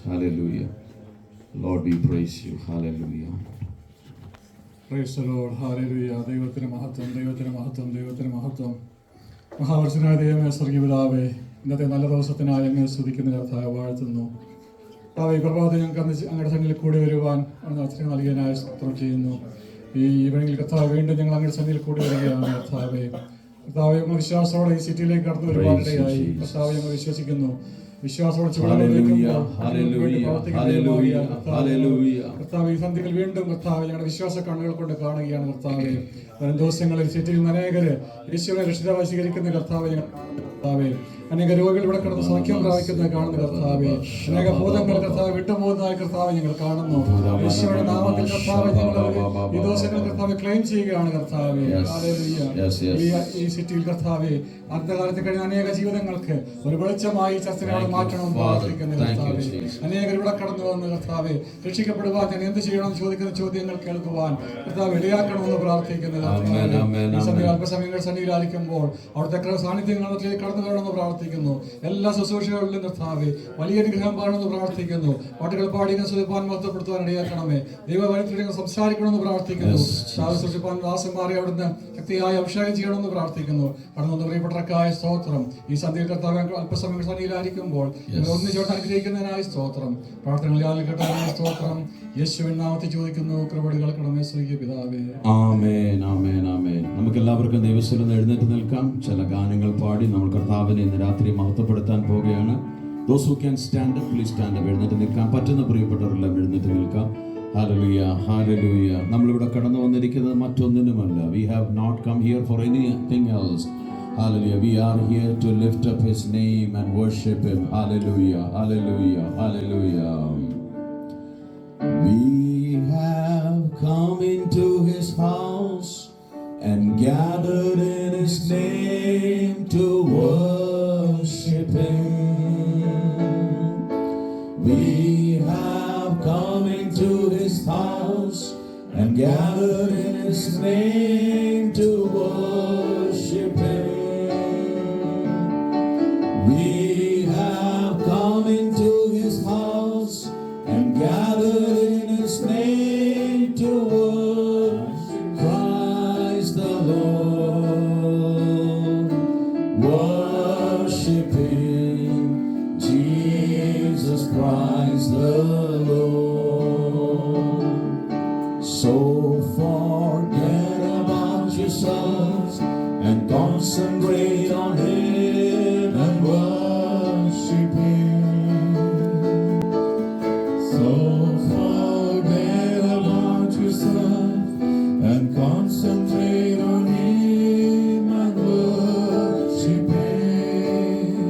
Hallelujah. Lord, we praise you. Hallelujah. Praise the Lord. Hallelujah. ദൈവത്തിന് മഹത്വം, ദൈവത്തിന് മഹത്വം, ദൈവത്തിന് മഹത്വം. മഹാവർഷനായ ദൈവമേ, സ്വർഗീയ പിതാവേ, ഇന്നത്തെ നല്ല ദിവസത്തിനായി അങ്ങ് സ്തുതിക്കുന്ന കർത്താവേ, വാഴ്ത്തുന്നു. കർത്താവേ, പ്രഭാതത്തിൽ ഞങ്ങൾക്ക് അങ്ങയുടെ സന്നിധിയിൽ കൂടി വരുവാൻ അവസരം നൽകിയതിനായി സ്തോത്രം ചെയ്യുന്നു. ഈ ഈവനിങ്ങിൽ കർത്താവ് വീണ്ടും ഞങ്ങൾ അങ്ങയുടെ സന്നിധിയിൽ കൂടി വരികയാണ്. കർത്താവേ, ഞങ്ങൾ വിശ്വാസത്തോടെ ഈ സിറ്റിയിലേക്ക് കടന്നു വരുവാനിടയായി. കർത്താവേ, ഞങ്ങൾ വിശ്വസിക്കുന്നു. വിശ്വാസത്തോടെ കർത്താവ് ഈ സന്ധികൾ വീണ്ടും കർത്താവ് ഞങ്ങളുടെ വിശ്വാസ കണ്ണുകൾ കൊണ്ട് കാണുകയാണ്. കർത്താവെ, വരും ദിവസങ്ങളിൽ സിറ്റിയിൽ നിന്ന് അനേകര് യേശുവിനെ രക്ഷിതാവായി സ്വീകരിക്കുന്ന കർത്താവെ, കർത്താവെ, അനേക രോഗികൾ ഇവിടെ കിടന്ന് സൗഖ്യം പ്രാപിക്കുന്നത് കാണുന്ന കർത്താവെ, അനേക ഭൂതങ്ങൾ കർത്താവ് വിട്ടുപോകുന്നതായി കർത്താവ് ഞങ്ങൾ കാണുന്നു. യേശുവിന്റെ നാമത്തിൽ കർത്താവ് ഞങ്ങൾ ഈ ദിവസങ്ങൾ കർത്താവ് ക്ലെയിം ചെയ്യുകയാണ്. കർത്താവെ, ഈ സിറ്റിയിൽ കർത്താവെ, അന്ധകാലത്ത് കഴിഞ്ഞ അനേക ജീവിതങ്ങൾക്ക് ഒരു വെളിച്ചമായി ചർച്ചകളെ മാറ്റണമെന്ന് പ്രാർത്ഥിക്കുന്നു. കർത്താവെ, അനേകർ ഇവിടെ കടന്നു വന്ന് കർത്താവെ രക്ഷിക്കപ്പെടുവാൻ ഞാൻ എന്ത് ചെയ്യണമെന്ന് ചോദിക്കുന്ന ചോദ്യങ്ങൾ കേൾക്കുവാൻ കർത്താവ് ഇടയാക്കണമെന്ന് പ്രാർത്ഥിക്കുന്നു. അല്പസമയങ്ങൾ സന്നിധിയിലായിരിക്കുമ്പോൾ അവിടുത്തെ സാന്നിധ്യങ്ങളിലേക്ക് കടന്നു വരണമെന്ന് പ്രാർത്ഥിക്കുന്നു. എല്ലാ ശുശ്രൂഷകളിലും കർത്താവെ വലിയ അനുഗ്രഹം പാടണമെന്ന് പ്രാർത്ഥിക്കുന്നു. പാട്ടുകൾ പാടി സുഖപ്പാൻ മഹത്വപ്പെടുത്തുവാൻ ഇടയാക്കണമേ. ദൈവവചനത്തിൽ സംസാരിക്കണമെന്ന് പ്രാർത്ഥിക്കുന്നു. സൃഷ്ടിപ്പാൻ ദാസന്മാരെ അവിടുന്ന് ശക്തിയായി അഭിഷേകം ചെയ്യണമെന്ന് പ്രാർത്ഥിക്കുന്നു. കടന്നു പ്രിയപ്പെട്ടവർക്കായ സ്തോത്രം. ഈ സന്ധ്യയിൽ കർത്താവ് അല്പസമയം സന്നിധിയിലായിരിക്കുമ്പോൾ ഒന്നിച്ചോട്ട് അനുഗ്രഹിക്കുന്നതിനായി സ്തോത്രം. പ്രാർത്ഥനകളിൽ കേട്ടതിനായി സ്തോത്രം. യേശുവിൻ നാമത്തിൽ ചോദിക്കുന്നു, കൃപകൾ കടമേ സ്വർഗീയ പിതാവേ. ആമേൻ, ആമേൻ, ആമേൻ. നമുക്ക് എല്ലാവർക്കും ദൈവസ്ഥലം എഴുന്നേറ്റ് നിൽക്കാം. ചില ഗാനങ്ങൾ പാടി നമ്മൾ കർത്താവിനെ ഇന്ന് രാത്രി മഹത്വപ്പെടുത്താൻ പോവുകയാണ്. Those who can stand up, please stand up. എഴുന്നേറ്റ് നിൽക്കാം. പറ്റുന്ന പ്രിയപ്പെട്ടവരെല്ലാം എഴുന്നേറ്റ് നിൽക്കാം. Hallelujah, hallelujah. നമ്മളിവിടെ കടന്നു വന്നിരിക്കുന്നത് മറ്റൊന്നിനുമല്ല. We have not come here for anything else. Hallelujah. We are here to lift up His name and worship Him. Hallelujah, hallelujah, hallelujah. We have come into His house and gathered in His name to worship Him. We have come into His house and gathered in His name to worship Him. We have come into His house and gathered in His name to worship Christ the Lord. Worship Him, Jesus Christ the Lord. So forget about yourselves and concentrate on Him and worship Him. So forget about yourself and concentrate on Him and worship Him.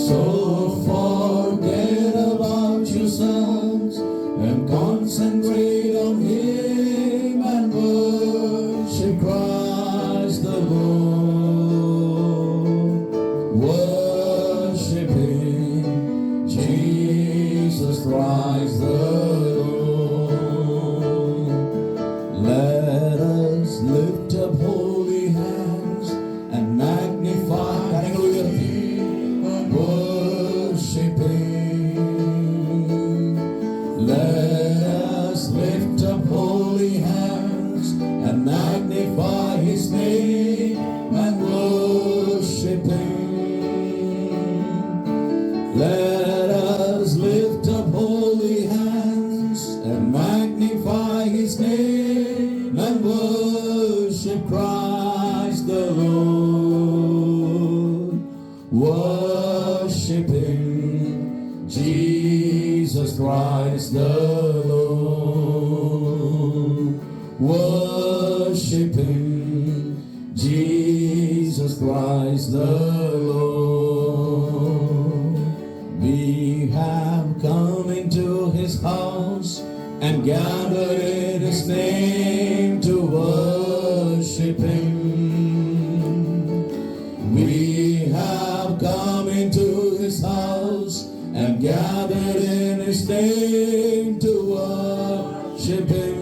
So forget about yourselves and concentrate on Him and worship Christ the Lord. Worship Him, Jesus Christ the Lord. Let us lift up holy hands and magnify Him and worship Him. Let us lift up holy hands and magnify His name and worship Him. Let us lift up holy hands and magnify His name and worship Christ the Lord. Worship Him, Jesus Christ the Lord. Worship Him, Jesus Christ the Lord. We have come into His house and gathered in His name to worship Him. We have come into His house and gathered in His name to worship Him.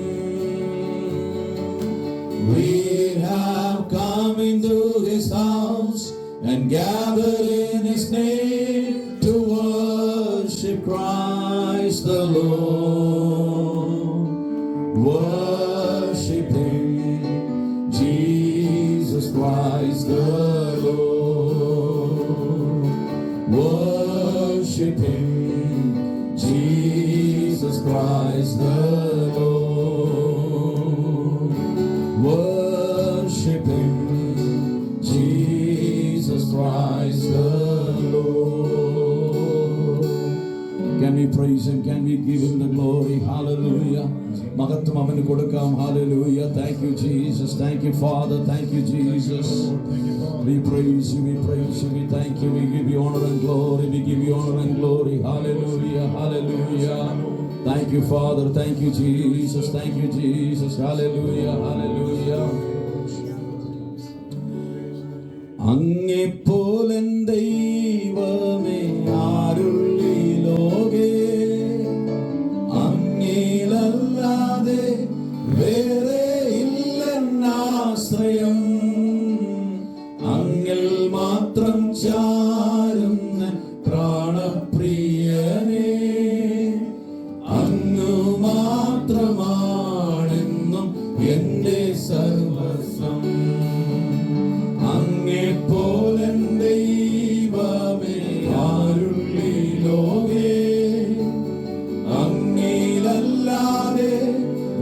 We have come into His house and gathered in His name to worship worship Christ the Lord. Worship Him, Jesus Christ the Lord. Worship Him, Jesus Christ the Lord. Worship Him, Jesus Christ the Lord. Can we praise Him? Can we give Him the glory? Hallelujah. മഹത്വം അവന് കൊടുക്കാം. Hallelujah. Thank you, Jesus. Thank you, Father. Thank you, Jesus. We praise you. We praise you. We thank you. We give you honor and glory. We give you honor and glory. Hallelujah. Hallelujah. Thank you, Father. Thank you, Jesus. Thank you, Jesus. Hallelujah. Hallelujah. അങ്ങെപ്പോലൻ ദൈവമേ ആരുള്ളി ലോകേ, അങ്ങയിലല്ലാതെ വേറെ ഇല്ലെന്നാശ്രയം. അങ്ങിൽ മാത്രം ചാരുന്ന പ്രാണപ്രിയനേ, അങ്ങു മാത്രമാണെന്നും എന്റെ സർവസ്വം. അങ്ങെപ്പോലൻ ദൈവമേ ആരുള്ളി ലോകേ, അങ്ങയിലല്ലാതെ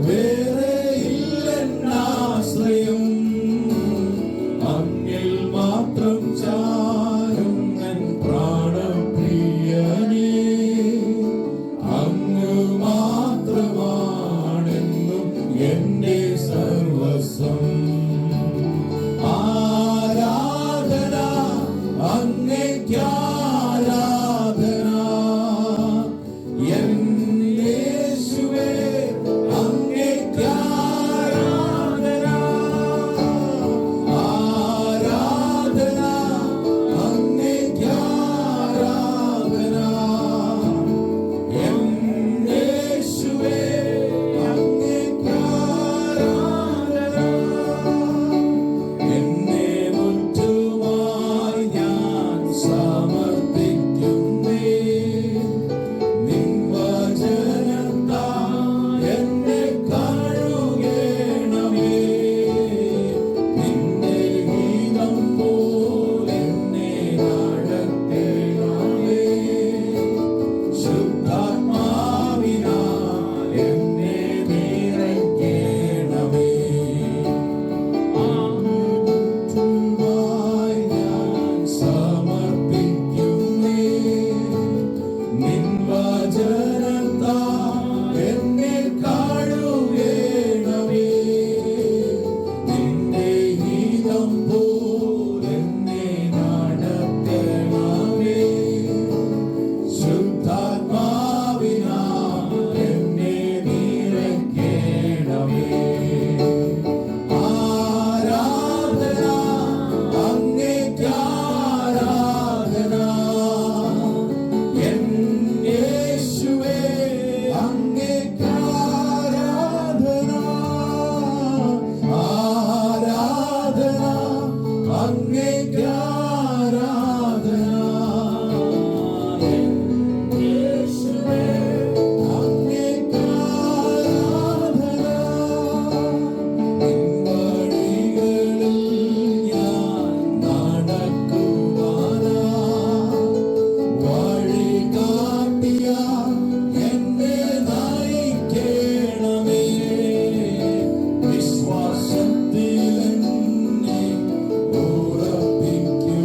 വേറെ ഇല്ലെന്നാശ്രയം. അങ്ങിൽ മാത്രം ചാരുന്നൻ പ്രാണപ്രിയനേ, അങ്ങ് മാത്രമാണെന്നും എന്റെ സർവസ്വം. ആരാധന അങ്ങേക്കാരാധന, എൻ യേശുവേ അങ്ങേക്കാരാധന. ആരാധന അങ്ങേക്കാരാധന, എൻ യേശുവേ അങ്ങേക്കാരാധന. എന്നെ മുറ്റുമായി ഞാൻ സമർപ്പിക്കുന്നേ, നിൻ വചനത്താൽ എന്നെ കഴുകണമേ. നിന്റെ ഗീതം പോലെ എന്നെ നടത്തണമേ. ശുദ്ധാത്മാവിനാൽ എന്നെ നിറയ്ക്കണമേ. ായി ഞാൻ സമർപ്പിക്കുന്നേ, നിൻ വചനത്താൽ എന്നെ കഴുകണമേ. നിന്റെ ഗീതം പോലെ എന്നെ നടത്തണമേ. ശുദ്ധാത്മാവിനാൽ എന്നെ നിറയ്ക്കണമേ. ആരാധന അങ്ങേക്കാരാധന, എൻ യേശുവേ അങ്ങേക്കാരാധന. ആരാധന അങ്ങേക്കാരാധന, എൻ യേശുവേ അങ്ങേക്കാരാധന. നിൻ വഴികളിൽ ഞാൻ നടക്കുവാനാ, വഴി കാട്ടിയാൽ എന്നെ നയിക്കണമേ. വിശ്വാസത്തിൽ എന്നെ ഉറപ്പിക്കുന്നേ,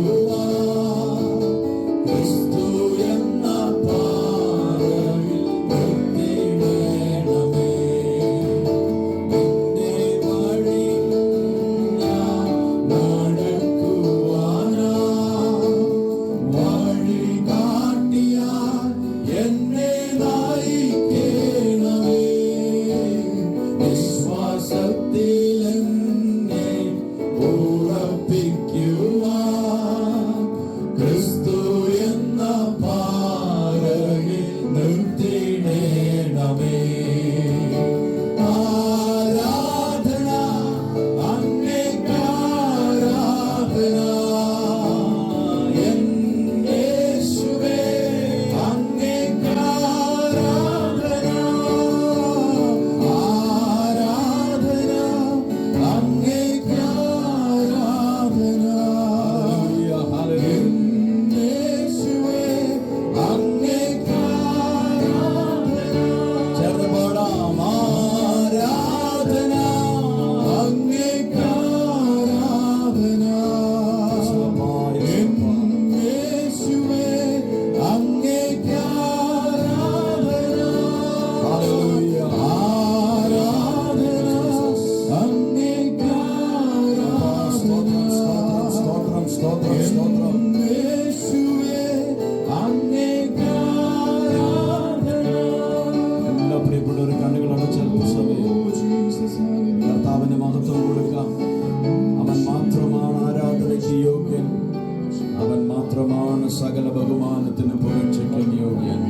സ്തോത്രം. യേശുവേ അങ്ങേക്ക് ആരാധന. എല്ലാ പ്രിയപ്പെട്ടവരും കണ്ണുകൾ അടച്ചാൽ കർത്താവിന് മഹത്വം കൊടുക്കാം. അവൻ മാത്രമാണ് ആരാധനയ്ക്ക് യോഗ്യൻ. അവൻ മാത്രമാണ് സകല ബഹുമാനത്തിന് പുകഴ്ചയ്ക്കും യോഗ്യൻ.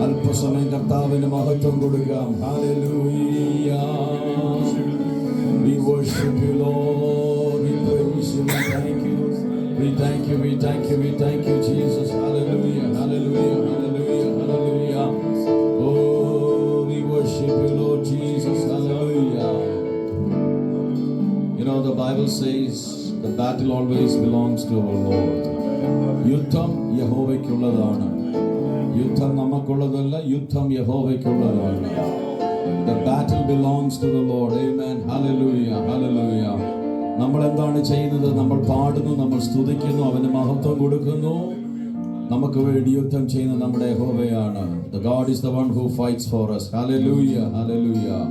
അല്പസമയം കർത്താവിന് മഹത്വം കൊടുക്കാം. Hallelujah. We worship you, Lord. We praise you. We thank you. We thank you. We thank you. We thank you, Jesus. Hallelujah. Hallelujah. Hallelujah. Hallelujah. Oh, we worship you, Lord Jesus. Hallelujah. You know, the Bible says the battle always belongs to our Lord. യുദ്ധം യഹോവയ്ക്കുള്ളതാണ്. യുദ്ധം നമുക്കുള്ളതല്ല, യുദ്ധം യഹോവയ്ക്കുള്ളതാണ്. The battle belongs to the Lord. Amen. Hallelujah. Hallelujah. നമ്മൾ എന്താണ് ചെയ്യുന്നത്? നമ്മൾ പാടുന്നു, നമ്മൾ സ്തുതിക്കുന്നു, അവന് മഹത്വം കൊടുക്കുന്നു. നമുക്ക് വേണ്ടി യുദ്ധം ചെയ്യുന്ന നമ്മുടെ യഹോവയാണ്. The God is the one who fights for us. Hallelujah. Hallelujah.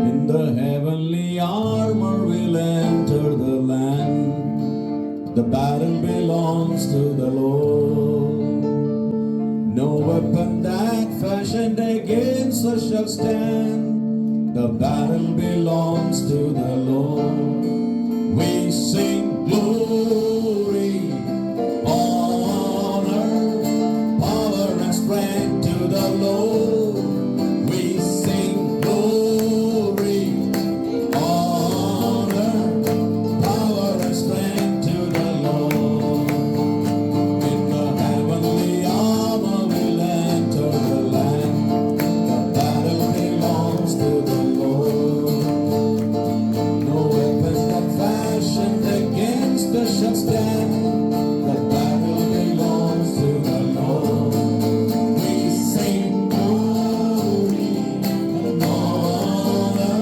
In the heavenly armor we'll enter the land. The battle belongs to the Lord. No weapon that fashioned against us shall stand. The battle belongs to the Lord. We sing glory, honor, power and strength to the Lord. We sing glory, honor, power and strength to the Lord. In the heavenly armor we'll enter the land. The battle belongs to the Lord. No weapon that fashioned against us shall stand. The battle belongs to the Lord. We sing glory, honor,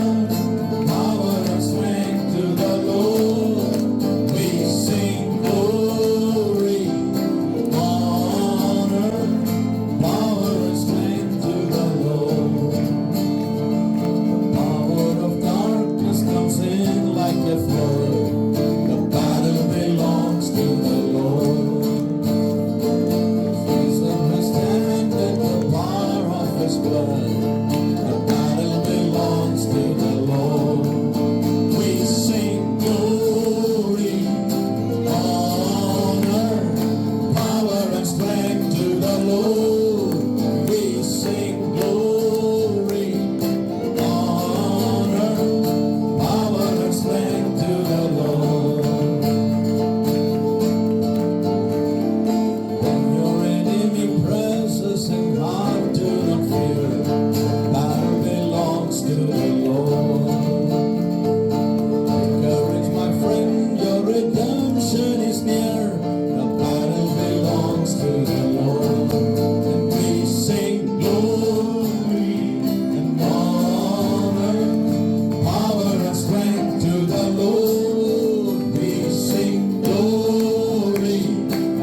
power and strength to the Lord. We sing glory, honor, power and strength to the Lord. Power of darkness comes in like a flood. The battle belongs to the Lord. Jesus has stand at the power of his blood. The battle belongs to the Lord. We sing glory, honor, power and strength to the Lord. We sing glory, honor, power and strength to the Lord. When your enemy presses him hard, do not fear. Battle belongs to the Lord. Take courage, my friend, your redemption is near. The battle belongs to the Lord. And we sing glory and honor, power and strength to the Lord. We sing glory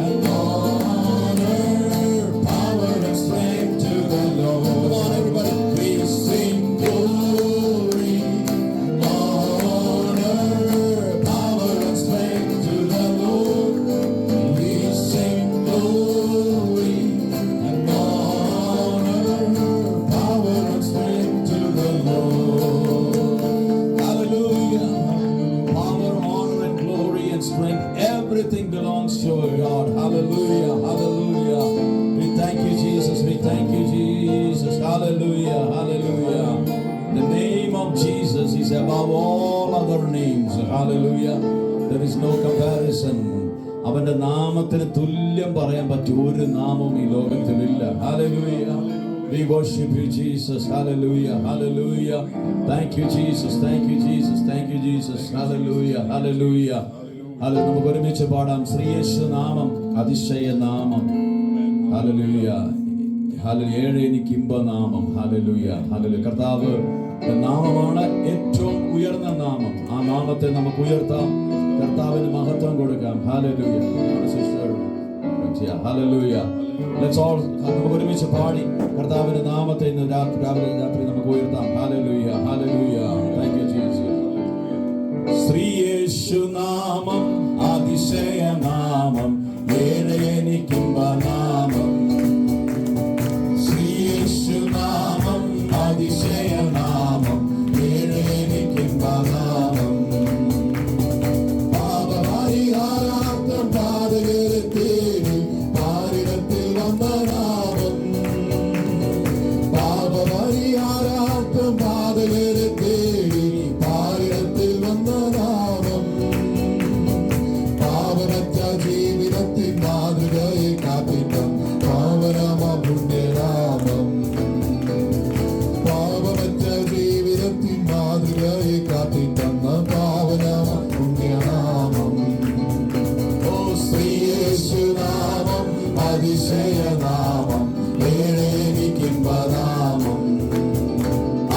and honor, power and strength to the Lord. Come on, everybody. We sing glory and honor, power and strength to the Lord. We sing glory and honor, power and strength to the Lord. Hallelujah. Power, honor and glory and strength, everything belongs to our God. Hallelujah. Hallelujah. We thank you, Jesus. We thank you, Jesus. Hallelujah. Hallelujah. The name of Jesus is above all other names. Hallelujah. There is no comparison. അവന്റെ നാമത്തിന് തുല്യം പറയാൻ പറ്റിയ ഒരു നാമവും ഈ ലോകത്തിലില്ല. Hallelujah. We worship you, Jesus. Hallelujah. Hallelujah. Thank you, Jesus. Thank you, Jesus. Thank you, Jesus. Hallelujah. Hallelujah. Hallelujah. നമുക്ക് ഒരുമിച്ച് പാടാം. ശ്രീയേശു നാമം അതിശയ നാമം. Hallelujah. Hallelujah. ഏഴ് എനിക്ക് ഇമ്പനാമം. Hallelujah. Hallelujah. കർത്താവ് നാമമാണ് ഏറ്റവും ഉയർന്ന നാമം. ആ നാമത്തെ നമുക്ക് ഉയർത്താം, കർത്താവിന് മഹത്വം കൊടുക്കാം. Hallelujah. Sister Hallelujah. Let's all നമുക്ക് ഒരുമിച്ച് പാടി കർത്താവിന്റെ നാമത്തെ ഇന്ന് രാത്രി നമുക്ക് ഉയർത്താം. Hallelujah. Hallelujah. Thank you, Jesus. ശ്രീയേശു നാമം അതിശയനാമം ഏറെ എനിക്കിമ്പനാമം ശ്രീയേശുനാമം അതിശയനാമം ഏറെ എനിക്കിമ്പനാമം പാപപരിഹാരാർത്ഥം പാതകരെ തേടി പാരിടത്തിൽ വന്ന നാമം പാപപരിഹാരാർത്ഥം പാതകരെ തേടി പാരിടത്തിൽ വന്ന നാമം പാവനച്ച ജീവിതത്തിൽ മാതൃകയെ കാത്തിട്ടം പാവനമ പുണ്യനാമം പാവനച്ച ജീവിതത്തിൽ മാതൃകയെ കാത്തിട്ടം പാവനമ പുണ്യനാമം ഓ ശ്രീയേശുനാമം അതിശയനാമം ഏറെ എനിക്കിമ്പനാമം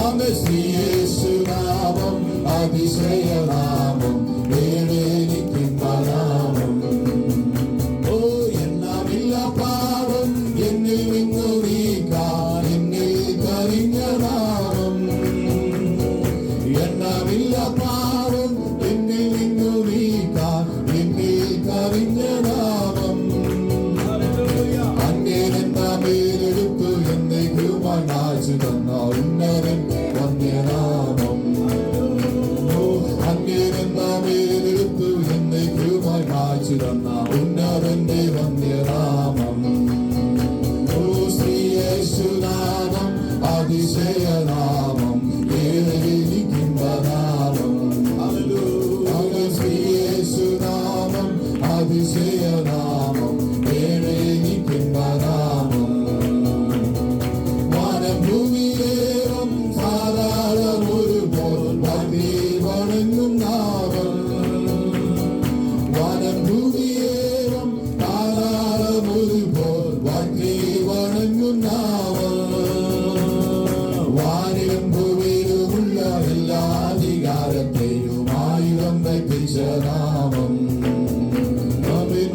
ആമേ ശ്രീയേശുനാമം അതിശയനാമം ഏറെ എനിക്കിമ്പനാമം ഓ എന്നാമില്ല പാവം എന്നിൽ നിന്നു നീക്കാൻ എന്നിൽ കരിഞ്ഞ നാമം എന്നാമില്ല പാവം എന്നിൽ നിന്നു നീക്കാൻ എന്നിൽ കരിഞ്ഞ നാമം അന്യനെന്ന മേലെടുത്തു എന്നേക്കുമായി നാച്ചു തന്ന ഉന്നതൻ വന്യനാമം അന്യനെന്ന മേലെടുത്തു എന്നേക്കുമായി നാച്ചു തന്ന ഉന്നതന്റെ വന്യനാമം ഓ ശ്രീയേശുനാമം അതിശയനാമം ഏറെ എനിക്കിമ്പനാമം ശ്രീയേശുനാമം അതിശയനാമം ഏറെ എനിക്കിമ്പനാമം വാനഭൂമിയേറും സാധാരണമൊരു പോൽ ഭക്തി വണങ്ങും നാമം വാനഭൂമിയേറും സാധാരണമൊരു പോൽ ഭക്തി വണങ്ങും നാമം വാനിലും ഭൂമിയിലുമുള്ള എല്ലാ അധികാരത്തെയും ആയുധം വയ്പ്പിച്ച നാമം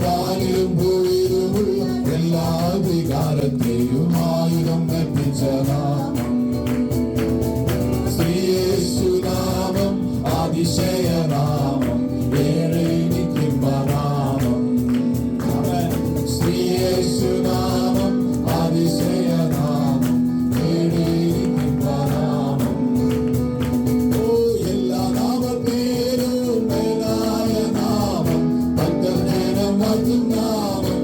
വാനിലും ഭൂമിയിലുമുള്ള എല്ലാ അധികാരത്തെയും ആയുധം വയ്പ്പിച്ച നാമം ശ്രീയേശുനാമം അതിശയനാമം ഏറെ എനിക്കിമ്പനാമം ശ്രീയേശുനാമം അതിശയനാമം ഏറെ എനിക്കിമ്പനാമം ഓ എല്ലാ നാമത്തേലും മേലായ നാമം ഭക്തജനം വരും നാമം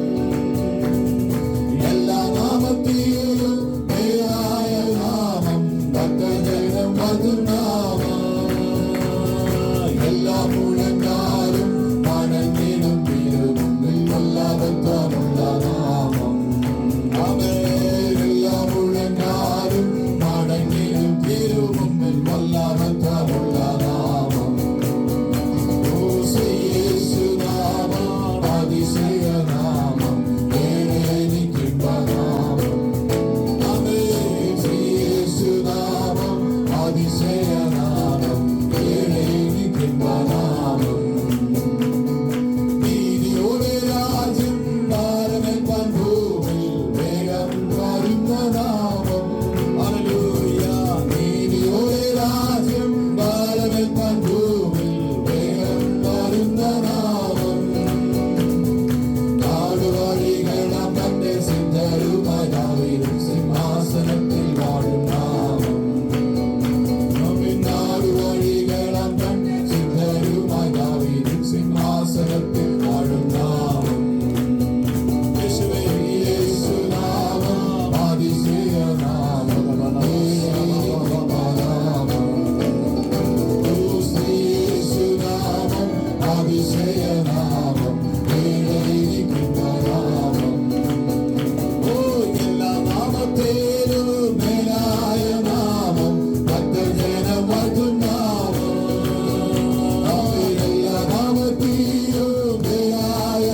എല്ലാ നാമത്തിലും മേലായ നാമം ഭക്തജനം വരും നാമം എല്ലാ മുഴങ്ങാലും വണങ്ങിനും തിരുമുമ്പിൽ വല്ലഭത്വമുള്ള നാമം എല്ലാ മുഴങ്ങാലും വണങ്ങിനും തിരുമുമ്പിൽ വല്ലഭത്വമുള്ള നാമം ഓ ശ്രീയേശുനാമം അതിശയനാമം ഏറെ എനിക്കിമ്പനാമം ശ്രീയേശുനാമം അതിശയനാമം ഏറെ എനിക്കിമ്പനാമം നീതിയോടെ രാജ്യം ഭാരമേൽപ്പാൻ ഭൂമിയിൽ വേഗം വരുന്ന നാമം ഹല്ലേലൂയ നീതിയോടെ രാജ്യം ഭാരമേൽപ്പാൻ ഭൂമിയിൽ വേഗം വരുന്ന നാമം നാടുവഴികളാം തന്റെ സിദ്ധരുമായി ദാവീദും സിംഹാസനത്തിൽ വാഴും നാമം നാടുവഴികളാം തന്റെ സിദ്ധരുമായി ദാവീദും സിംഹാസനത്തിൽ വാഴും നാമം യേശുവേ യേശുനാമം അതിശയനാമം ഓ ശ്രീയേശുനാമം അതിശയനാമം ഏറെ എനിക്കിമ്പനാമം ഓ എല്ലാ നാമത്തേലും മേലായ നാമം ഭക്തജനം വരും നാമം എല്ലാ നാമത്തിലും മേലായ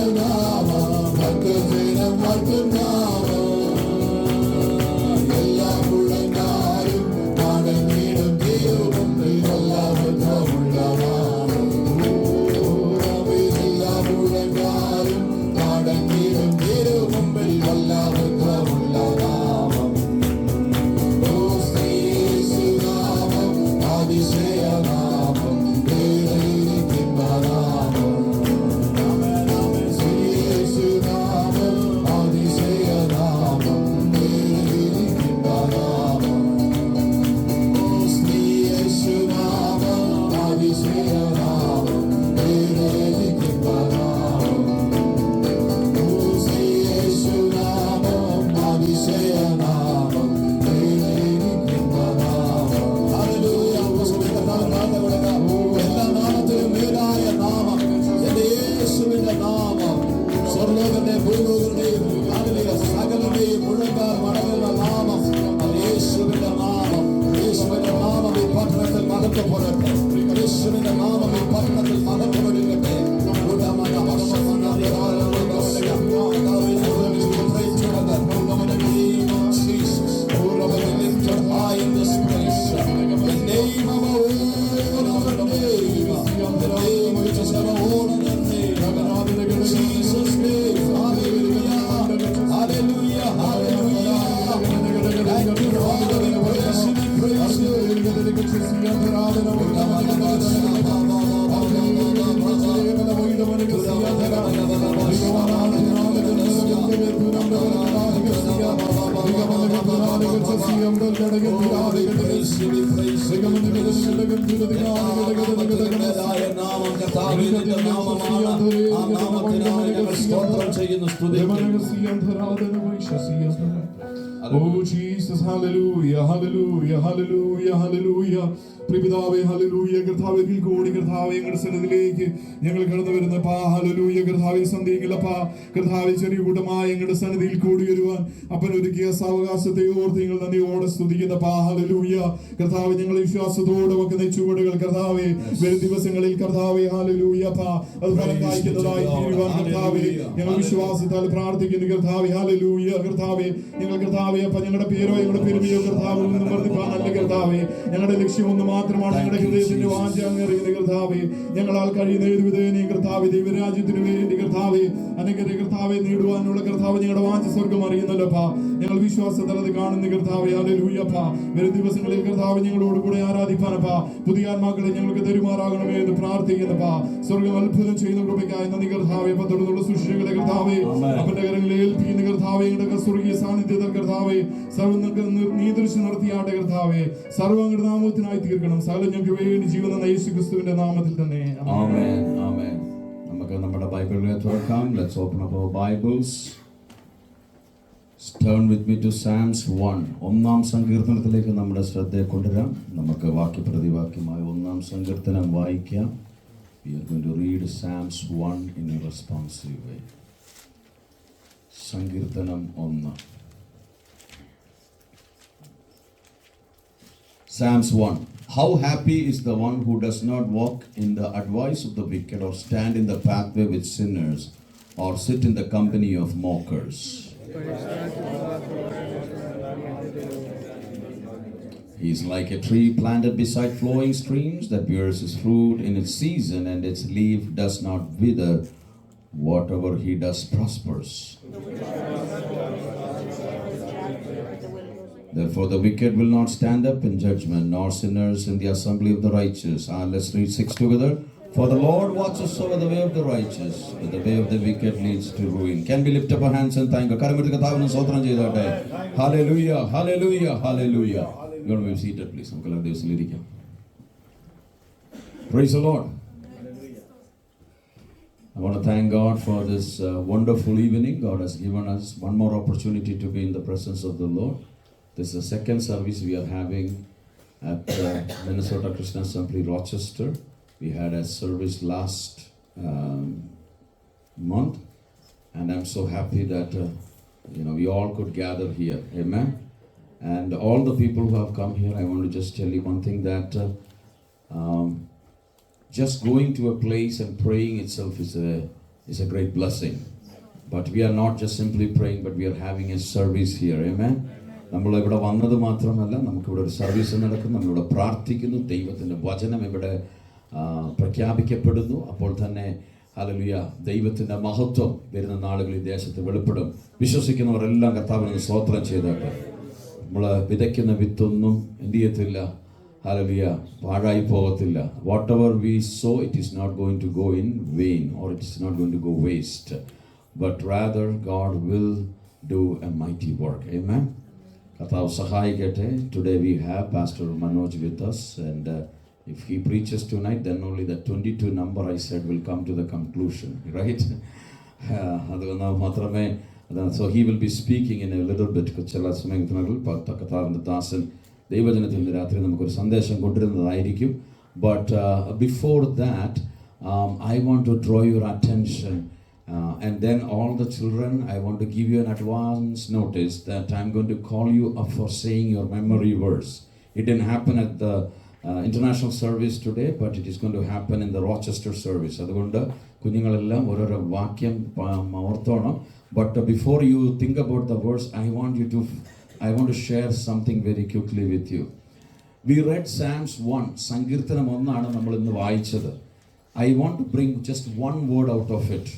നാമം കർത്താവേ, നിന്റെ നാമമാണ്. ആ നാമത്തിനായി ഞങ്ങൾ സ്തോത്രം ചെയ്യുന്നു, സ്തുതിക്കുന്നു. Oh Jesus, hallelujah, hallelujah, hallelujah, hallelujah. പ്രിയപിതാവേ, ഹല്ലേലൂയ. കർത്താവേ, ഒരിക്കൽ കൂടി കർത്താവേ ഞങ്ങളുടെ സന്നിധിയിലേക്ക് ഞങ്ങൾ കടന്നു വരുന്നപ്പാ. ഹല്ലേലൂയ. കർത്താവേ, സന്ധിയില്ലപ്പാ. കർത്താവേ, ചെറിയ കൂട്ടമായി ഞങ്ങളുടെ സന്നിധിയിൽ കൂടി വരുവാൻ അപ്പൻ ഒരുക്കിയ സാവകാശത്തെ ഓർത്ത് ഞങ്ങൾ നന്ദിയോടെ സ്തുതിക്കുന്നപ്പാ. ഹല്ലേലൂയ. കർത്താവേ, ഞങ്ങളെ വിശ്വാസത്തോടെ വെക്കുന്ന ചുവടുകൾ കർത്താവേ വരും ദിവസങ്ങളിൽ കർത്താവേ, ഹല്ലേലൂയ അപ്പാ, അത് ഫലം കായ്ക്കുന്നതായി തീരുവാൻ കർത്താവേ ഞങ്ങൾ വിശ്വാസത്താൽ പ്രാർത്ഥിക്കുന്നു കർത്താവേ. ഹല്ലേലൂയ. കർത്താവേ, ഞങ്ങൾ കർത്താവേ അപ്പ ഞങ്ങളുടെ പേരോ ഞങ്ങളുടെ പെരുമയോ കർത്താവിൽ നിന്ന് വർദ്ധിപ്പാനല്ല കർത്താവേ, ഞങ്ങളുടെ ലക്ഷ്യമൊന്നും മാത്രമാണ് ഞങ്ങളുടെ ഹൃദയത്തിന്റെ വാഞ്ച അങ്ങറിയുന്ന കർത്താവേ. ഞങ്ങളാൽ കഴിയുന്ന ഏത് വിധേനയും കർത്താവേ ദൈവരാജ്യത്തിന് വേണ്ടി കർത്താവേ അനേകരെ കർത്താവെ നേടുവാനുള്ള കർത്താവ് ഞങ്ങളുടെ വാഞ്ച സ്വർഗം അറിയുന്നല്ലോപ്പാ. ഞങ്ങൾ വിശ്വാസത്തിൽ അത് കാണുന്ന കർത്താവേ. ഹല്ലേലൂയപ്പാ. വരും ദിവസങ്ങളിൽ കർത്താവ് ഞങ്ങളോട് കൂടെ ആരാധിപ്പാനപ്പാ. പുതിയ ആത്മാക്കളെ ഞങ്ങൾക്ക് തരുമാറാകണമേ എന്ന് പ്രാർത്ഥിക്കുന്നപ്പാ. സ്വർഗം അത്ഭുതം ചെയ്യുന്ന കൃപയ്ക്കായി നന്ദി കർത്താവേ. തുടർന്നുള്ള ശുശ്രൂഷകളെ കർത്താവേ അപ്പന്റെ കരങ്ങളെ ഏൽപ്പിക്കുന്ന കർത്താവേ. ഞങ്ങളുടെ സ്വർഗീയ സാന്നിധ്യത്തിൽ കർത്താവേ സർവ്വം നീതിർച്ച നടത്തിയാട്ടെ കർത്താവേ. സർവ്വങ്ങളുടെ നാമത്തിനായി തീർക്കണം. സകല ഞങ്ങൾക്ക് വേണ്ടി ജീവൻ എന്ന യേശുക്രിസ്തുവിന്റെ നാമത്തിൽ തന്നെ. ആമേൻ, ആമേൻ. നമുക്ക് നമ്മുടെ ബൈബിളിനെ തുറക്കാം. Let's open up our Bibles. Turn with me to Psalms 1. ഒന്നാം സങ്കീർത്തനത്തിലേക്ക് നമ്മുടെ ശ്രദ്ധയെ കൊണ്ടുവരാം. നമുക്ക് വാക്യപ്രതിവാക്യമായി ഒന്നാം സങ്കീർത്തനം വായിക്കാം. We are going to read Psalms 1 in a responsive way. സങ്കീർത്തനം 1. Psalms 1. How happy is the one who does not walk in the advice of the wicked, or stand in the pathway with sinners, or sit in the company of mockers. He is like a tree planted beside flowing streams that bears his fruit in its season, and its leaf does not wither. Whatever he does prospers. Therefore the wicked will not stand up in judgment, nor sinners in the assembly of the righteous. Let's read 6 together. For the Lord watches over the way of the righteous, but the way of the wicked leads to ruin. Can we lift up our hands and thank God? കരമെടുത്ത് കർത്താവിനെ സ്തോത്രം ചെയ്തോട്ടെ. Hallelujah, hallelujah, hallelujah. You want to be seated, please. നമുക്ക് എല്ലാ ദിവസവും ഇരിക്കാം. Praise the Lord. I want to thank God for this wonderful evening. God has given us one more opportunity to be in the presence of the Lord. This is the second service we are having at Minnesota Christian Assembly, Rochester. We had a service last month, and I'm so happy that we all could gather here. Amen. And all the people who have come here, I want to just tell you one thing, that just going to a place and praying itself is a great blessing. But we are not just simply praying, but we are having a service here. Amen. നമ്മൾ ഇവിടെ വന്നത് മാത്രമല്ല, നമുക്കിവിടെ ഒരു service നടക്കുന്നു, നമ്മളിവിടെ പ്രാർത്ഥിക്കുന്നു, ദൈവത്തിൻ്റെ വചനം ഇവിടെ പ്രഖ്യാപിക്കപ്പെടുന്നു. അപ്പോൾ തന്നെ ഹല്ലേലൂയ, ദൈവത്തിൻ്റെ മഹത്വം വരുന്ന നാളുകളിൽ ദേശത്ത് വെളിപ്പെടും. വിശ്വസിക്കുന്നവരെല്ലാം കർത്താവിനെ സ്തോത്രം ചെയ്തോട്ടെ. നമ്മൾ വിതയ്ക്കുന്ന വിത്തൊന്നും എന്ത് ചെയ്യത്തില്ല, ഹല്ലേലൂയ, പാഴായി പോകത്തില്ല. Whatever we sow, it is not going to go in vain, or it is not going to go waste, but rather God will do a mighty work. Amen. കർത്താവ് സഹായിക്കട്ടെ. Today we have Pastor Manoj with us, and if he preaches tonight, then only the 22 number I said will come to the conclusion, right? അതുകൊണ്ട് മാത്രമേ, so he will be speaking in a little bit. ചില സമയങ്ങളിൽ കർത്താവിൻ്റെ ദാസൻ ദൈവജനത്തിൻ്റെ രാത്രി നമുക്കൊരു സന്ദേശം കൊണ്ടുവരുന്നതായിരിക്കും. But before that, I want to draw your attention. And then all the children, I want to give you an advance notice that I'm going to call you up for saying your memory verse. It didn't happen at the international service today, but it is going to happen in the Rochester service. അതുകൊണ്ട് കുഞ്ഞുങ്ങളെല്ലാം ഓരോരോ വാക്യം ഓർത്തോണം. But before you think about the verse, I want to share something very quickly with you. We read Psalms 1. സങ്കീർത്തനം 1 നമ്മൾ ഇന്ന് വായിച്ചത്. I want to bring just one word out of it.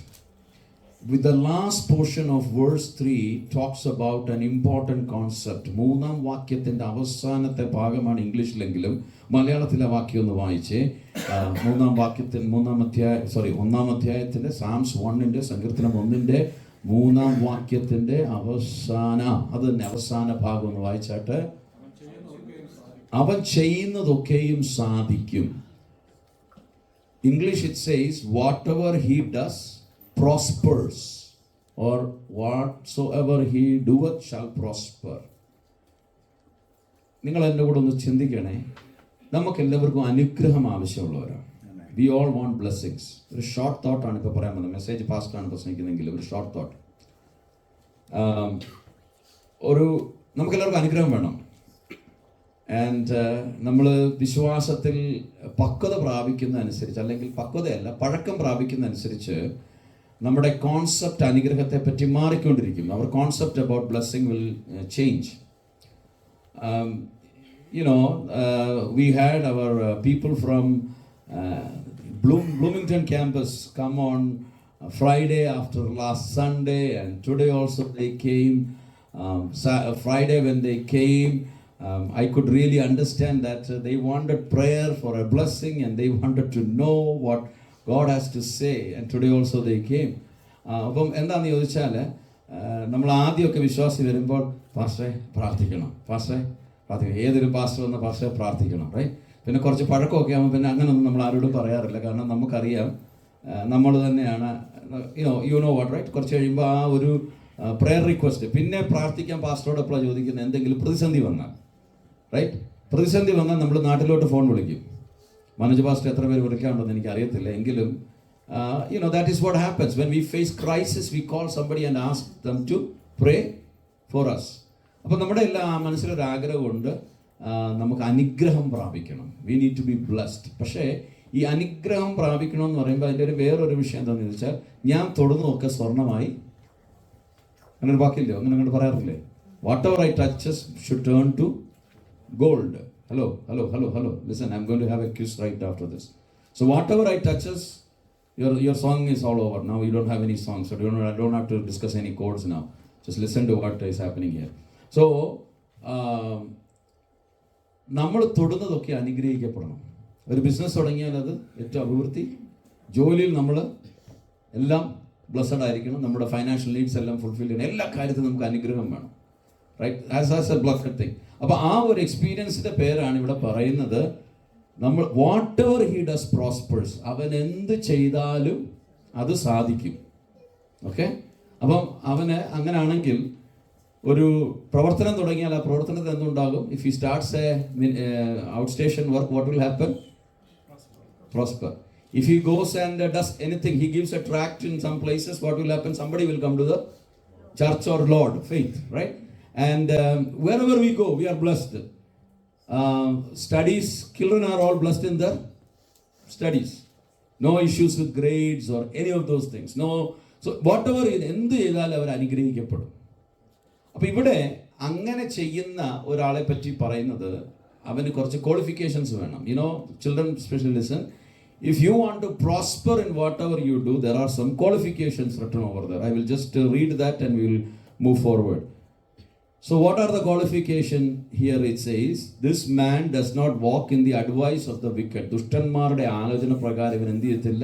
With the last portion of verse 3 talks about an important concept. മൂന്നാം വാക്യത്തിന്റെ അവസാനത്തെ ഭാഗമാണ് ഇംഗ്ലീഷിലെങ്കിലും മലയാളത്തിലെ വാക്യം ഒന്ന് വായിച്ചേ. ഒന്നാം അധ്യായത്തിന്റെ സാംസ് 1ന്റെ സങ്കീർത്തനം 1ന്റെ മൂന്നാം വാക്യത്തിന്റെ അവസാന ഭാഗം ഒന്ന് വായിച്ചാട്ടെ. അവൻ ചെയ്യുന്നതൊക്കെയും സാധിക്കും. English it says, whatever he does prospers, or whatsoever he doeth shall prosper. നിങ്ങൾ എൻ്റെ കൂടെ ഒന്ന് ചിന്തിക്കണേ. നമുക്കെല്ലാവർക്കും അനുഗ്രഹം ആവശ്യമുള്ളവരാണ്. We all want blessings. ഒരു ഷോർട്ട് തോട്ടാണ് ഇപ്പോൾ പറയാൻ പോകുന്നത്. മെസ്സേജ് പാസ്റ്റാണ് പ്രസംഗിക്കുന്നെങ്കിൽ ഒരു ഷോർട്ട് തോട്ട്. നമുക്കെല്ലാവർക്കും അനുഗ്രഹം വേണം. ആൻഡ് നമ്മൾ വിശ്വാസത്തിൽ പക്വത പ്രാപിക്കുന്ന അനുസരിച്ച്, അല്ലെങ്കിൽ പക്വതയല്ല, പഴക്കം പ്രാപിക്കുന്ന അനുസരിച്ച് നമ്മുടെ കോൺസെപ്റ്റ് അനുഗ്രഹത്തെ പറ്റി മാറിക്കൊണ്ടിരിക്കും. അവർ concept about blessing will change. We had our people from Bloomington campus come on Friday after last Sunday, and today also they came. Friday when they came, I could really understand that they wanted prayer for a blessing, and they wanted to know what God has to say, and today also they came. അപ്പം എന്താണെന്ന് ചോദിച്ചാൽ, നമ്മൾ ആദ്യമൊക്കെ വിശ്വാസി വരുമ്പോൾ പാസ്റ്ററെ പ്രാർത്ഥിക്കണം, പാസ്റ്ററെ പ്രാർത്ഥിക്കണം, ഏതൊരു പാസ്റ്റർ വന്ന പാസ്റ്ററെ പ്രാർത്ഥിക്കണം, റൈറ്റ്? പിന്നെ കുറച്ച് പഴക്കമൊക്കെ ആകുമ്പോൾ പിന്നെ അങ്ങനെയൊന്നും നമ്മൾ ആരോടും പറയാറില്ല. കാരണം നമുക്കറിയാം നമ്മൾ തന്നെയാണ്, യു നോ വാട്ട്, റൈറ്റ്? കുറച്ച് കഴിയുമ്പോൾ ആ ഒരു പ്രെയർ റിക്വസ്റ്റ് പിന്നെ പ്രാർത്ഥിക്കാൻ പാസ്റ്ററോടൊപ്പം ചോദിക്കുന്നത് എന്തെങ്കിലും പ്രതിസന്ധി വന്നാൽ, റൈറ്റ്? പ്രതിസന്ധി വന്നാൽ നമ്മൾ നാട്ടിലോട്ട് ഫോൺ വിളിക്കും. മനോജ് പാസ്റ്റർ എത്ര പേര് വിളിക്കാറുണ്ടെന്ന് എനിക്ക് അറിയത്തില്ല, എങ്കിലും that is what happens when we face crisis. We call somebody and ask them to pray for us. അപ്പോൾ നമ്മുടെ എല്ലാ മനസ്സിലൊരു ആഗ്രഹമുണ്ട്, നമുക്ക് അനുഗ്രഹം പ്രാപിക്കണം. We need to be blessed. പക്ഷേ ഈ അനുഗ്രഹം പ്രാപിക്കണമെന്ന് പറയുമ്പോൾ അതിൻ്റെ വേറൊരു വിഷയം എന്താണെന്ന് ചോദിച്ചാൽ, ഞാൻ തൊടുന്നതൊക്കെ സ്വർണ്ണമായി, അങ്ങനെ ഒരു വാക്കില്ലോ, അങ്ങനെ അങ്ങോട്ട് പറയാറില്ലേ? Whatever I touches should turn to gold. Hello. Listen, I'm going to have a quiz right after this. So whatever I touches, your song is all over. Now you don't have any songs, so I don't have to discuss any chords now. Just listen to what is happening here. So നമ്മൾ തൊടുന്നതൊക്കെ അനുഗ്രഹിക്കപ്പെടണം. ഒരു business തുടങ്ങിയാൽ അത് ഏറ്റവും അഭിവൃദ്ധി, ജോലിയിൽ നമ്മൾ എല്ലാം blessed ആയിരിക്കണം, നമ്മുടെ ഫൈനാൻഷ്യൽ നീഡ്സ് എല്ലാം ഫുൾഫിൽ ചെയ്യണം, എല്ലാ കാര്യത്തിലും നമുക്ക് അനുഗ്രഹം വേണം, right? As a blessed thing. അപ്പോൾ ആ ഒരു എക്സ്പീരിയൻസിൻ്റെ പേരാണ് ഇവിടെ പറയുന്നത്. നമ്മൾ whatever he does prospers, അവൻ എന്ത് ചെയ്താലും അത് സാധിക്കും. ഓക്കെ? അപ്പം അവന് അങ്ങനെയാണെങ്കിൽ ഒരു പ്രവർത്തനം തുടങ്ങിയാൽ ആ പ്രവർത്തനത്തിൽ എന്തുണ്ടാകും? If he starts a outstation work, what will happen? Prosper. If he goes and does anything, he gives a tract in some places, what will happen? Somebody will come to the church or Lord, faith, right? And wherever we go, we are blessed. Studies, children are all blessed in their studies. No issues with grades or any of those things. No. So whatever എന്ത് ചെയ്താലും അവർ അനുഗ്രഹിക്കപ്പെടും. അപ്പോൾ ഇവിടെ അങ്ങനെ ചെയ്യുന്ന ഒരാളെ പറ്റി പറയുന്നത്, അവന് കുറച്ച് ക്വാളിഫിക്കേഷൻസ് വേണം. Children especially listen. If you want to prosper in whatever you do, there are some qualifications written over there. I will just read that and we will move forward. So what are the qualifications? Here it says, this man does not walk in the advice of the wicked. ദുഷ്ടന്മാരുടെ ആലോചന പ്രകാരം ഇവൻ എന്ത് ചെയ്യത്തില്ല,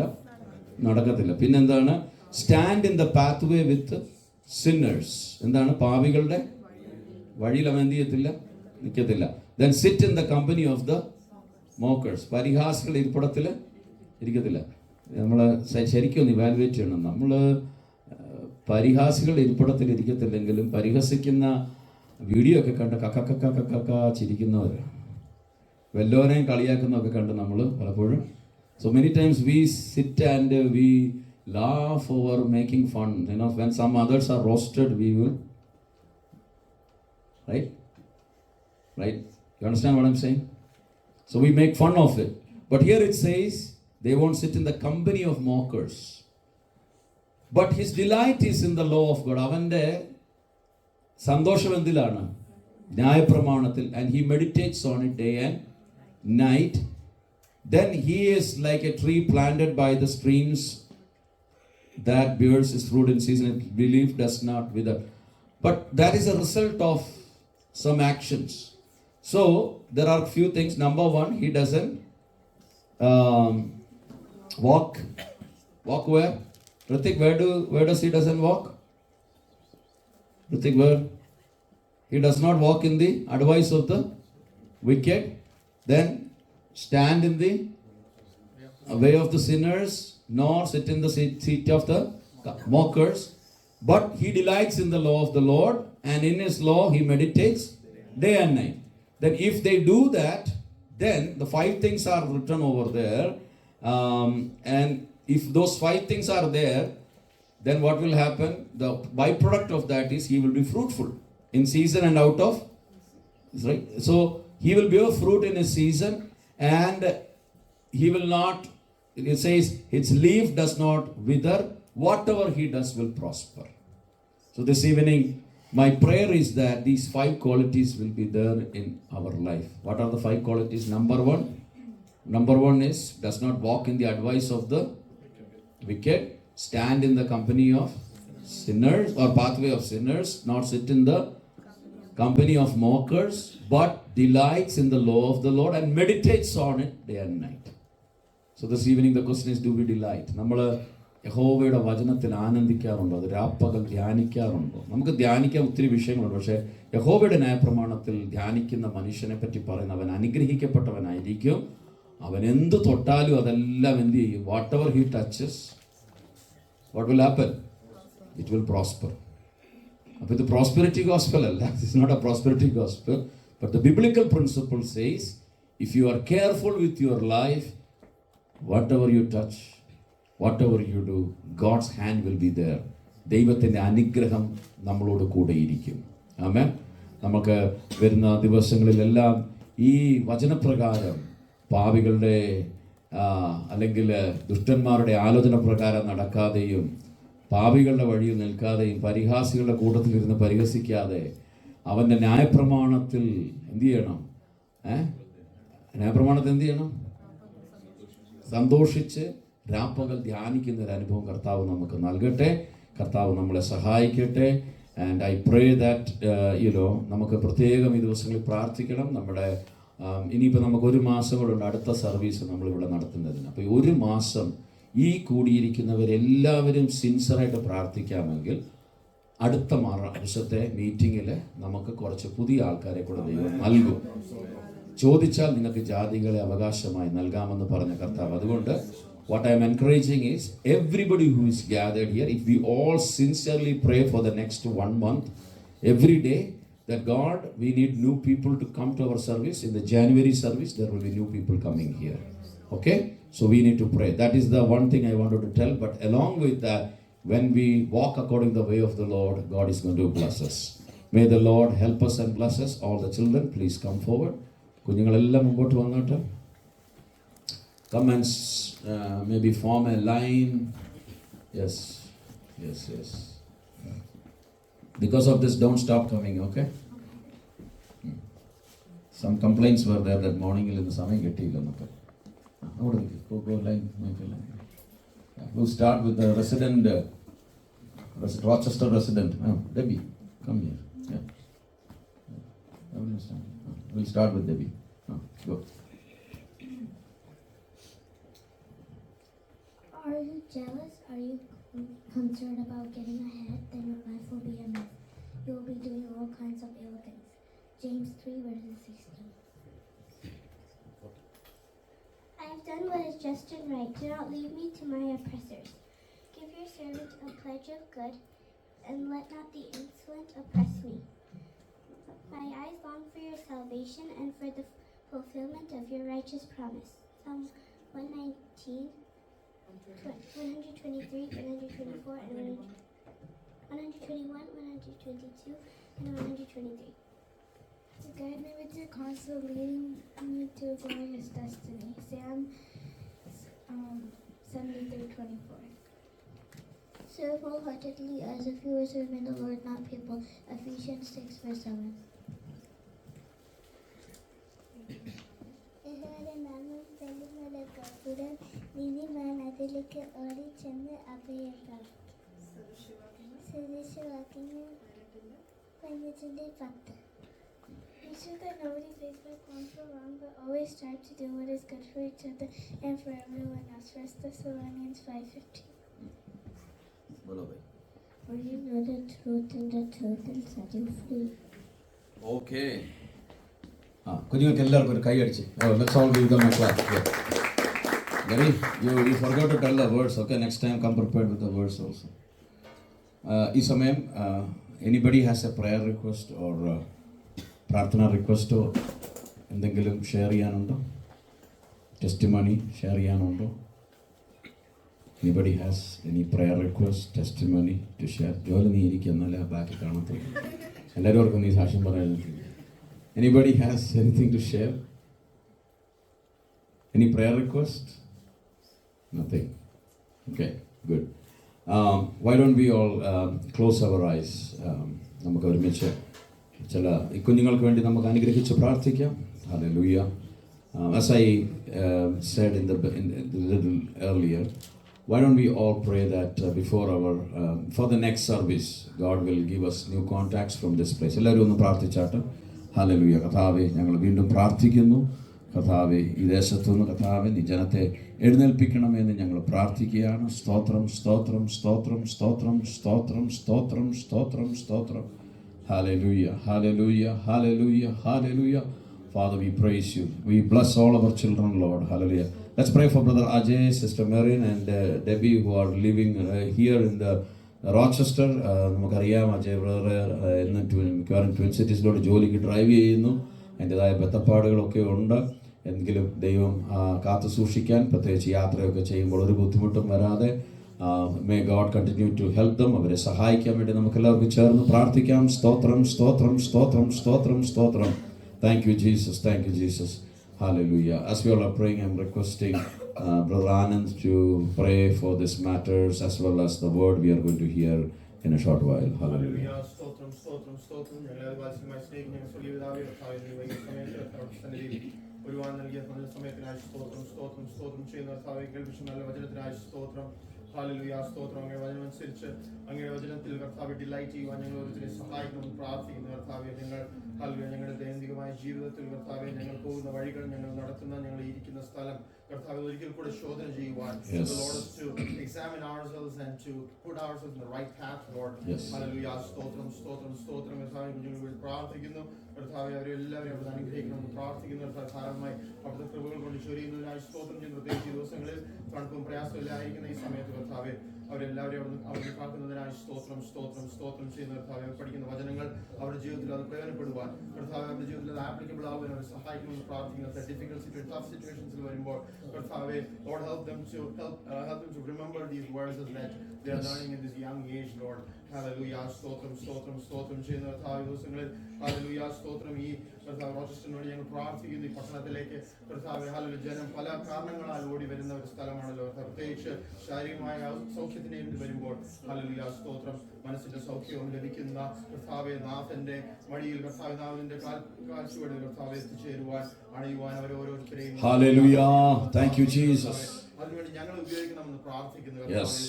നടക്കത്തില്ല. പിന്നെന്താണ്? Stand in the pathway with sinners. എന്താണ്? പാപികളുടെ വഴിയിൽ അവൻ എന്ത് ചെയ്യത്തില്ല, നിൽക്കത്തില്ല. Then sit in the company of the mockers. പരിഹാസികളുടെ ഇരിപ്പിടത്തിൽ ഇരിക്കത്തില്ല. നമ്മൾ ശരിക്കും ഒന്ന് ഇവാലുവേറ്റ് ചെയ്യണം. നമ്മൾ പരിഹാസികളുടെ ഇരിപ്പിടത്തിൽ ഇരിക്കത്തില്ലെങ്കിലും പരിഹസിക്കുന്ന വീഡിയോ ഒക്കെ കണ്ട് കക്ക ചിരിക്കുന്നവർ, വല്ലവരെയും കളിയാക്കുന്നതൊക്കെ കണ്ട് നമ്മൾ പലപ്പോഴും, so many times we sit and we laugh over making fun. When some others are roasted, we will, right? You understand what I'm saying? So we make fun of it. But here it says, they won't sit in the company of mockers. But his delight is in the law of God. അവൻ്റെ സന്തോഷം എന്തിലാണ്? ന്യായപ്രമാണത്തിൽ. And he meditates on it day and night. Then he is like a tree planted by the streams that bears his fruit in season. The leaf does not wither. But that is a result of some actions. So there are few things. Number one, he doesn't walk where? Ritik, where does he doesn't walk? Ritik, where? He does not walk in the advice of the wicked. then stand in the way of the sinners, nor sit in the seat of the mockers. But he delights in the law of the Lord, and in his law he meditates day and night. Then if they do that, then the 5 things are written over there. And if those 5 things are there, then what will happen? The byproduct of that is he will be fruitful in season and out of. Right? So he will bear fruit in his season, and he will not, it says, his leaf does not wither. Whatever he does will prosper. So this evening, my prayer is that these 5 qualities will be there in our life. What are the 5 qualities? Number one is, does not walk in the advice of the wicked, stand in the company of sinners or pathway of sinners, not sit in the company of mockers, but delights in the law of the Lord and meditates on it day and night. So this evening the question is, do we delight? നമ്മൾ യഹോവയുടെ വചനത്തിൽ ആനന്ദിക്കാറുണ്ടോ? അത് രാപ്പകൽ ധ്യാനിക്കാറുണ്ടോ? നമുക്ക് ധ്യാനിക്കാൻ ഒത്തിരി വിഷയങ്ങളുണ്ട്. പക്ഷേ യഹോവയുടെ ന്യായപ്രമാണത്തിൽ ധ്യാനിക്കുന്ന മനുഷ്യനെ പറ്റി പറയുന്ന, അവൻ അനുഗ്രഹിക്കപ്പെട്ടവനായിരിക്കും. അവൻ എന്ത് തൊട്ടാലും അതെല്ലാം എന്ത് ചെയ്യും? What ever he touches, what will happen? It will prosper. അപ്പോൾ ഇത് പ്രോസ്പെരിറ്റി ഗോസ്പൽ അല്ല. This is not a prosperity gospel, but the biblical principle says, if you are careful with your life, whatever you touch, whatever you do, God's hand will be there. ദൈവത്തിൻ്റെ അനുഗ്രഹം നമ്മളോട് കൂടെ ഇരിക്കും. ആമേൻ. നമുക്ക് വരുന്ന ദിവസങ്ങളിലെല്ലാം ഈ വചനപ്രകാരം പാപികളുടെ അല്ലെങ്കിൽ ദുഷ്ടന്മാരുടെ ആലോചന പ്രകാരം നടക്കാതെയും, പാപികളുടെ വഴിയിൽ നിൽക്കാതെയും, പരിഹാസികളുടെ കൂട്ടത്തിൽ ഇരുന്ന് പരിഹസിക്കാതെ, അവൻ്റെ ന്യായപ്രമാണത്തിൽ എന്ത് ചെയ്യണം? ന്യായപ്രമാണത്തിൽ എന്ത് ചെയ്യണം? സന്തോഷിച്ച് രാപ്പകൽ ധ്യാനിക്കുന്ന ഒരു അനുഭവം കർത്താവ് നമുക്ക് നൽകട്ടെ. കർത്താവ് നമ്മളെ സഹായിക്കട്ടെ. ആൻഡ് ഐ പ്രേ ദാറ്റ് നമുക്ക് പ്രത്യേകം ഈ ദിവസങ്ങളിൽ പ്രാർത്ഥിക്കണം. നമ്മുടെ ഇനിയിപ്പോൾ നമുക്ക് 1 മാസം കൂടെ അടുത്ത സർവീസ് നമ്മളിവിടെ നടത്തുന്നതിന്. അപ്പോൾ ഈ 1 മാസം ഈ കൂടിയിരിക്കുന്നവരെല്ലാവരും സിൻസിയറായിട്ട് പ്രാർത്ഥിക്കാമെങ്കിൽ അടുത്ത വർഷത്തെ മീറ്റിങ്ങിൽ നമുക്ക് കുറച്ച് പുതിയ ആൾക്കാരെ കൂടെ ദൈവം നൽകും. ചോദിച്ചാൽ നിങ്ങൾക്ക് ജാതികളെ അവകാശമായി നൽകാമെന്ന് പറഞ്ഞ കർത്താവ്. അതുകൊണ്ട് what I am encouraging is, everybody who is gathered here, if we all sincerely pray for the next 1 month, every day, that God, we need new people to come to our service. In the January service, there will be new people coming here. Okay? So we need to pray. That is the one thing I wanted to tell. But along with that, when we walk according to the way of the Lord, God is going to bless us. May the Lord help us and bless us. All the children, please come forward. കുഞ്ഞുങ്ങളെല്ലാം മുമ്പോട്ട് വന്നോട്ടെ. Come and maybe form a line. Yes. Because of this, don't stop coming, okay? Some complaints were there that morning in the സമയം കിട്ടിയില്ല എന്നൊക്കെ. Go line, make a line. We'll start with the resident, Rochester resident. Debbie, come here. Yeah. We'll start with Debbie. Go. Are you jealous? Are you concerned about getting ahead? Then your life will be a mess. You will be doing all kinds of ill things. James 3 verses 16. I have done what is just and right. Do not leave me to my oppressors. Give your servant a pledge of good, and let not the insolent oppress me. My eyes long for your salvation and for the fulfillment of your righteous promise. Psalm 119, 123, 124, and 121, 122, and 123. Guide me with your counsel, leading me to a glorious destiny. Psalm 73:24. Serve wholeheartedly as if you were serving the Lord, not people. Ephesians 6 verse 7. നീതിമാൻ അതിലേക്ക് ഓടിച്ചെന്ന് അഭയം പ്രാപിക്കും. 10. Be sure that nobody takes back one for wrong, but always strive to do what is good for each other and for everyone else. 1 Thessalonians 5:15. For you know the truth, and the truth will set you free. Okay. കുഞ്ഞുങ്ങൾക്ക് എല്ലാവർക്കും ഒരു കൈ അടിച്ച്. Let's all give them a clap. Gary, you forgot to tell the words. Okay, next time come prepared with the words also. ഈ സമയം anybody has a prayer request or പ്രാർത്ഥന റിക്വസ്റ്റോ എന്തെങ്കിലും ഷെയർ ചെയ്യാനുണ്ടോ? ടെസ്റ്റിമണി ഷെയർ ചെയ്യാനുണ്ടോ? Anybody has any prayer request, testimony to share? ജോലി നീ ഇരിക്കുക, എന്നാലേ ആ ബാക്കി കാണത്തുള്ളൂ. എല്ലാവർക്കും നീ സാക്ഷ്യം പറയാനില്ല. Anybody has anything to share? Any prayer request? Nothing. Okay, good. Why don't we all close our eyes? നമുക്ക് ഒരുമിച്ച് ചില ഈ കുഞ്ഞുങ്ങൾക്ക് വേണ്ടി നമുക്ക് അനുഗ്രഹിച്ച് പ്രാർത്ഥിക്കാം. Hallelujah. As I said in the little earlier, why don't we all pray that for the next service, God will give us new contacts from this place. എല്ലാവരും ഒന്ന് പ്രാർത്ഥിച്ചാട്ട്. Hallelujah. കർത്താവേ, ഞങ്ങൾ വീണ്ടും പ്രാർത്ഥിക്കുന്നു. കർത്താവേ, ഈ ദേശത്തുനിന്ന് കർത്താവേ നീ ജനത്തെ എഴുന്നേൽപ്പിക്കണമെന്ന് ഞങ്ങൾ പ്രാർത്ഥിക്കുകയാണ്. സ്തോത്രം, സ്തോത്രം, സ്തോത്രം, സ്തോത്രം, സ്തോത്രം, സ്തോത്രം, സ്തോത്രം, സ്തോത്രം. Hallelujah, hallelujah, hallelujah, hallelujah. Father, we praise you. We bless all our children, Lord. Hallelujah. Let's pray for Brother Ajay, Sister Marin, and Debbie, who are living here in the Rochester. നമുക്കറിയാം Ajay brother മിക്കവാറും twin സിറ്റീസിലോട്ട് ജോലിക്ക് drive ചെയ്യുന്നു. അതിൻ്റെതായ ബന്ധപ്പാടുകളൊക്കെ ഉണ്ട്. എങ്കിലും ദൈവം കാത്തു സൂക്ഷിക്കാൻ, പ്രത്യേകിച്ച് യാത്രയൊക്കെ ചെയ്യുമ്പോൾ ഒരു ബുദ്ധിമുട്ടും വരാതെ may God continue to help them. അവരെ സഹായിക്കാൻ വേണ്ടി നമുക്ക് എല്ലാവർക്കും ചേർന്ന് പ്രാർത്ഥിക്കാം. സ്തോത്രം, സ്തോത്രം, സ്തോത്രം, സ്തോത്രം, സ്തോത്രം. Thank you, Jesus. Thank you, Jesus. Hallelujah. As we all are praying, I'm requesting Brother Anand to pray for these matters as well as the word we are going to hear in a short while. Hallelujah. സ്തോത്രം, സ്തോത്രം, സ്തോത്രം. ഞങ്ങളെ വാത്സല്യമായി സ്നേഹിക്കുന്ന സ്വർഗ്ഗീയ പിതാവേ, കർത്താവേ, വൈകിയ സമയത്ത് അവിടുത്തെ സന്നിധിയിൽ ഒരുവാൻ നൽകിയ നല്ല സമയത്തിനായി സ്തോത്രം, സ്തോത്രം, സ്തോത്രം ചെയ്യുന്ന കർത്താവേ, കേൾപ്പിച്ച നല്ല വചനത്തിനായി സ്തോത്രം. ഹല്ലേലൂയ. സ്തോത്രം. അങ്ങയുടെ വചനം അനുസരിച്ച് അങ്ങയുടെ വചനത്തിൽ കർത്താവേ ഡിലൈറ്റ് ചെയ്യുവാൻ ഞങ്ങൾ ഓരോരുത്തരെ സഹായിക്കണം പ്രാർത്ഥിക്കുന്നു കർത്താവേ. ഞങ്ങൾ ഹല്ലേലൂയ ഞങ്ങളുടെ ദൈനംദിനമായ ജീവിതത്തിൽ കർത്താവേ ഞങ്ങൾ പോകുന്ന വഴികൾ, ഞങ്ങൾ നടത്തുന്ന, ഞങ്ങൾ ഇരിക്കുന്ന സ്ഥലം കർത്താവേ ഒരിക്കൽ കൂടെ ശോധന ചെയ്യുവാൻ. The Lord is to examine ourselves and to put ourselves in the right path, Lord. Hallelujah. സ്തോത്രം, സ്തോത്രം, സ്തോത്രം. കർത്താവേ കുഞ്ഞുങ്ങൾക്ക് വേണ്ടി പ്രാർത്ഥിക്കുന്നു കർത്താവേ. അവരെ എല്ലാവരും അവിടെ അനുഗ്രഹിക്കണമെന്ന് പ്രാർത്ഥിക്കുന്നു കർത്താവേ. ധാരാളമായി അവിടുത്തെ കൃപകൾ കൊണ്ട് ചൊരിയുന്നതിനായി സ്തോത്രം ചെയ്യുന്നു. പ്രത്യേകിച്ച് ഈ ദിവസങ്ങളിൽ തണുപ്പും പ്രയാസവും ആയിരിക്കുന്ന ഈ സമയത്ത് കർത്താവേ അവരെല്ലാവരും അവിടെ കാക്കുന്നതിനായി സ്തോത്രം, സ്തോത്രം, സ്തോത്രം ചെയ്യുന്ന കർത്താവേ. പഠിക്കുന്ന വചനങ്ങൾ അവരുടെ ജീവിതത്തിൽ അത് പ്രയോജനപ്പെടുവാൻ കർത്താവേ, അവരുടെ ജീവിതത്തിൽ അത് ആപ്ലിക്കബിൾ ആവാൻ അവരെ സഹായിക്കണമെന്ന് പ്രാർത്ഥിക്കുന്നു. ഡിഫിക്കൽട്ട് ടഫ് സിറ്റുവേഷൻസിൽ വരുമ്പോൾ കർത്താവേ, Lord, help them to remember these verses that they are learning in this young age, Lord. Hallelujah. സ്തോത്രം, സ്തോത്രം, സ്തോത്രം ചെയ്യുന്ന കർത്താവേ. ദിവസങ്ങളിൽ ഹല്ലേലൂയ. സ്തോത്രം. ഈ കർത്താവ് റോച്ചസ്റ്ററിനോട് ഞങ്ങൾ പ്രാർത്ഥിക്കുന്നു. ഈ പട്ടണത്തിലേക്ക് കർത്താവേ ഹല്ലേലൂയ ജനം പല കാരണങ്ങളാൽ ഓടി വരുന്ന ഒരു സ്ഥലമാണല്ലോ. പ്രത്യേകിച്ച് ശാരീരികമായ സൗഖ്യത്തിന് വേണ്ടി വരുമ്പോൾ ഹല്ലേലൂയ. സ്തോത്രം. മനസ്സിന്റെ സൗഖ്യവും ലഭിക്കുന്ന കർത്താവേ നാഥന്റെ മടിയിൽ കർത്താവേ നാഥന്റെ കാൽച്ചുവടിൽ കർത്താവേ എത്തിച്ചേരുവാൻ അണയുവാൻ അവരെ ഓരോരുത്തരെയും Hallelujah. Thank you, Jesus. അതിനുവേണ്ടി ഞങ്ങൾ ഉപയോഗിക്കണമെന്ന് പ്രാർത്ഥിക്കുന്നു.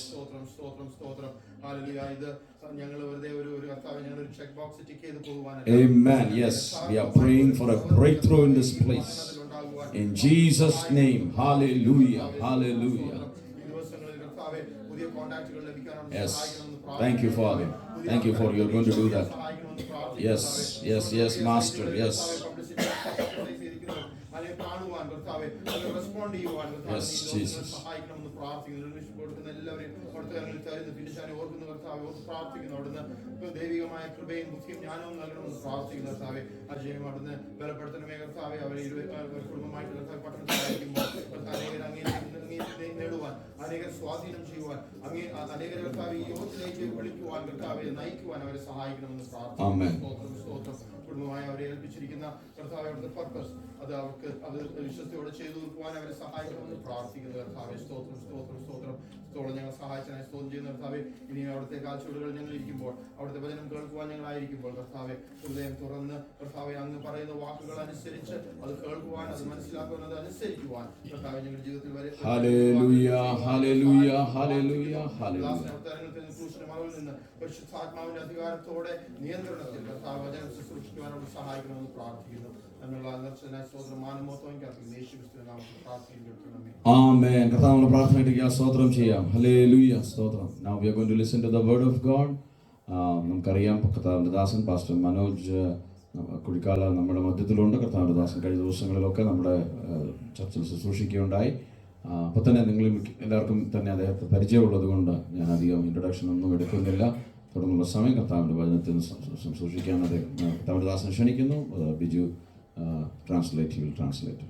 സ്തോത്രം, സ്തോത്രം, സ്തോത്രം. ഹല്ലേലൂയ. ഇത് ഞങ്ങൾ വെറുതെ ഒരു കർത്താവേ ഞങ്ങൾ ഒരു ചെക്ക് ബോക്സ് ടിക്ക് ചെയ്ത് പോകുവാനല്ല. Amen. Yes, we are praying for a breakthrough in this place. In Jesus' name. Hallelujah. Hallelujah. Yes. Thank you, Father. Thank you for you're going to do that. Yes, yes, yes, Master. Yes. Yes, Jesus. ദൈവികമായ കൃപയും ബുദ്ധിയും ജ്ഞാനവും നൽകണമെന്ന് പ്രാർത്ഥിക്കുന്ന കർത്താവേ. അജയം അവിടുന്ന് ബലപ്പെടുത്തണമേ കർത്താവേ. അവരെ കുടുംബമായിട്ട് പട്ടണത്തിലായിരിക്കുമ്പോൾ നേടുവാൻ, അനേകർ സ്വാധീനം ചെയ്യുവാൻ, അനേകർ കർത്താവേ യോഗത്തിലേക്ക് വിളിക്കുവാൻ, കർത്താവെ നയിക്കുവാൻ അവരെ സഹായിക്കണമെന്ന് പ്രാർത്ഥിക്കുന്നു. സ്തോത്രം. കുടുംബമായി അവരെ ഏൽപ്പിച്ചിരിക്കുന്ന കർത്താവെ അവിടുത്തെ പർപ്പസ് അത് അവർക്ക് അത് വിശ്വസ്തയോടെ ചെയ്തു തീർക്കുവാൻ അവരെ സഹായിക്കണമെന്ന് പ്രാർത്ഥിക്കുന്നു കർത്താവെ. സ്തോത്രം, സ്തോത്രം, സ്തോത്രം. സ്തോത്രം. ഞങ്ങൾ സഹായിച്ചായി സ്തോത്രം ചെയ്യുന്ന കർത്താവെ. ഇനി അവിടുത്തെ കാൽച്ചുവടുകൾ ഞങ്ങൾ ഇരിക്കുമ്പോൾ, അവിടുത്തെ വചനം കേൾക്കുവാൻ ഞങ്ങളായിരിക്കുമ്പോൾ കർത്താവെ ഹൃദയം തുറന്ന് കർത്താവെ അങ്ങ് പറയുന്ന വാക്കുകൾ അനുസരിച്ച് അത് കേൾക്കുവാൻ, അത് മനസ്സിലാക്കുവാൻ, അത് അനുസരിക്കുവാൻ കർത്താവെ ഞങ്ങളുടെ ജീവിതത്തിൽ വരെ നിന്ന് പരിശുദ്ധാത്മാവിന്റെ അധികാരത്തോടെ നിയന്ത്രണത്തിൽ കർത്താവ് വചനം ശുശ്രൂഷിക്കുവാൻ അവിടെ സഹായിക്കണമെന്ന് പ്രാർത്ഥിക്കുന്നു. Amen. കർത്താവിന്റെ പ്രാർത്ഥനയ്ക്ക് സ്തോത്രം ചെയ്യാം. ഹല്ലേലൂയ. സ്തോത്രം. Now we are going to listen to the word of God. നമുക്കറിയാം കർത്താവിന്റെ ദാസൻ പാസ്റ്റർ മനോജ് കുഴിക്കാല നമ്മുടെ മധ്യത്തിലുണ്ട്. കർത്താവിൻ്റെ ദാസൻ കഴിഞ്ഞ ദിവസങ്ങളിലൊക്കെ നമ്മുടെ ചർച്ചിൽ ശുശ്രൂഷിക്കുകയുണ്ടായി. അപ്പോൾ തന്നെ നിങ്ങൾ എല്ലാവർക്കും തന്നെ അദ്ദേഹത്തെ പരിചയമുള്ളത് കൊണ്ട് ഞാൻ അധികം ഇൻട്രൊഡക്ഷൻ ഒന്നും എടുക്കുന്നില്ല. തുടർന്നുള്ള സമയം കർത്താവിൻ്റെ വചനത്തിൽ ശുശ്രൂഷിക്കാൻ കർത്താവിൻ്റെ ദാസനെ ക്ഷണിക്കുന്നു. ബിജു ട്രാൻസ്ലേറ്റ്.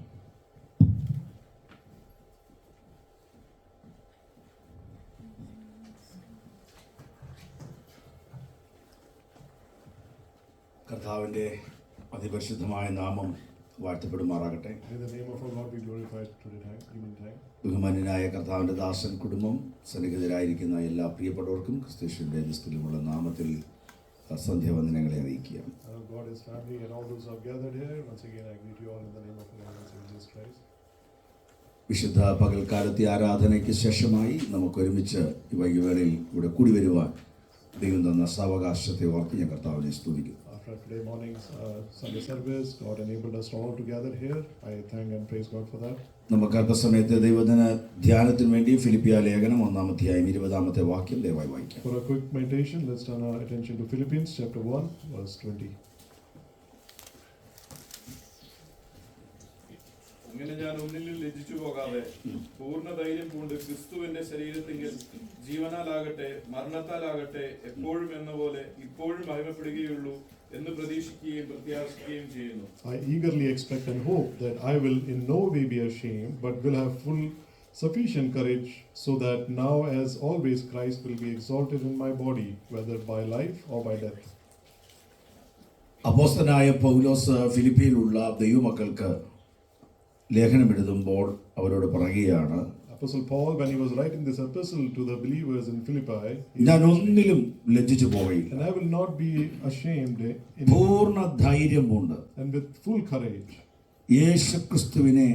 കർത്താവിൻ്റെ അതിപരിശുദ്ധമായ നാമം വാഴ്ത്തപ്പെടുമാറാകട്ടെ. May the name of our Lord be glorified today, evening time. ബഹുമാന്യനായ കർത്താവിൻ്റെ ദാസൻ കുടുംബം, സന്നിഹിതരായിരിക്കുന്ന എല്ലാ പ്രിയപ്പെട്ടവർക്കും ക്രിസ്തുവിന്റെ നിസ്തുല്യമുള്ള നാമത്തിൽ സന്ധ്യാവന്ദനങ്ങളെ അറിയിക്കുക. God, His family, and all those who have gathered here, once again I greet you all in the name of the Lord Jesus Christ. വിശുദ്ധ പകൽക്കാലത്തെ ആരാധനയ്ക്ക് ശേഷമായി നമുക്കൊരുമിച്ച് ഈ വൈകുന്നേരയിൽ ഇവിടെ കൂടി വരുവാൻ ദൈവം തന്ന സാവകാശത്തെ ഓർത്ത് ഞാൻ കർത്താവിനെ സ്തുതിക്കുന്നു. After today morning's Sunday service, God enabled us all to gather here. I thank and praise God for that. നമുക്ക് അല്പസമയത്തെ ദൈവദിന ധ്യാനത്തിന് വേണ്ടി ഫിലിപ്പിയ ലേഖനം 1-ാം അധ്യായം 20-ാമത്തെ വാക്യം ദയവായി വായിക്കാം. For a quick meditation, let's turn our attention to Philippians chapter 1, verse 20. അങ്ങനെ ഞാൻ ഒന്നിലും ലജ്ജിച്ചു പോകാതെ പൂർണ്ണ ധൈര്യം പൂണ്ട് ക്രിസ്തുവിന്റെ ശരീരത്തിങ്കിൽ ജീവനാലാകട്ടെ മരണത്താലാകട്ടെ എപ്പോഴും എന്ന പോലെ ഇപ്പോഴും മഹിമപ്പെടുകയുള്ളൂ എന്ന് പ്രതീക്ഷിക്കുകയും പ്രത്യാശിക്കുകയും ചെയ്യുന്നു. I eagerly expect and hope that I will in no way be ashamed, but will have full sufficient courage, so that now as always Christ will be exalted in my body, whether by life or by death. അപ്പോസ്തലനായ പൗലോസ് ഫിലിപ്പിയിലുള്ള ദൈവമക്കൾക്ക് ലേഖനം എഴുതുമ്പോൾ അവരോട് പറയുകയാണ്, Apostle Paul, when he was writing this epistle to the believers in Philippi, ഞാൻ ഒന്നിലും ലജ്ജിച്ചു പോകയില്ല, and I will not be ashamed, പൂർണ്ണ ധൈര്യം കൊണ്ട് and with full courage, യേശുക്രിസ്തുവിനെ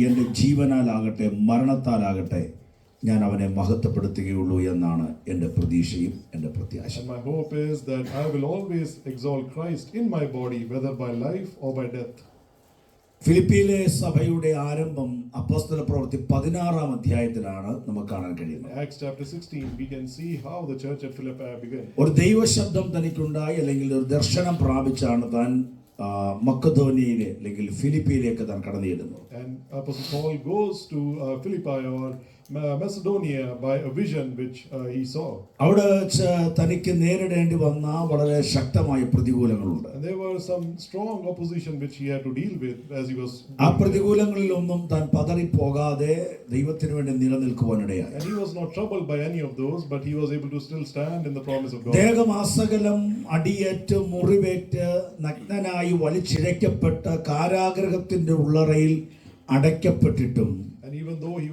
എൻ്റെ ജീവനാലാകട്ടെ മരണത്താലാകട്ടെ ഞാൻ അവനെ മഹത്വപ്പെടുത്തുകയുള്ളൂ എന്നാണ് എൻ്റെ പ്രതീക്ഷയും എൻ്റെ പ്രത്യാശ. and my hope is that I will always exalt Christ in my body, whether by life or by death. ഫിലിപ്പിയിലെ സഭയുടെ ആരംഭം അപ്പോസ്തല പ്രവൃത്തി 16-ാം അധ്യായത്തിലാണ് നമുക്ക് കാണാൻ കഴിയുന്നത്. Acts chapter 16, we can see how the church at Philippi began. ഒരു ദൈവശബ്ദം തനിക്കുണ്ടായി, അല്ലെങ്കിൽ ഒരു ദർശനം പ്രാപിച്ചാണ് താൻ മക്കദോനിയയിലെ അല്ലെങ്കിൽ ഫിലിപ്പിയിലേക്ക് താൻ കടന്നു ചെല്ലുന്നത്. And Apostle Paul goes to Philippi or Macedonia by a vision which he saw. അവിടെ വെച്ച് തനിക്ക് നേരിടേണ്ടി വന്ന വളരെ ശക്തമായ പ്രതികൂലങ്ങളുണ്ട്. And there were some strong opposition which he had to deal with as he was. ആ പ്രതികൂലങ്ങളിലൊന്നും താൻ പതറിപ്പോകാതെ ദൈവത്തിന് വേണ്ടി നിലനിൽക്കുവാനിടയായി. And he was not troubled by any of those, but he was able to still stand in the promise of God. ദേഹമാസകലം അടിയേറ്റ് മുറിവേറ്റ് നഗ്നനായി വലിച്ചിഴക്കപ്പെട്ട് കാരാഗൃഹത്തിന്റെ ഉള്ളറയിൽ അടയ്ക്കപ്പെട്ടിട്ടും, And even though he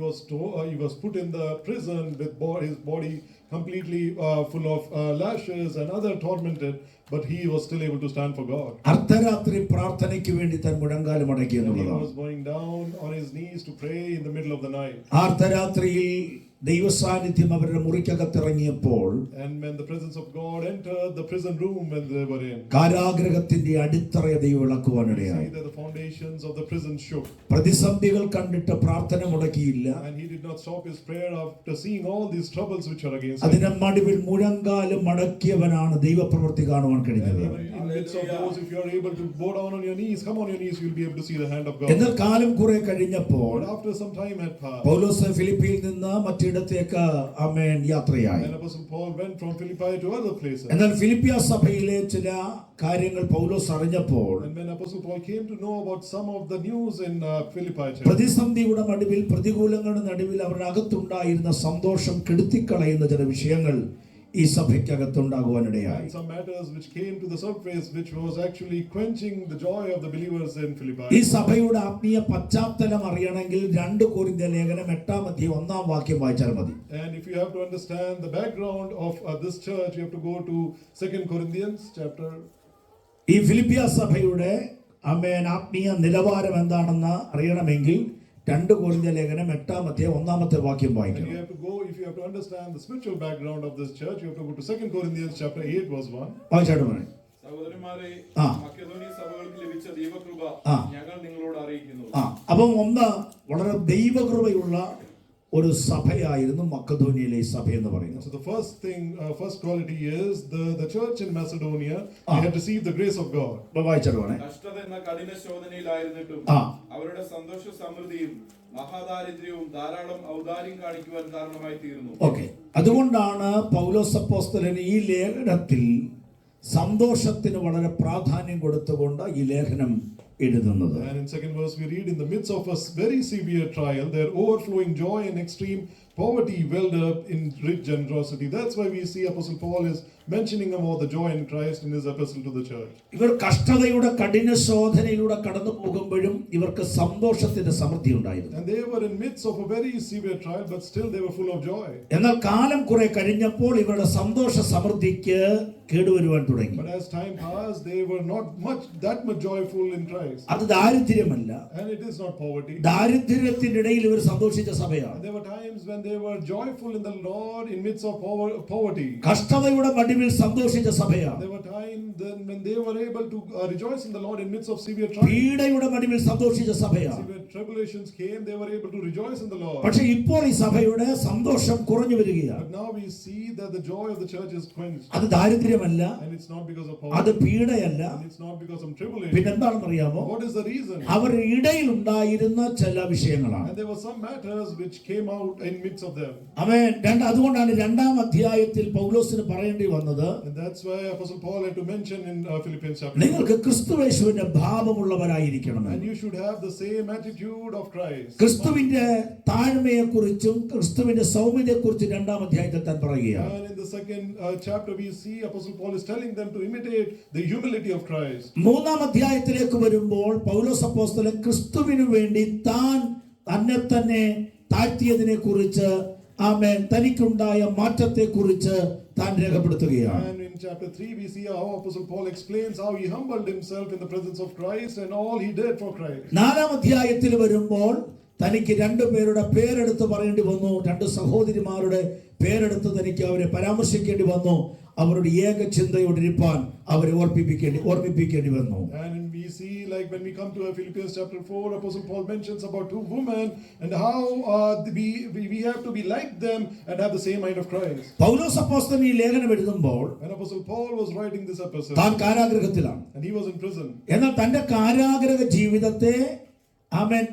was put in the prison with his body completely full of lashes and other tormented, but he was still able to stand for God. അർദ്ധരാത്രി പ്രാർത്ഥനയ്ക്ക് വേണ്ടി താൻ മുഴങ്കാലം അടക്കി And he എന്നുള്ളതാണ്. was going down on his knees to pray in the middle of the night. അർദ്ധരാത്രിയിൽ ദൈവസാന്നിധ്യം അവരുടെ മുറിക്കകത്തിറങ്ങിയപ്പോൾ And when the presence of God entered the prison room when they were in, കാരാഗൃഹത്തിന്റെ അടിത്തറയെ ദൈവം we ഇളക്കുവാനിടയായി. see that the foundations of the prison shook. പ്രതിസന്ധികൾ കണ്ടിട്ട് പ്രാർത്ഥന മുടക്കിയില്ല. And he did not stop his prayer after seeing all these troubles which are against him. അതിന്റെ നടുവിൽ മുഴങ്കാലം മടക്കിയവനാണ് ദൈവപ്രവൃത്തി കാണുവാൻ കഴിഞ്ഞത്. And even in midst of those, if you are able to bow down on your knees, come on your knees, you will be able to see the hand of God. എന്നാൽ കാലം കുറെ കഴിഞ്ഞപ്പോൾ But after some time had passed, പൗലോസ് ഫിലിപ്പിയിൽ നിന്ന് മറ്റിടത്തേക്ക് ആമേൻ യാത്രയായി. and Apostle Paul went from Philippi to other places. എന്നാൽ ഫിലിപ്പിയ സഭയിലെ ചില കാര്യങ്ങൾ പൗലോസ് അറിഞ്ഞപ്പോൾ, And when Apostle Paul came to know about some of the news in Philippi church, പ്രതിസന്ധിയുടെ നടുവിൽ പ്രതികൂലങ്ങളുടെ നടുവിൽ അവരുടെ അകത്തുണ്ടായിരുന്ന സന്തോഷം കെടുത്തിക്കളയുന്ന ചില വിഷയങ്ങൾ ഈ സഭയ്ക്കകത്തുണ്ടാകുവാനിടയായി. and some matters which came to the surface which was actually quenching the joy of the believers in Philippi. ഈ സഭയുടെ ആത്മീയ പശ്ചാത്തലം അറിയണമെങ്കിൽ 2 കൊരിന്ത്യർ ലേഖനം 8-ാം അധ്യായം 1-ാം വാക്യം വായിച്ചാൽ മതി. And if you have to understand the background of this church, you have to go to 2 Corinthians chapter. ഈ ഫിലിപ്പിയ സഭയുടെ ആമേൻ ആത്മീയ നിലവാരം എന്താണെന്ന് അറിയണമെങ്കിൽ 2 കൊരിന്ത്യർ ലേഖനം 8-ാം അധ്യായം 1-ാമത്തെ വാക്യം And വായിക്കണം. you have to go, if you have to understand the spiritual background of this church, you have to go to 2 Corinthians chapter 8 verse 1. വായിച്ചാട്ട് പറയും. സഹോദരന്മാരെ, ആ. മക്കെദോനിയ സഭകൾക്ക് ലഭിച്ച ദൈവകൃപ ആ. ഞങ്ങൾ നിങ്ങളോട് അറിയിക്കുന്നു. അപ്പം ഒന്ന് വളരെ ദൈവകൃപയുള്ള ഒരു സഭയായിരുന്നു മക്കധോനിയയിലെ ഈ സഭ എന്ന് പറയുന്നത്. So the first quality is the church in Macedonia, they had received the grace of God. വായിച്ചിടുവാണേ. കഷ്ടത എന്ന കഠിന ശോധനയിലായിരുന്നിട്ടും അവരുടെ സന്തോഷ സമൃദ്ധിയും മഹാദാരിദ്ര്യവും ധാരാളം ഔദാര്യം കാണിക്കുവാൻ കാരണമായി തീർന്നു. ഓക്കെ, അതുകൊണ്ടാണ് പൗലോസ് അപ്പോസ്തലൻ ഈ ലേഖനത്തിൽ സന്തോഷത്തിന് വളരെ പ്രാധാന്യം കൊടുത്തുകൊണ്ട് ഈ ലേഖനം എഴുതുന്നത്. And in second verse we read, in the midst of a very severe trial, their overflowing joy and extreme poverty welled up in rich generosity. That's why we see Apostle Paul is mentioning about the joy in Christ in his epistle to the church. ഇവർ കഷ്ടതയുടെ കഠിന ശോധനയിലൂടെ കടന്നു പോകുമ്പോഴും ഇവർക്ക് സന്തോഷത്തിന്റെ സമൃദ്ധി ഉണ്ടായിരുന്നു. And they were in midst of a very severe trial, but still they were full of joy. എന്നാൽ കാലം കുറെ കഴിഞ്ഞപ്പോൾ ഇവരുടെ സന്തോഷ സമൃദ്ധിക്ക് കേടുവരുവാൻ തുടങ്ങി. But as time passed, they were not that much joyful in Christ. അത് ദാരിദ്ര്യമല്ല, And it is not poverty. ദാരിദ്ര്യത്തിന്റെ ഇടയിൽ ഇവർ സന്തോഷിച്ച സഭയാണ്. There were times when they were joyful in the Lord in midst of poverty. കഷ്ടതയുടെ നടുവിൽ സന്തോഷിച്ച സഭയാണ്. There were times then when they were able to rejoice in the Lord in midst of severe trials. പീഡയുടെ നടുവിൽ സന്തോഷിച്ച സഭയാണ്. When tribulations came, they were able to rejoice in the Lord. പക്ഷേ ഇപ്പോൾ ഈ സഭയുടെ സന്തോഷം കുറഞ്ഞു വരികയാണ്. But now we see that the joy of the church is quenched. അത് ദാരിദ്ര്യമല്ല, And it's not because of അത് poverty. പീഡയല്ല, And it's not because of tribulation. പിന്നെന്താണെന്ന് അറിയാമോ? What is the reason? അവരുടെ ഇടയിൽ ഉണ്ടായിരുന്ന ചില വിഷയങ്ങളാണ്. And there were some matters which came out in midst of them. അതുകൊണ്ടാണ് 2-ാം അധ്യായത്തിൽ പൗലോസിന് പറയേണ്ടി വന്നത്, And that's why Apostle Paul had to mention in Philippians chapter 4. നിങ്ങൾക്ക് ക്രിസ്തുയേശുവിന്റെ ഭാവമുള്ളവരായിരിക്കണം. And you should have the same attitude of Christ. ക്രിസ്തുവിന്റെ താഴ്മയെക്കുറിച്ചും ക്രിസ്തുവിന്റെ സൗമ്യതയെക്കുറിച്ചും 2-ാം അധ്യായത്തിൽ താൻ പറയുകയാണ്. And in the second chapter we see Apostle Paul is telling them to imitate the humility of Christ. 3-ാം അധ്യായത്തിലേക്ക് വരുമ്പോൾ പൗലോസ് അപ്പോസ്തലൻ ക്രിസ്തുവിനു വേണ്ടി താൻ തന്നെ താഴ്ത്തിയതിനെ കുറിച്ച് തനിക്കുണ്ടായ മാറ്റത്തെ കുറിച്ച് താൻ രേഖപ്പെടുത്തുകയാണ്. And in chapter 3 we see how Apostle Paul explains how he humbled himself in the presence of Christ and all he did for Christ. 4-ാം അധ്യായത്തിൽ വരുമ്പോൾ തനിക്ക് 2 പേരുടെ പേരെടുത്ത് പറയേണ്ടി വന്നു. 2 സഹോദരിമാരുടെ പേരെടുത്ത് തനിക്ക് അവരെ പരാമർശിക്കേണ്ടി വന്നു. അവരുടെ ഏക ചിന്തയോടിരിപ്പാൻ അവരെ ഓർമ്മിപ്പിക്കേണ്ടി വന്നു. And we see, like when we come to Philippians chapter 4, Apostle Paul mentions about 2 women and how we have to be like them and have the same mind of Christ. പൗലോസ് അപ്പോസ്തലൻ ഈ ലേഖനം എഴുതുമ്പോൾ And Apostle Paul was writing this epistle താൻ കാരാഗൃഹത്തിലാണ്. and he was in prison. എന്നാൽ തന്റെ കാരാഗൃഹ ജീവിതത്തെ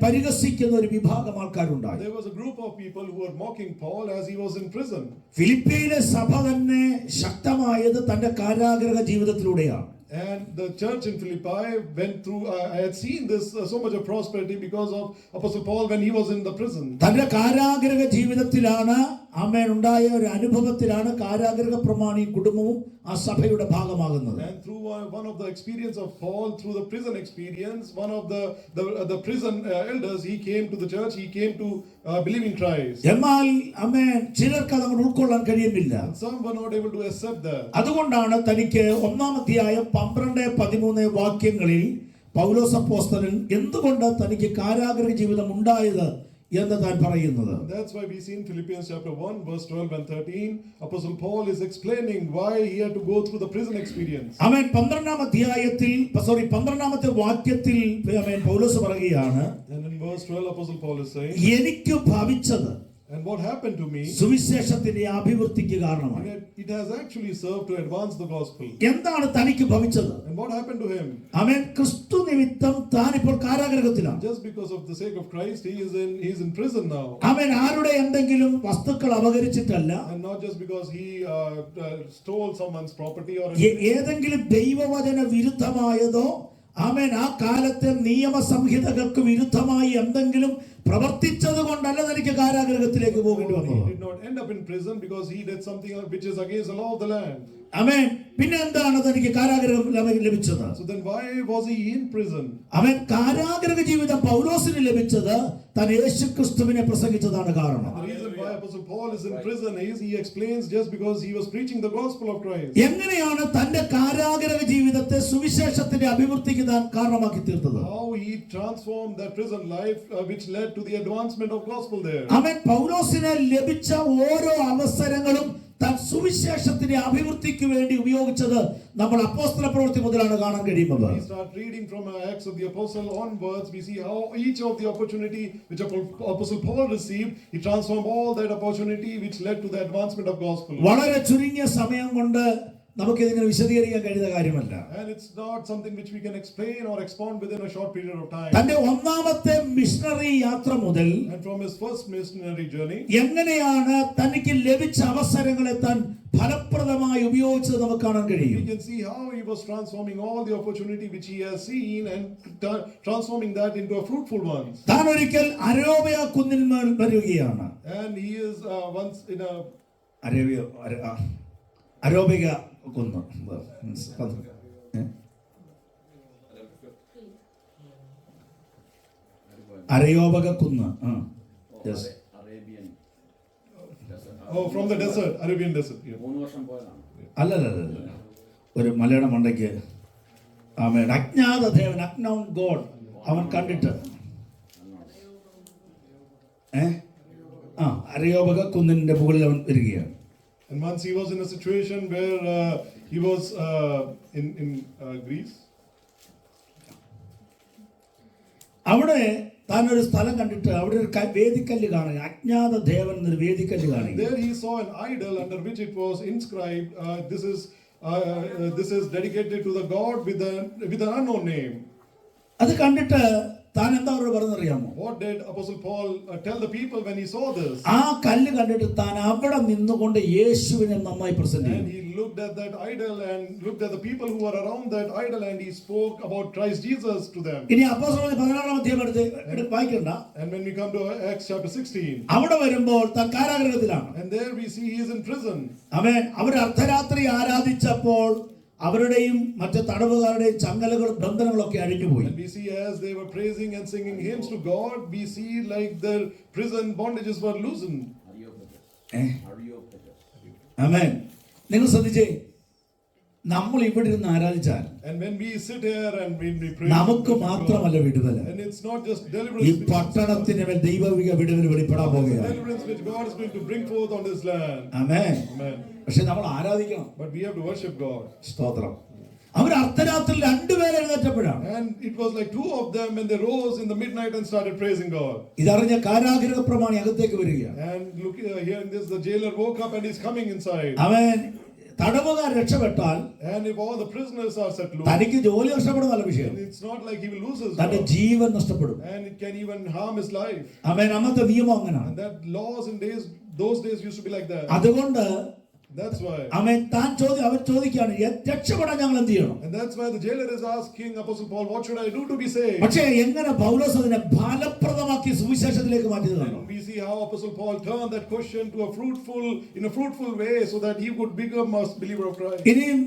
പരിഹസിക്കുന്ന ഒരു വിഭാഗം ആൾക്കാരുണ്ടായി. There was a group of people who were mocking Paul as he was in prison. ഫിലിപ്പിയിലെ സഭ തന്നെ ശക്തമായത് തന്റെ കാരാഗൃഹ ജീവിതത്തിലൂടെയാണ്. And the church in Philippi went through, I had seen this so much of prosperity because of Apostle Paul when he was in the prison. തന്റെ കാരാഗൃഹ ജീവിതത്തിലാണ് ഉണ്ടായ ഒരു അനുഭവത്തിലാണ് കാരാഗൃഹ പ്രമാണി കുടുംബവും ആ സഭയുടെ ഭാഗമാകുന്നത്. And through one of the experience of Paul, through the prison experience, one of the prison elders, he came to the church, he came to believe in Christ. എന്നാൽ ചിലർക്ക് അത് ഉൾക്കൊള്ളാൻ കഴിയുന്നില്ല. Some were not able to accept that. അതുകൊണ്ടാണ് തനിക്ക് 1-ാം അധ്യായം 12-13 വാക്യങ്ങളിൽ പൗലോസ് അപ്പോസ്തലൻ എന്തുകൊണ്ട് തനിക്ക് കാരാഗൃഹ ജീവിതം ഉണ്ടായത് എന്ന് താൻ പറയുന്നത്. That's why we see in Philippians chapter 1 verse 12 and 13 Apostle Paul is explaining why he had to go through the prison experience. 12-ാമത്തെ വാക്യത്തിൽ പൗലോസ് പറയുകയാണ്, And in verse 12 Apostle Paul is saying, എനിക്ക് ഭവിച്ചത് and what happened to me, സുവിശേഷത്തിന്റെ അഭിവൃദ്ധിക്ക് കാരണമായി. it has actually served to advance the gospel. എന്താണ് തനിക്ക് ഭവിച്ചത്? And what happened to him? ക്രിസ്തു നിമിത്തം താൻ ഇപ്പോൾ കാരാഗൃഹത്തിലാണ്. Just because of the sake of Christ he is in prison now. ആരുടെ എന്തെങ്കിലും വസ്തുക്കൾ അപഹരിച്ചിട്ടല്ല, And not just because he stole someone's property or ഏതെങ്കിലും ദൈവവചന വിരുദ്ധമായതോ ആ കാലത്തെ നിയമസംഹിതകൾക്ക് വിരുദ്ധമായി എന്തെങ്കിലും പ്രവർത്തിച്ചത് കൊണ്ടല്ല തനിക്ക് കാരാഗൃഹത്തിലേക്ക് പോകേണ്ടി വന്നത്. He did not end up in prison because he did something which is against the law of the land. പിന്നെ എന്താണ് തനിക്ക് കാരാഗൃഹം ലഭിച്ചത്? So then why was he in prison? കാരാഗൃഹ ജീവിതം പൗലോസിന് ലഭിച്ചത് താൻ യേശുക്രിസ്തുവിനെ പ്രസംഗിച്ചതാണ് കാരണം. The reason why Apostle Paul is in prison is he explains just because he was preaching the gospel of Christ. എങ്ങനെയാണ് തന്റെ കാരാഗൃഹ ജീവിതത്തെ സുവിശേഷത്തിന്റെ അഭിവൃദ്ധിക്ക് താൻ കാരണമാക്കി തീർത്തത്? How he transformed that prison life which led to the advancement of gospel there. പൗലോസിന് ലഭിച്ച ഓരോ അവസരങ്ങളും താൻ സുവിശേഷത്തിന്റെ അഭിവൃദ്ധിക്ക് വേണ്ടി ഉപയോഗിച്ചത് നമ്മൾ അപ്പോസ്തല പ്രവൃത്തി മുതലാണ് കാണാൻ കഴിയുന്നത്. We start reading from Acts of the Apostle onwards. We see how each of the opportunity which Apostle Paul received, he transformed all that opportunity which led to the advancement of gospel. വളരെ ചുരുങ്ങിയ സമയം കൊണ്ട് നമുക്ക് ഇതിനെ വിശദീകരിക്കാൻ കഴിയുന്ന കാര്യമല്ല. And it's not something which we can explain or expound within a short period of time. തന്റെ ഒന്നാമത്തെ മിഷണറി യാത്ര മുതൽ And from his first missionary journey, എങ്ങനെയാണ് തനിക്ക് ലഭിച്ച അവസരങ്ങളെ താൻ ഫലപ്രദമായി ഉപയോഗിച്ചത് നമുക്ക് കാണാൻ കഴിയും. we can see how he was transforming all the opportunity which he has seen and transforming that into a fruitful one. താൻ ഒരിക്കൽ അരോബയ കുന്നിൽ മേൽ വരികയാണ്. And he is once in a അരോബിക കുന്ന് അരയോപക കുന്ന് from the desert, Arabian desert. അല്ലല്ല ഒരു മലയുടെ മണ്ടയ്ക്ക് അജ്ഞാത ദേവൻ അക്നൗൺ ഗോഡ് അവൻ കണ്ടിട്ട് അരയോപക കുന്നിന്റെ മുകളിൽ അവൻ വരികയാണ്. And once he was in a situation where he was in Greece. അവിടെ താൻ ഒരു സ്ഥലം കണ്ടിട്ട് അവിടെ ഒരു വേദിക്കല്ല് കാണുക, അജ്ഞാത ദേവൻ എന്നൊരു വേദിക്കല്ല് കാണുക. There he saw an idol under which it was inscribed, this is dedicated to the god with an unknown name. അത് കണ്ടിട്ട് താൻ എന്താ അവരോട് പറഞ്ഞറിയാമോ? What did Apostle Paul tell the people when he saw this? ആ കല്ല് കണ്ടിട്ട് താൻ അവിടെ നിന്നുകൊണ്ട് യേശുവിനെ നന്നായി പ്രസന്റ് And ചെയ്തു. he looked at that idol and looked at the people who were around that idol and he spoke about Christ Jesus to them. ഇനി അപ്പോസ്തലരുടെ 16-ാം അധ്യായം എടുത്ത് വായിക്കണ്ട. And when we come to Acts chapter 16, അവിടെ വരുമ്പോൾ താൻ കാരാഗൃഹത്തിലാണ്. and there we see he is in prison. അവൻ അവർ അർദ്ധരാത്രി ആരാധിച്ചപ്പോൾ അവരുടെയും മറ്റു തടവുകാരുടെയും ചങ്ങലകളും ബന്ധനങ്ങളൊക്കെ അഴിഞ്ഞുപോയി. And we see as they were praising and singing hymns to God, we see like their prison bondages were loosened. ആമേൻ. നിങ്ങൾ ശ്രദ്ധിച്ചേ, നമ്മൾ ഇവിടെ ഇരുന്ന് ആരാധിച്ചാൽ And when we sit here and when we pray, നമുക്ക് മാത്രമല്ല വിടുതൽ, and it's not just ഈ deliverance, പട്ടണത്തിന് മേൽ ദൈവിക വിടുതൽ വെളിപ്പെടാൻ പോകുകയാണ്. deliverance which God is going to bring forth on this land. Amen. Amen. പക്ഷെ നമ്മൾ ആരാധിക്കണം. But we have to worship God. സ്തോത്രം. അവർ അർദ്ധരാത്രി രണ്ടുപേരെ എഴുന്നേറ്റപ്പോഴാണ്. And it was like two of them when they rose in the midnight and started praising God. ഇതറിഞ്ഞ കാരാഗൃഹ പ്രമാണി അകത്തേക്ക് വരികയാണ്. And look hearing this, the jailer woke up and he's coming inside. അവൻ തടവുകാർ രക്ഷപ്പെട്ടാൽ And if all the prisoners are set loose, തനിക്ക് ജോലി നഷ്ടപ്പെടുന്നല്ല വിഷയം, it's not like he will lose his തന്റെ job. ജീവൻ നഷ്ടപ്പെടും. And it can even harm his life. അവൻ അന്നത്തെ നിയമം അങ്ങനെയാണ്. And that laws in those days used to be like that. അതുകൊണ്ട് That's why. അവൻ അവർ ചോദിക്കുകയാണ്, രക്ഷപ്പെടാൻ ഞങ്ങൾ എന്ത് ചെയ്യണം? And that's why the jailer is asking Apostle Paul, what should I do to be saved? പക്ഷേ എങ്ങനെ പൗലോസ് അതിനെ ഫലപ്രദമാക്കി സുവിശേഷത്തിലേക്ക് മാറ്റിയതാണ്. And we see how Apostle Paul turned that question to in a fruitful way so that he would become a believer of Christ. ഇനിയും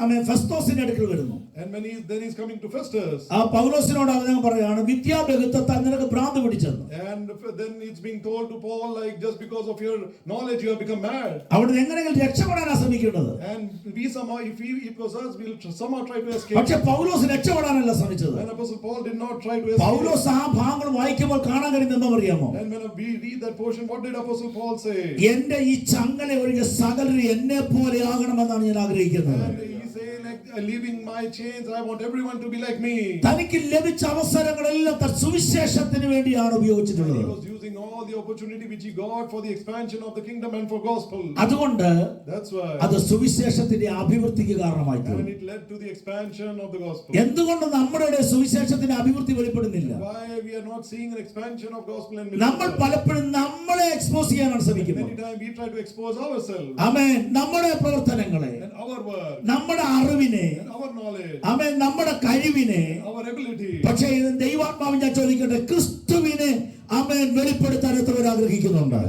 അവൻ ഫെസ്തോസിന്റെ അടുക്കൽ വരുന്നു. And when he's coming to Festus. ആ പൗലോസിനോട് അവൻ പറയാണ്, വിദ്യാഭ്യാസത്താൽ നിനക്ക് ഭ്രാന്ത് പിടിച്ചെന്ന്. And then it's being told to Paul, like, just because of your knowledge you have become mad. അവിടെ എങ്ങനെ രക്ഷപ്പെടാനാ ശ്രമിക്കേണ്ടത്? And we somehow, if it was us, we'll somehow try to escape. പക്ഷേ പൗലോസ് രക്ഷപ്പെടാനല്ല ശ്രമിച്ചത്. And Apostle Paul did not try to escape. പൗലോസ് ആ ഭാഗങ്ങൾ വായിക്കുമ്പോൾ കാണാൻ കഴിയുന്നത് എന്താ അറിയാമോ? And when we read that portion, what did Apostle Paul say? എന്റെ ഈ ചങ്ങല ഒഴികെ സകലരും എന്നെ പോലെ ആകണമെന്നാണ് ഞാൻ ആഗ്രഹിക്കുന്നത്. And he say, like, leaving my chains, I want everyone to be like me. തനിക്ക് ലഭിച്ച അവസരങ്ങളെല്ലാം സുവിശേഷത്തിന് വേണ്ടിയാണ് ഉപയോഗിച്ചിട്ടുള്ളത്. He was using all the opportunity which he got for the expansion of the kingdom and for gospel. അതുകൊണ്ട് That's why. അത് സുവിശേഷത്തിന്റെ അഭിവൃദ്ധിക്ക് കാരണമായി. And it led to the expansion of the gospel. എന്തുകൊണ്ട് നമ്മുടെ സുവിശേഷത്തിന്റെ അഭിവൃദ്ധി വെളിപ്പെടുന്നില്ല? Why we are not seeing an expansion of gospel and നമ്മൾ ministry? പലപ്പോഴും നമ്മളെ എക്സ്പോസ് ചെയ്യാനാണ് ശ്രമിക്കുന്നത്. Many times we try to expose ourselves ആമേൻ. നമ്മുടെ പ്രവർത്തനങ്ങളെ, and our work നമ്മുടെ അറിവിനെ, and our knowledge, ആമേൻ, നമ്മുടെ കഴിവിനെ. our ability. പക്ഷേ ദൈവാത്മാവ് ഞാൻ ചോദിക്കട്ടെ, ക്രിസ്തുവിനെ ആമേൻ വെളിപ്പെടുത്താൻ എത്ര പേർ ആഗ്രഹിക്കുന്നുണ്ട്?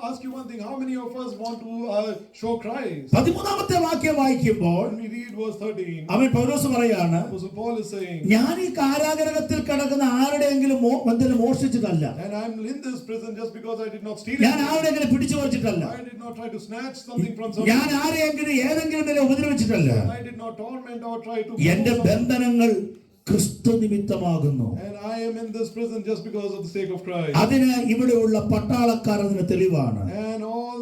Ask you one thing, how many of us want to show Christ? 13-ാമത്തെ വാക്യം വായിക്കുമ്പോൾ When we read verse 13, അവൻ പൗലോസ് പറയാണ്, Apostle Paul is saying, ഞാൻ ഈ കാരാഗൃഹത്തിൽ കിടക്കുന്ന ആരുടെയെങ്കിലും എന്തെങ്കിലും മോഷ്ടിച്ചിട്ടല്ല, and I'm in this prison just because I did not steal ഞാൻ anything. ആരുടെയെങ്കിലും പിടിച്ചു പറിച്ചിട്ടല്ല, I did not try to snatch something from ഞാൻ someone. ആരെയെങ്കിലും ഏതെങ്കിലും നില ഉപദ്രവിച്ചിട്ടല്ല. I did not torment or try to എന്റെ force someone. ബന്ധനങ്ങൾ ക്രിസ്തു നിമിത്തമാകുന്നു. And I am in this prison just because of the sake of Christ. അതിന് ഇവിടെയുള്ള പട്ടാളക്കാർ അതിന് തെളിവാണ്. And all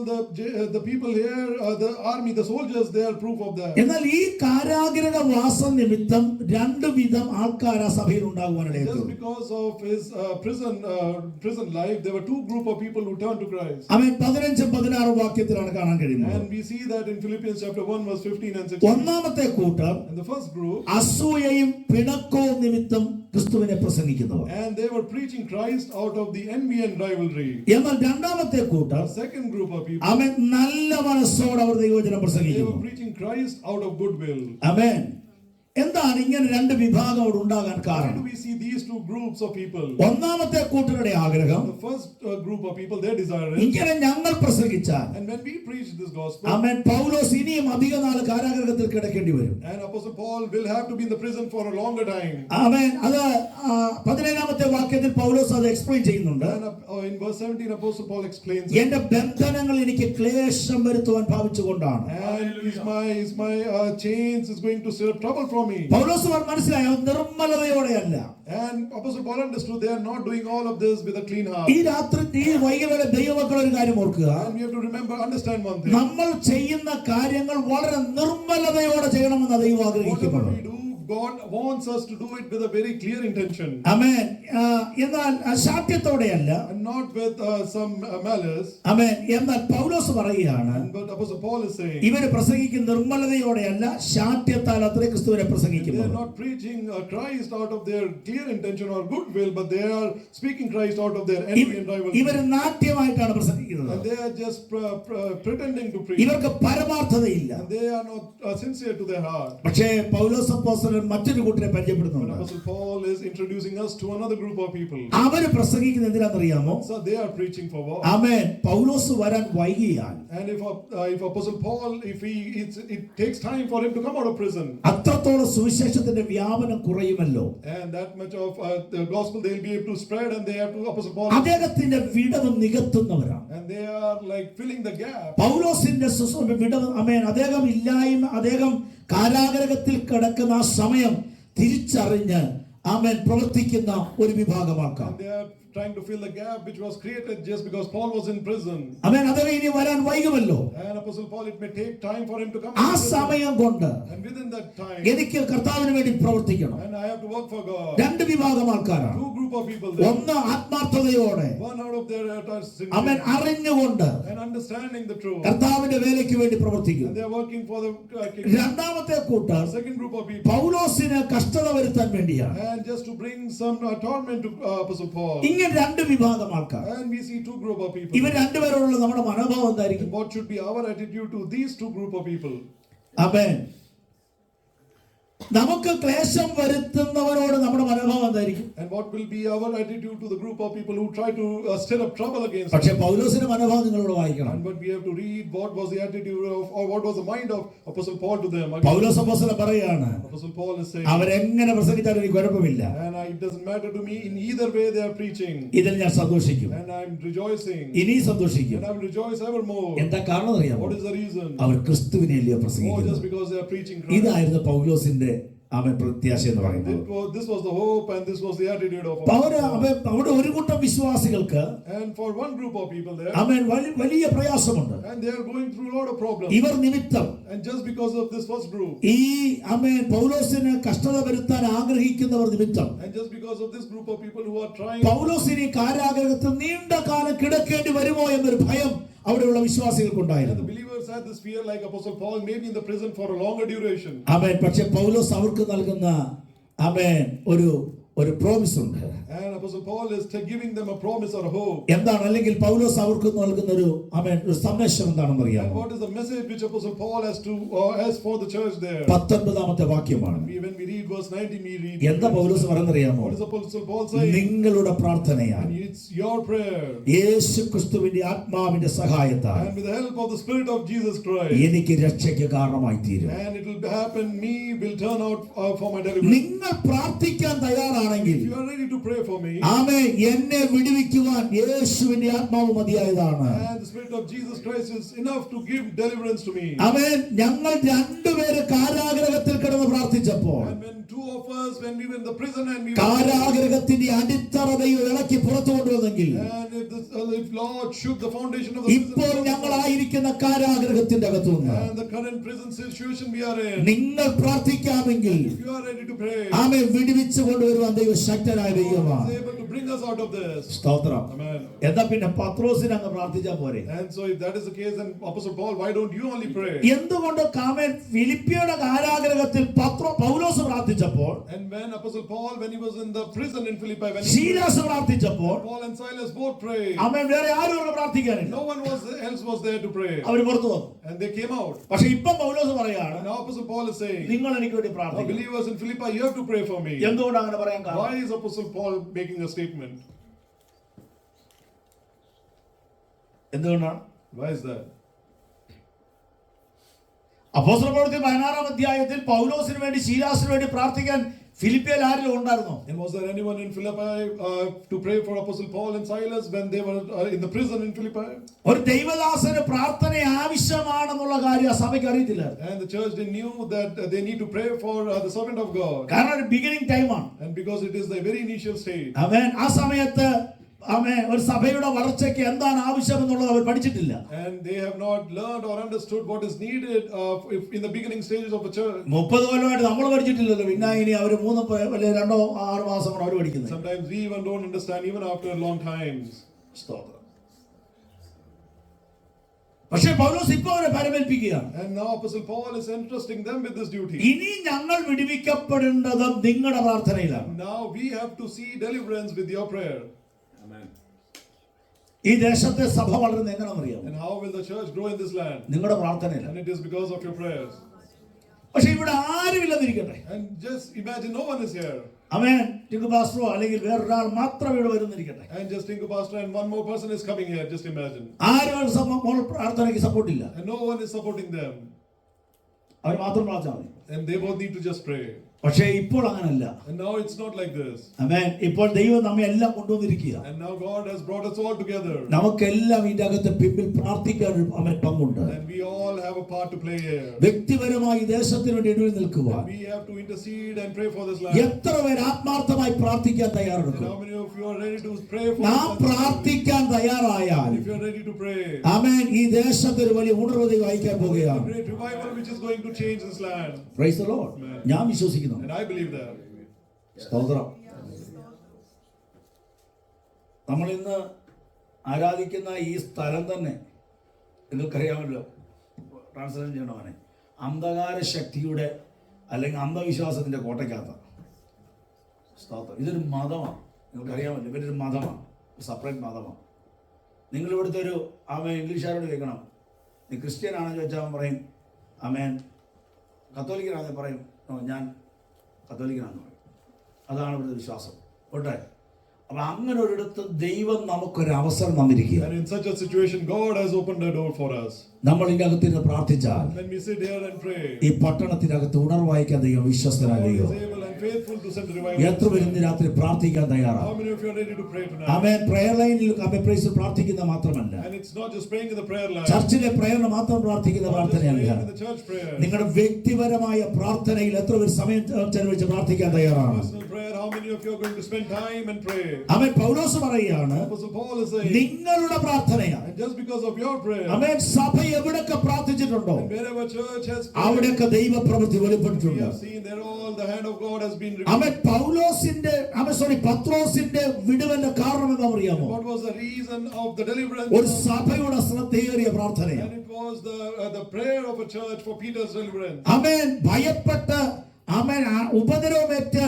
the people here, the army, the soldiers, they are proof of that. എന്നാൽ ഈ കാരാഗൃഹവാസം നിമിത്തം രണ്ടു വിധം ആൾക്കാർ ആ സഭയിൽ ഉണ്ടാകുവാനിടയായി. Just because of his prison life, there were two group of people who turned to Christ. അവൻ 15-16 വാക്യത്തിലാണ് കാണാൻ കഴിയുന്നത്. And we see that in Philippians chapter 1 verse 15 and 16. ഒന്നാമത്തെ കൂട്ടർ And the first group, അസൂയയും പിണക്കവും നിമിത്തം ക്രിസ്തുവിനെ പ്രസംഗിക്കുന്നവർ. and they were preaching Christ out of the envy and rivalry. എന്നാൽ രണ്ടാമത്തെ കൂട്ടർ The second group of people, അവൻ നല്ല മനസ്സോടെ അവർ ദൈവവചനം they പ്രസംഗിക്കുന്നു. were preaching Christ out of goodwill. ആമേൻ. എന്താണ് ഇങ്ങനെ രണ്ട് വിഭാഗം അവിടെ ഉണ്ടാകാൻ Why do കാരണം? we see these two groups of people? ഒന്നാമത്തെ കൂട്ടരുടെ ആഗ്രഹം The first group of people, their desire is, ഇങ്ങനെ ഞങ്ങൾ പ്രസംഗിച്ചാൽ and when we preach this gospel, ആമേൻ പൗലോസ് ഇനിയും അധിക നാൾ കാരാഗൃഹത്തിൽ കിടക്കേണ്ടി വരും. and Apostle Paul will have to be in the prison for a longer time. ആമേൻ. അത് 17-ാമത്തെ വാക്യത്തിൽ പൗലോസ് അത് എക്സ്പ്ലെയിൻ ചെയ്യുന്നുണ്ട്. And in verse 17, Apostle Paul explains, എന്റെ ബന്ധനങ്ങൾ എനിക്ക് ക്ലേശം വരുത്തുവാൻ ഭാവിച്ചുകൊണ്ടാണ്. and is my chains is going to stir up trouble from me. പൗലോസ് മനസ്സിലായോ? നിർമ്മലതയോടെയല്ല. And Apostle Paul understood they are not doing all of this with a clean heart. ഈ രാത്രി ഈ വൈകിട്ട് ദൈവമക്കൾ ഒരു കാര്യം ഓർക്കുക. And we have to understand one thing. നമ്മൾ ചെയ്യുന്ന കാര്യങ്ങൾ വളരെ നിർമ്മലതയോടെ ചെയ്യണമെന്ന് ദൈവം ആഗ്രഹിക്കുന്നു. Whatever we do, God wants us to do it with a very clear intention. ആമേൻ. എന്നാൽ ശാഠ്യത്തോടെയല്ല. And not with some malice. ആമേൻ. എന്നാൽ പൗലോസ് പറയുകയാണ്, But Apostle Paul is saying, ഇവര് പ്രസംഗിക്കുന്ന നിർമ്മലതയോടെയല്ല, ശാഠ്യത്താൽ അത്രേ ക്രിസ്തുവിനെ they പ്രസംഗിക്കുന്നത്. are not preaching Christ out of their clear intention or goodwill, but they are speaking Christ out of their envy and rivalry. ഇവര് നാട്യമായിട്ടാണ് പ്രസംഗിക്കുന്നത്. And they are just pretending to preach. ഇവർക്ക് പരമാർത്ഥതയില്ല. And they are not sincere to their heart. പക്ഷേ പൗലോസ് അപ്പോസ്തലൻ മറ്റൊരു കൂട്ടരെ But പരിചയപ്പെടുത്തുന്നുണ്ട്. Apostle Paul is introducing us to another group of people. അവര് പ്രസംഗിക്കുന്നത് എന്തിനാണെന്നറിയാമോ? So they are preaching for what? ആമേൻ. പൗലോസ് വരാൻ വൈകിയാൽ, And if Apostle Paul, it takes time for him to come out of prison, അത്രത്തോളം സുവിശേഷത്തിന്റെ വ്യാപനം കുറയുമല്ലോ. and that much of the gospel they'll be able to spread, and they have to Apostle Paul, അദ്ദേഹത്തിന്റെ വിടവ് നികത്തുന്നവരാണ്. and they are like filling the gap. പൗലോസിന്റെ വിടവ്, ആമേൻ, അദ്ദേഹം കാരാഗൃഹത്തിൽ കിടക്കുന്ന ആ സമയം തിരിച്ചറിഞ്ഞ് ആമേൻ പ്രവർത്തിക്കുന്ന ഒരു വിഭാഗം ആൾക്കാർ. And they are trying to fill the gap which was created just because Paul was in prison. ആമേൻ. അദ്ദേഹം ഇനി വരാൻ വൈകുമല്ലോ. And Apostle Paul, it may take time for him to come ആ out of prison. സമയം കൊണ്ട് And within that time, എനിക്ക് കർത്താവിന് വേണ്ടി പ്രവർത്തിക്കണം. and I have to work for God. രണ്ട് വിഭാഗം ആൾക്കാരാണ്. Two group of people there. ഒന്ന് ആത്മാർത്ഥതയോടെ, One out of their ആമേൻ, അറിഞ്ഞുകൊണ്ട് and understanding the truth. കർത്താവിന്റെ വേലയ്ക്ക് വേണ്ടി And പ്രവർത്തിക്കും. they are working for the kingdom. രണ്ടാമത്തെ കൂട്ടർ Second group of people, പൗലോസിന് കഷ്ടത വരുത്താൻ വേണ്ടിയാണ്. and just to bring some torment to Apostle Paul. ഇങ്ങനെ രണ്ട് വിഭാഗം ആൾക്കാർ. And we see two group of people. ഇവർ രണ്ടുപേരോടുള്ള നമ്മുടെ മനോഭാവം എന്തായിരിക്കും? What should be our attitude to these two group of people? ആമേൻ. നമുക്ക് ക്ലേശം വരുത്തുന്നവരോട് നമ്മുടെ മനോഭാവം എന്തായിരിക്കും? And what will be our attitude to the group of people who try to stir up trouble against us? പക്ഷേ പൗലോസിന്റെ മനോഭാവം നിങ്ങളോട് വായിക്കണം. But we have to read what was the attitude of, or what was the mind of Apostle Paul to them. പൗലോസ് അപ്പോസ്തലൻ പറയാണ്, Apostle Paul is saying, അവരെങ്ങനെ പ്രസംഗിച്ചാലും എനിക്ക് കുഴപ്പമില്ല, and it doesn't matter to me in either way they are preaching, ഇതിൽ ഞാൻ സന്തോഷിക്കും, and I'm rejoicing, ഇനി സന്തോഷിക്കും. and I will rejoice evermore. എന്താ കാരണം അറിയാമോ? What is the reason? Our ക്രിസ്തുവിനെയല്ലേ Oh, പ്രസംഗിക്കുന്നത്. just because they are preaching Christ. ഇതായിരുന്നു പൗലോസിന്റെ അവൻ പ്രത്യാശ എന്ന് പറയുന്നത്. This was the hope, and this was the attitude of അവിടെ ഒരു കൂട്ടം വിശ്വാസികൾക്ക്, and for one group of people there, അവൻ വലിയ പ്രയാസമുണ്ട്. and they are going through a lot of problems. ഇവർ നിമിത്തം, And just because of this first group, ഈ ആമേൻ പൗലോസിന് കഷ്ടത വരുത്താൻ ആഗ്രഹിക്കുന്നവർ നിമിത്തം, and just because of this group of people who are trying, പൗലോസിന് കാരാഗൃഹത്തിൽ നീണ്ട കാലം കിടക്കേണ്ടി വരുമോ എന്നൊരു ഭയം അവിടെയുള്ള വിശ്വാസികൾക്കുണ്ടായിരുന്നു. the believers had this fear, like Apostle Paul may be in the prison for a longer duration. ആമേൻ. പക്ഷേ പൗലോസ് അവർക്ക് നൽകുന്ന ആമേൻ ഒരു പ്രോമിസ് ഉണ്ട്. And Apostle Paul is giving them a promise or a hope. എന്താണ്? അല്ലെങ്കിൽ പൗലോസ് അവർക്ക് നൽകുന്ന ഒരു സന്ദേശം എന്താണെന്ന് And അറിയാമോ? what is the message which Apostle Paul has for the church there? 19-ാമത്തെ വാക്യമാണ്. When we read verse 19, we read, എന്താ പൗലോസ് പറയുന്നറിയാമോ? what is Apostle Paul saying? നിങ്ങളുടെ പ്രാർത്ഥനയാൽ, And it's your prayer, യേശു ക്രിസ്തുവിന്റെ ആത്മാവിന്റെ സഹായത്താൽ and with the help of the Spirit of Jesus Christ, എനിക്ക് രക്ഷയ്ക്ക് കാരണമായി തീരും. and it will happen, me will turn out for my deliverance. നിങ്ങൾ പ്രാർത്ഥിക്കാൻ തയ്യാറാണെങ്കിൽ, If you are ready to pray for me, ആമേൻ, എന്നെ വിടുവിക്കുവാൻ യേശുവിന്റെ ആത്മാവ് മതിയായതാണ്. and the Spirit of Jesus Christ is enough to give deliverance to me. ആമേൻ. ഞങ്ങൾ രണ്ടുപേര് കാരാഗൃഹത്തിൽ കിടന്ന് പ്രാർത്ഥിച്ചപ്പോൾ, And when two of us when we were in the prison and we were കാരാഗൃഹത്തിന്റെ അടിത്തറ ദൈവം ഇളക്കി പുറത്തു കൊണ്ടുവന്നെങ്കിൽ and if Lord shook the foundation of the ഇപ്പോൾ prison ഞങ്ങളായിരിക്കുന്ന കാരാഗൃഹത്തിന്റെ അകത്തുനിന്ന് and the current prison situation we are in, നിങ്ങൾ പ്രാർത്ഥിക്കാമെങ്കിൽ if you are ready to pray, ആമേൻ വിടുവിച്ചു കൊണ്ടുവരുവാൻ ദൈവം ശക്തനായ God ദൈവമാണ്. is able to bring us out of this. സ്തോത്രം. Amen. എന്നാ പിന്നെ പത്രോസിന് അങ്ങ് പ്രാർത്ഥിച്ചാ പോരെ? And so if that is the case, then Apostle Paul, why don't you only pray? എന്തുകൊണ്ട് ആമേൻ ഫിലിപ്പിയുടെ കാരാഗൃഹത്തിൽ പൗലോസ് പ്രാർത്ഥിച്ചപ്പോൾ, And when Apostle Paul, when he was in the prison in Philippi, when Silas പ്രാർത്ഥിച്ചപ്പോൾ, Paul and Silas both prayed, ആമേൻ വേറെ ആരും അവിടെ പ്രാർത്ഥിക്കാനില്ല. no one else was there to pray, അവർ പുറത്തു വന്നു. and they came out. പക്ഷെ ഇപ്പം പൗലോസ് പറയാണ്, And now Apostle Paul is saying, നിങ്ങൾ എനിക്ക് വേണ്ടി "Oh, പ്രാർത്ഥിക്കണം. believers in Philippi, you have to pray for me." എന്തുകൊണ്ട് അങ്ങനെ പറയാൻ കാരണം? Why is Apostle Paul making a statement? എന്തുകൊണ്ടാണ്? Why is that? അപ്പോസ്തലപ്രവൃത്തി 16-ാം അധ്യായത്തിൽ പൗലോസിന് വേണ്ടി ശീലാസിന് വേണ്ടി പ്രാർത്ഥിക്കാൻ ഫിലിപ്പിയിൽ ആരെങ്കിലും ഉണ്ടായിരുന്നോ? And was there anyone in Philippi to pray for Apostle Paul and Silas when they were in the prison in Philippi? ഒരു ദൈവദാസന് പ്രാർത്ഥന ആവശ്യമാണെന്നുള്ള കാര്യം ആ സഭയ്ക്ക് അറിയത്തില്ലായിരുന്നു. And the church, they knew that they need to pray for the servant of God. കാരണം ഒരു beginning ടൈമാണ്. And because it is the very initial stage. ആമേൻ. ആ സമയത്ത് ആമേൻ ഒരു സഭയുടെ വളർച്ചയ്ക്ക് എന്താണ് ആവശ്യമെന്നുള്ളത് അവർ പഠിച്ചിട്ടില്ല. And they have not learned or understood what is needed in the beginning stages of a church. 30 കൊല്ലമായിട്ട് നമ്മൾ പഠിച്ചിട്ടില്ലല്ലോ. പിന്നെ ഇനി അവർ 3 അല്ലെങ്കിൽ 2-6 മാസം കൊണ്ട് അവർ പഠിക്കുന്നത്. Sometimes we even don't understand even after long times. സ്തോത്രം. പക്ഷേ പൗലോസ് ഇപ്പോൾ അവരെ പരമേൽപ്പിക്കുകയാണ്. And now Apostle Paul is entrusting them with this duty. ഇനി ഞങ്ങൾ വിടുവിക്കപ്പെടേണ്ടത് നിങ്ങളുടെ പ്രാർത്ഥനയിലാണ്. Now we have to see deliverance with your prayer. ഈ ദേശത്തെ സഭ വളരുന്നത് എങ്ങനെയാണെന്നറിയാമോ? And how will the church grow in this land? നിങ്ങളുടെ പ്രാർത്ഥനയിലാണ്. And it is because of your prayers. പക്ഷെ ഇവിടെ ആരുമില്ലെന്നിരിക്കട്ടെ. And just imagine no one is here. ആമേൻ. ടിങ്കു പാസ്റ്ററോ അല്ലെങ്കിൽ വേറൊരാൾ മാത്രം ഇവിടെ വരുന്നിരിക്കട്ടെ. And just think of Pastor and one more person is coming here. Just imagine. ആരും പ്രാർത്ഥനയ്ക്ക് സപ്പോർട്ടില്ല. And no one is supporting them. അവർ മാത്രം പ്രാർത്ഥന മതി. And they both need to just pray. പക്ഷേ ഇപ്പോൾ അങ്ങനല്ല. And now it's not like this. ആമേൻ. ഇപ്പോൾ ദൈവം നമ്മെ എല്ലാം കൊണ്ടുവന്നിരിക്കുക. And now God has brought us all together. നമുക്കെല്ലാം ഇതിന്റെ അകത്ത് പിന്നിൽ പ്രാർത്ഥിക്കാൻ അവൻ പങ്കുണ്ട്. And we all have a part to play here. വ്യക്തിപരമായി ദേശത്തിന് വേണ്ടി എഴുതി നിൽക്കുവാൻ We have to intercede and pray for this land. എത്ര പേർ ആത്മാർത്ഥമായി പ്രാർത്ഥിക്കാൻ And തയ്യാറെടുക്കും? how many of you are ready to pray for നാം this land? പ്രാർത്ഥിക്കാൻ തയ്യാറായാൽ If you are ready to pray, ആമേൻ ഈ ദേശത്ത് ഒരു വലിയ ഉണർവ് ദൈവം അയക്കാൻ a പോവുകയാണ്. great revival which is going to change this land. Price the Lord. ഞാൻ വിശ്വസിക്കുന്നു. And I believe that. സ്തോത്രം. നമ്മൾ ഇന്ന് ആരാധിക്കുന്ന ഈ സ്ഥലം തന്നെ നിങ്ങൾക്കറിയാമല്ലോ. ട്രാൻസ്ലേഷൻ ചെയ്യണവനെ അന്ധകാര ശക്തിയുടെ അല്ലെങ്കിൽ അന്ധവിശ്വാസത്തിന്റെ കോട്ടയ്ക്കകത്താണ്. സ്തോത്രം. ഇതൊരു മതമാണ്. നിങ്ങൾക്കറിയാമല്ലോ. ഇവരൊരു മതമാണ്. സെപ്പറേറ്റ് മതമാണ്. നിങ്ങളിവിടുത്തെ ഒരു ആമേൻ ഇംഗ്ലീഷുകാരോട് കേൾക്കണം. നീ ക്രിസ്ത്യൻ ആണെന്ന് ചോദിച്ചാൽ അവൻ പറയും ആമേൻ. കത്തോലിക്കനാണെന്ന് പറയും ഞാൻ കത്തോലിക്കനാണെന്ന് പറയും. അതാണ് ഇവിടുത്തെ വിശ്വാസം. പോട്ടെ. അപ്പൊ അങ്ങനെ ഒരിടത്ത് ദൈവം നമുക്കൊരു അവസരം തന്നിരിക്കുക. And in such a situation, God has opened a door for us. നമ്മൾ ഇതിനകത്തിരുന്ന് പ്രാർത്ഥിച്ചാൽ When we sit here and pray, ഈ പട്ടണത്തിനകത്ത് ഉണർവായിക്കാൻ ദൈവം വിശ്വസ്തനായ God ദൈവം. is able and faithful to send revival. എത്ര പേരും ഇന്ന് രാത്രി പ്രാർത്ഥിക്കാൻ How തയ്യാറാണ്? many of you are ready to pray tonight? Amen. Prayer ലൈനിൽ പ്രൈസ് പ്രാർത്ഥിക്കുന്ന മാത്രമല്ല, And it's not just praying in the prayer line. ചർച്ചിലെ പ്രയറിന് മാത്രം പ്രാർത്ഥിക്കുന്ന Not just പ്രാർത്ഥനയല്ല. praying in the church prayer. നിങ്ങളുടെ വ്യക്തിപരമായ പ്രാർത്ഥനയിൽ എത്ര പേർ സമയം ചെലവഴിച്ച് പ്രാർത്ഥിക്കാൻ തയ്യാറാണ്? Personal prayer. How many of you are going to spend time and pray? ആമേൻ. പൗലോസ് പറയുകയാണ് Apostle Paul is saying, നിങ്ങളുടെ പ്രാർത്ഥനയാണ്. and just because of your prayer, ആമേൻ. സഭ എവിടൊക്കെ പ്രാർത്ഥിച്ചിട്ടുണ്ടോ and wherever church has prayed, അവിടെയൊക്കെ ദൈവപ്രവൃത്തി we വെളിപ്പെട്ടിട്ടുണ്ട്. have seen there all the hand of God has been amen. revealed. പത്രോസിന്റെ വിടുവന്റെ കാരണം എന്താ അറിയാമോ? What was the reason of the deliverance? ഒരു സഭയുടെ ശ്രദ്ധേറിയ പ്രാർത്ഥനയാണ്. And it was the prayer of a church for Peter's deliverance. ആമേൻ. ഭയപ്പെട്ട് ആമേൻ ഉപദ്രവമേറ്റ്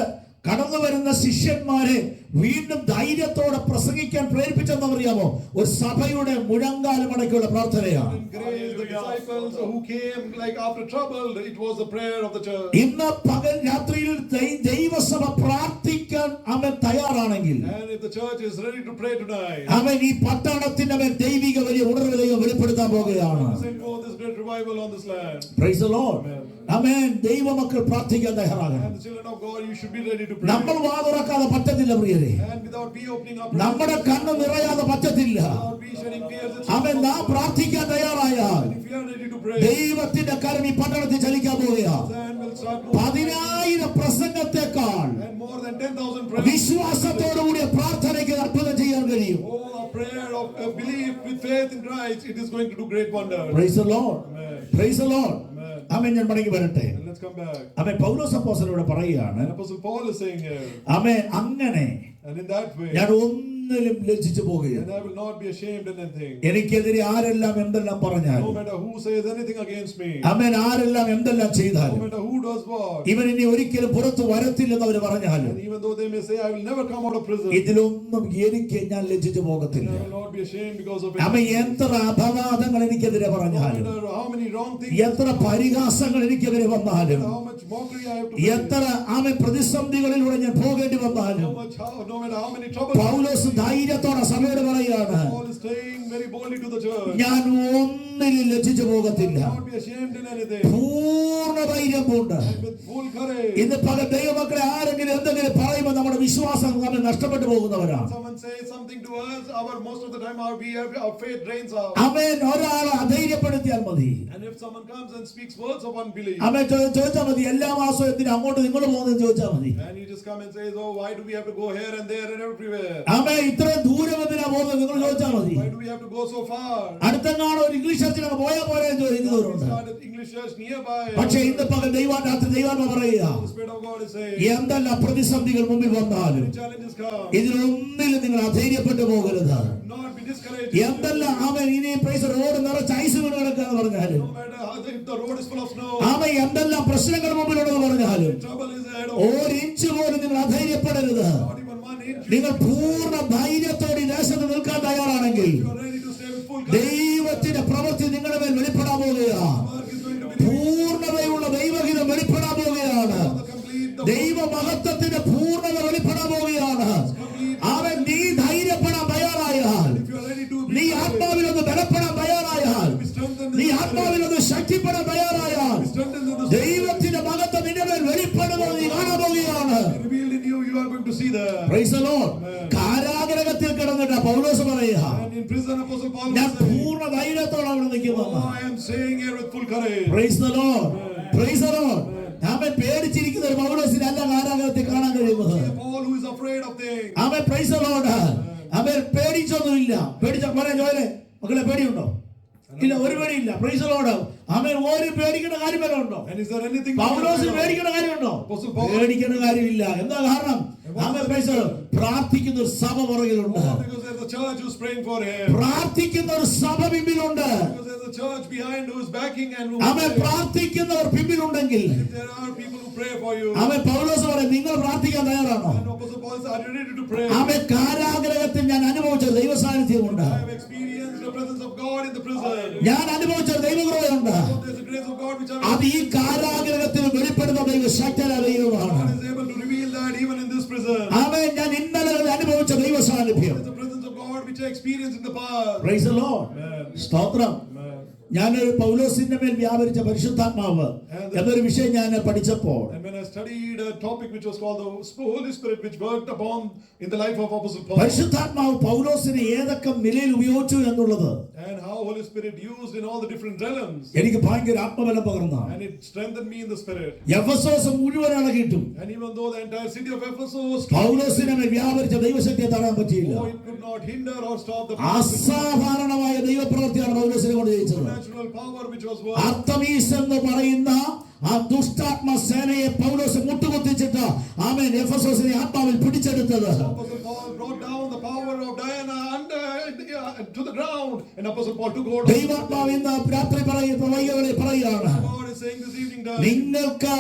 കടന്നു വരുന്ന ശിഷ്യന്മാരെ വീണ്ടും ധൈര്യത്തോടെ പ്രസംഗിക്കാൻ പ്രേരിപ്പിച്ചെന്ന് അറിയാമോ? ഒരു സഭയുടെ മുഴങ്കാലമടക്കിയുള്ള പ്രാർത്ഥനയാണ്. And grace, the disciples who came like after trouble, it was the prayer of the church. ഇന്ന് പകൽ രാത്രിയിൽ ദൈവസഭ പ്രാർത്ഥിക്കാൻ അവൻ തയ്യാറാണെങ്കിൽ, And if the church is ready to pray tonight, അവൻ ഈ പട്ടണത്തിന്റെ മേൽ ദൈവിക വലിയ ഉണർവ് ദൈവം വെളിപ്പെടുത്താൻ പോകുകയാണ്. send forth this great revival on this land. Praise the Lord. ആമേൻ. ദൈവമക്കൾ പ്രാർത്ഥിക്കാൻ തയ്യാറാകണം. And the children of God, you should be ready to pray. നമ്മൾ വാ തുറക്കാതെ പറ്റത്തില്ല പ്രിയരെ. And without we opening up, നമ്മുടെ കണ്ണ് നിറയാതെ പറ്റത്തില്ല. without we shedding tears, it's അവൻ നാം പ്രാർത്ഥിക്കാൻ തയ്യാറായാൽ if we are ready to pray, ദൈവത്തിന്റെ കരം ഈ പട്ടണത്തിൽ ചലിക്കാൻ പോവുകയാണ്. then we'll start moving. 10,000 പ്രസംഗത്തെക്കാൾ വിശ്വാസത്തോടുകൂടിയ പ്രാർത്ഥനയ്ക്ക് അത്ഭുതം ചെയ്യാൻ കഴിയും. Oh, a prayer of belief with faith in Christ, it is going to do great wonders. Praise the Lord. Praise the Lord. ആമേൻ. ഞാൻ മടങ്ങി വരട്ടെ. Let's come back. ആമേൻ. പൗലോസ് അപ്പോസ്തലനോട് പറയുകയാണ്, And Apostle Paul is saying here, ആമേൻ, അങ്ങനെ and in that way, ഞാൻ ഒന്നിലും ലജ്ജിച്ചു പോകുകയില്ല. and I will not be ashamed in anything. എനിക്കെതിരെ ആരെല്ലാം എന്തെല്ലാം No പറഞ്ഞാലും, matter who says anything against me, ആമേൻ, ആരെല്ലാം എന്തെല്ലാം no ചെയ്താലും, matter who does what, ഇവൻ ഇനി ഒരിക്കലും പുറത്തു വരത്തില്ലെന്ന് അവർ പറഞ്ഞാലും, and even though they may say, I will never come out of prison, ഇതിലൊന്നും എനിക്ക് ഞാൻ ലജ്ജിച്ചു പോകത്തില്ല. I will not be ashamed because of it. ആമേൻ. എത്ര അപവാദങ്ങൾ എനിക്കെതിരെ No പറഞ്ഞാലും, matter how many wrong things, എത്ര പരിഹാസങ്ങൾ എനിക്കെതിരെ വന്നാലും, how much mockery I have to face, എത്ര ആമേൻ പ്രതിസന്ധികളിലൂടെ ഞാൻ പോകേണ്ടി വന്നാലും, no matter how many troubles, പൗലോസ് ധൈര്യത്തോടെ സഭയോട് പറയാണ്, Paul is saying very boldly to the church, ഞാൻ ഒന്നിലും ലജ്ജിച്ചു പോകത്തില്ല. not be ashamed in anything, പൂർണ്ണ ധൈര്യം കൊണ്ട് and with full courage. ഇന്ന് പല ദൈവമക്കളെ ആരെങ്കിലും എന്തെങ്കിലും പറയുമ്പോൾ നമ്മുടെ വിശ്വാസം നമ്മൾ നഷ്ടപ്പെട്ടു പോകുന്നവരാണ്. Someone says something to us, most of the time our faith drains out. അവൻ ഒരാളെ അധൈര്യപ്പെടുത്തിയാൽ മതി. And if someone comes and speaks words of unbelief, അവൻ ചോദിച്ചാൽ മതി, എല്ലാ മാസവും എന്തിനാ അങ്ങോട്ട് നിങ്ങൾ പോകുന്നത് ചോദിച്ചാൽ മതി. and he just come and says, oh, why do we have to go here and there and everywhere? അവൻ ഇത്രയും ദൂരം എന്തിനാ പോകുന്നത് നിങ്ങൾ ചോദിച്ചാൽ മതി. Why do we have to go so far? അടുത്തെങ്ങാണോ ഒരു ഇംഗ്ലീഷ് ചർച്ചിലൊക്കെ പോയാൽ പോരെ We ചോദിക്കുന്നവരുണ്ട്. started English church nearby. പക്ഷേ ഇന്ന് പകൽ രാത്രി ദൈവാത്മ പറയുക, The Spirit of God is saying, എന്തെല്ലാം പ്രതിസന്ധികൾ മുമ്പിൽ വന്നാലും when challenges come, ഇതിലൊന്നിലും നിങ്ങൾ അധൈര്യപ്പെട്ടു പോകരുത്. not be discouraged. എന്തെല്ലാം അവൻ ഇനി റോഡ് നിറച്ച് ഐസ് വീണ് കിടക്കാന്ന് പറഞ്ഞാലും, No matter how if the road is full of snow, അവൻ എന്തെല്ലാം പ്രശ്നങ്ങൾ മുമ്പിലുണ്ടെന്ന് പറഞ്ഞാലും, trouble is ahead of ഒരു ഇഞ്ച് പോലും നിങ്ങൾ അധൈര്യപ്പെടരുത്. not even 1 inch. നിങ്ങൾ പൂർണ്ണ ധൈര്യത്തോടെ ഈ ദേശത്ത് നിൽക്കാൻ തയ്യാറാണെങ്കിൽ You are ready to stay with full courage. ദൈവത്തിന്റെ പ്രവൃത്തി നിങ്ങളുടെ മേൽ വെളിപ്പെടാൻ പോവുകയാണ്. Work is going to be പൂർണ്ണതയുള്ള ദൈവഹിതം വെളിപ്പെടാൻ പോവുകയാണ്. ദൈവ മഹത്വത്തിന്റെ പൂർണ്ണത വെളിപ്പെടാൻ പോവുകയാണ്. അവൻ നീ ധൈര്യപ്പെടാൻ തയ്യാറായാൽ, if you are ready to നീ ആത്മാവിലൊന്ന് ബലപ്പെടാൻ തയ്യാറായാൽ, be strengthened, നീ ആത്മാവിലൊന്ന് ശക്തിപ്പെടാൻ തയ്യാറായാൽ, strengthened in the ദൈവത്തിന്റെ മഹത്വം നിന്റെ മേൽ വെളിപ്പെടുന്നത് നീ കാണാൻ പോവുകയാണ്. revealed in you, you are going to see that. Praise the Lord. കാരാഗ്രഹത്തിൽ കിടന്നിട്ട് പൗലോസ് പറയുക, And in prison, Apostle Paul ഞാൻ was saying, പൂർണ്ണ ധൈര്യത്തോടെ അവിടെ നിൽക്കുന്നു. oh, I am saying here with full courage. Praise the Lord. Praise the Lord. അവൻ പേടിച്ചിരിക്കുന്ന ഒരു പൗലോസിനെ അല്ല കാരാഗ്രഹത്തിൽ കാണാൻ കഴിയുന്നത്. Paul who is afraid of things. അവൻ പ്രൈസ് ദി ലോർഡ്. അവൻ പേടിച്ചൊന്നുമില്ല. ജോലെ മക്കളെ പേടിയുണ്ടോ? ഇല്ല, ഒരു പേടിയില്ല. Price the Lord. അവൻ ഒരു പേടിക്കേണ്ട കാര്യം വല്ല ഉണ്ടോ? And is there anything പൗലോസിന് പേടിക്കേണ്ട കാര്യമുണ്ടോ? പേടിക്കേണ്ട കാര്യമില്ല. എന്താ കാരണം? അവൻ പ്രൈസ് ദി ലോർഡ് പ്രാർത്ഥിക്കുന്ന ഒരു സഭ പുറകിലുണ്ട്. Because there's a church who's praying for him. പ്രാർത്ഥിക്കുന്ന ഒരു സഭ പിമ്പിലുണ്ട്. Because there's a church behind who is backing and who അവൻ പ്രാർത്ഥിക്കുന്നവർ പിമ്പിലുണ്ടെങ്കിൽ if there are people who pray for you. അവൻ പൗലോസ് പറയും, നിങ്ങൾ പ്രാർത്ഥിക്കാൻ തയ്യാറാണോ? And Apostle Paul says, are you ready to pray? അവൻ കാരാഗ്രഹത്തിൽ ഞാൻ അനുഭവിച്ച ദൈവ സാന്നിധ്യമുണ്ട്. I have experienced the presence of God in the prison. ഞാൻ അനുഭവിച്ച ദൈവകൃപയുണ്ട്. So there's a grace of God which അത് ഈ കാരാഗ്രഹത്തിൽ വെളിപ്പെടുന്ന ദൈവ ശക്തനായ ദൈവമാണ്. God is able to reveal that even in this prison. അവൻ ഞാൻ ഇന്നലെ അനുഭവിച്ച ദൈവ സാന്നിധ്യം. It's the presence of God which I experienced in the past. Praise the Lord. സ്തോത്രം. ഞാനൊരു പൗലോസിന്റെ മേൽ വ്യാപരിച്ച പരിശുദ്ധാത്മാവ് എന്നൊരു വിഷയം ഞാൻ പഠിച്ചപ്പോൾ, And when I studied a topic which was called the Holy Spirit which worked upon in the life of Apostle Paul, പരിശുദ്ധാത്മാവ് പൗലോസിനെ ഏതൊക്കെ നിലയിൽ ഉപയോഗിച്ചു എന്നുള്ളത് and how Holy Spirit used in all the different realms, എനിക്ക് ഭയങ്കര ആത്മബലം പകർന്നതാണ്. and it strengthened me in the spirit. Ephesus മുഴുവൻ ഇളകിയിട്ടും And even though the entire city of Ephesus, പൗലോസിനെ മേൽ വ്യാപരിച്ച ദൈവശക്തിയെ തടയാൻ പറ്റിയില്ല. oh, it could not hinder or stop the അസാധാരണമായ ദൈവപ്രവൃത്തിയാണ് പൗലോസിനെ കൊണ്ട് ചെയ്യിച്ചത്. natural power which was working. അർത്തമീസ് എന്ന് പറയുന്ന ആ ദുഷ്ടാത്മ സേനയെ പൗലോസ് മുട്ടുകുത്തിച്ചിട്ട് ആമേൻ എഫെസോസിനെ ആത്മാവിൽ പിടിച്ചെടുത്തത്. Apostle Paul brought down the power of Diana to the ground, and Apostle Paul took hold of it. ദൈവാത്മാവ് ഇന്ന് രാത്രി പറയുകയാണ്, God is saying this evening that നിങ്ങൾക്ക്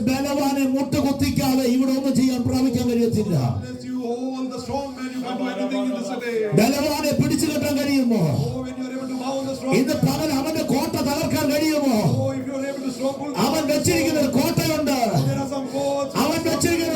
ബലവാനെ മുട്ടുകുത്തിക്കാതെ ഇവിടെ ഒന്നും ചെയ്യാൻ പ്രാപിക്കാൻ കഴിയത്തില്ല. unless you hold the strong man, you can't do anything in this city. ബലവാനെ പിടിച്ചു കെട്ടാൻ കഴിയുമോ? Oh, when you are able to bound the strong ഇന്ന് man, പകൽ അവന്റെ കോട്ട തകർക്കാൻ കഴിയുമോ? oh, if you are able to stronghold, അവൻ വെച്ചിരിക്കുന്ന ഒരു കോട്ടയുണ്ട്. there are some forts അവൻ വെച്ചിരിക്കുന്ന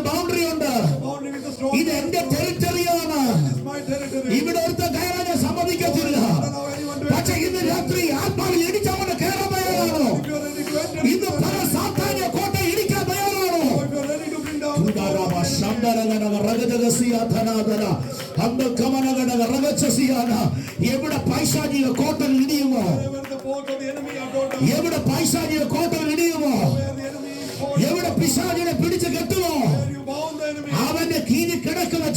ബൗണ്ടറി ഉണ്ട്. bounding with the strong ഇത് man. എന്റെ ടെറിറ്ററിയാണ്. This is my territory. ഇവിടെ ഒരുത്ത കയറാൻ ഞാൻ സമ്മതിക്കത്തില്ല. I don't allow anyone to പക്ഷെ ഇന്ന് രാത്രി ആത്മാവിൽ ഇടിച്ചവന് കയറാൻ തയ്യാറാണോ? If you are ready to enter, ഇന്ന് പല സാത്താന്യ കോട്ട ഇടിക്കാൻ തയ്യാറാണോ? if you are ready to bring down the എവിടെ പൈശാചിക കോട്ടകൾ ഇടിയുമോ? wherever the forts of the enemy are brought down, എവിടെ പൈശാചിക കോട്ടകൾ ഇടിയുമോ? where the enemy is fought, എവിടെ പിശാചിനെ പിടിച്ചു കെട്ടുമോ? where you bound the enemy,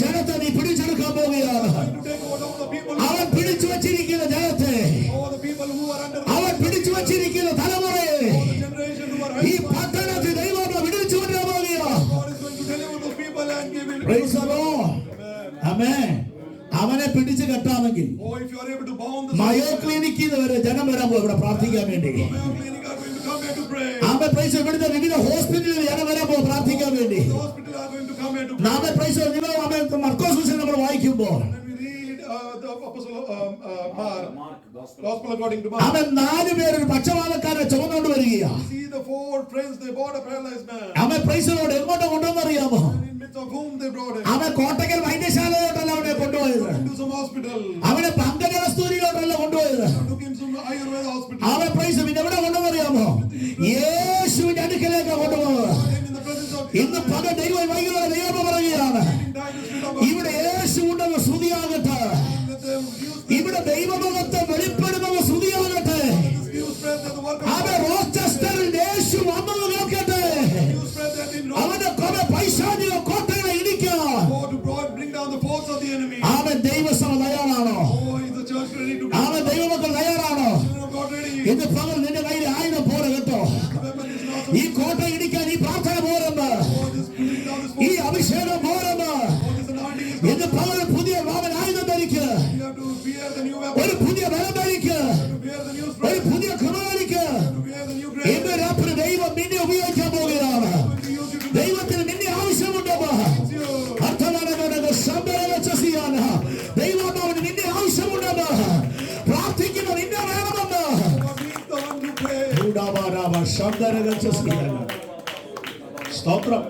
ജനത്തെ നീ പിടിച്ചെടുക്കാൻ പോവുകയാണ്. Take over all the people. അവൻ പിടിച്ചു വച്ചിരിക്കുന്ന ജനത്തെ, All the people who are under അവൻ പിടിച്ചു വച്ചിരിക്കുന്ന തലമുറയെ all the generation who are ഈ പട്ടണത്തിൽ ദൈവം വിടുവിച്ചു കൊണ്ടുവരാൻ പോവുകയാണ്. God is going to deliver those people and give it. Praise the Lord. ആമേൻ. അവനെ പിടിച്ചു കെട്ടാമെങ്കിൽ Oh, if you are able to bound the മയോ ക്ലിനിക്കിൽ നിന്ന് വരെ ജനം വരാൻ പോകും ഇവിടെ പ്രാർത്ഥിക്കാൻ വേണ്ടി. Mayo Clinic are going to come here to pray. Amen. Praise ഇവിടുത്തെ വിവിധ ഹോസ്പിറ്റലിൽ ജനം വരാൻ പോകും പ്രാർത്ഥിക്കാൻ വേണ്ടി. The hospital are going to come here to pray. നാമേ പ്രൈസ് നിങ്ങൾ ആമേൻ മർക്കോസ് വിഷയം നമ്മൾ വായിക്കുമ്പോൾ When we read the Apostle Mark, Gospel according to Mark, അവൻ 4 പേര് ഒരു പക്ഷപാതക്കാരനെ ചുമന്നുകൊണ്ട് വരികയാ. see the 4 friends, they brought a paralyzed man. അവൻ പ്രൈസിനോട് എങ്ങോട്ട് കൊണ്ടുവന്നറിയാമോ? And in midst of whom they brought him അവൻ കോട്ടക്കൽ വൈദ്യശാലയോട്ടല്ല അവനെ കൊണ്ടുപോയത്. into some hospital. അവനെ പങ്കജകസ്തൂരിയിലോട്ടല്ല കൊണ്ടുപോയത്. Took him to Ayurveda hospital. അവൻ പ്രൈസ് പിന്നെ എവിടെ കൊണ്ടുവന്നറിയാമോ? യേശുവിന്റെ അടുക്കലേക്ക് കൊണ്ടുപോകുക. In the presence of ഇന്ന് പല ദൈവ വൈകുന്നേരം ദൈവം പറയുകയാണ്, ഇവിടെ യേശു ഉണ്ടെന്ന് ശ്രുതിയാകട്ടെ, ഇവിടെ ദൈവമുഖത്ത് വെളിപ്പെടുന്നത് ശ്രുതിയാകട്ടെ. അവൻ റോച്ചസ്റ്ററിൽ യേശു വന്നത് കേൾക്കട്ടെ. അവന്റെ കുറെ പൈശാചിക കോട്ടകളെ ഇടിക്കാൻ bring down the force of the enemy. അവൻ ദൈവസഭ തയ്യാറാണോ? Oh, is the church ready to അവൻ ദൈവമക്കൾ തയ്യാറാണോ? God ready? ഇന്ന് പകൽ നിന്റെ കയ്യിൽ ആയുധം പോലെ കേട്ടോ. Remember this not ഈ കോട്ട ഇടിക്കാൻ ഈ പ്രാർത്ഥന പോരെന്ന്, bring down this ഈ force. അഭിഷേകം പോരെന്ന്. This anointing is ഇന്ന് പകൽ പുതിയ അവൻ ആയുധം ധരിക്ക്, you have to wear the new weapon. ഒരു പുതിയ ബലം ധരിക്ക്, Wear the new ഒരു strength. പുതിയ കൃപ ധരിക്ക്. Wear the new grace. ഇന്ന് രാത്രി ദൈവം നിന്നെ ഉപയോഗിക്കാൻ പോവുകയാണ്. ദൈവത്തിന് നിന്നെ ആവശ്യമുണ്ടെന്ന് അർത്ഥമാനങ്ങളുടെ ശബ്ദം ചെയ്യാൻ ദൈവമാവന് നിന്നെ ആവശ്യമുണ്ടെന്ന് പ്രാർത്ഥിക്കുന്ന നിന്നെ വേണമെന്ന് സ്തോത്രം.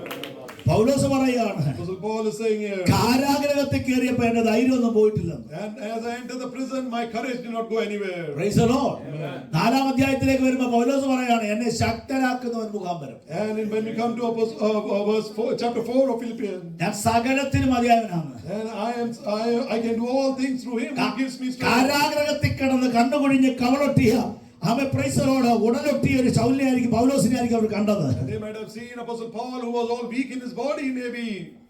പൗലോസ് പറയാണ്, Apostle Paul is saying here, കാരാഗ്രഹത്തിൽ കയറിയപ്പോ എന്റെ ധൈര്യം ഒന്നും പോയിട്ടില്ല. and as I entered the prison, my courage did not go anywhere. Praise the Lord. 4-ാം അധ്യായത്തിലേക്ക് വരുമ്പോ പൗലോസ് പറയാണ്, എന്നെ ശക്തനാക്കുന്നവൻ മുഖാന്തരം And when we come to verse 4, chapter 4 of Philippians, ഞാൻ സകലത്തിനും മതിയായവനാണ്. and I can do all things through him who gives me strength. കാരാഗ്രഹത്തിൽ കിടന്ന് കണ്ണുകുഴിഞ്ഞ് കവളൊട്ടിയ അവൻ പ്രൈസറോട് ഉടലൊട്ടിയ ഒരു ശൗലിനെയായിരിക്കും പൗലോസിനെ ആയിരിക്കും അവർ കണ്ടത്. They might have seen Apostle Paul who was all weak in his body maybe.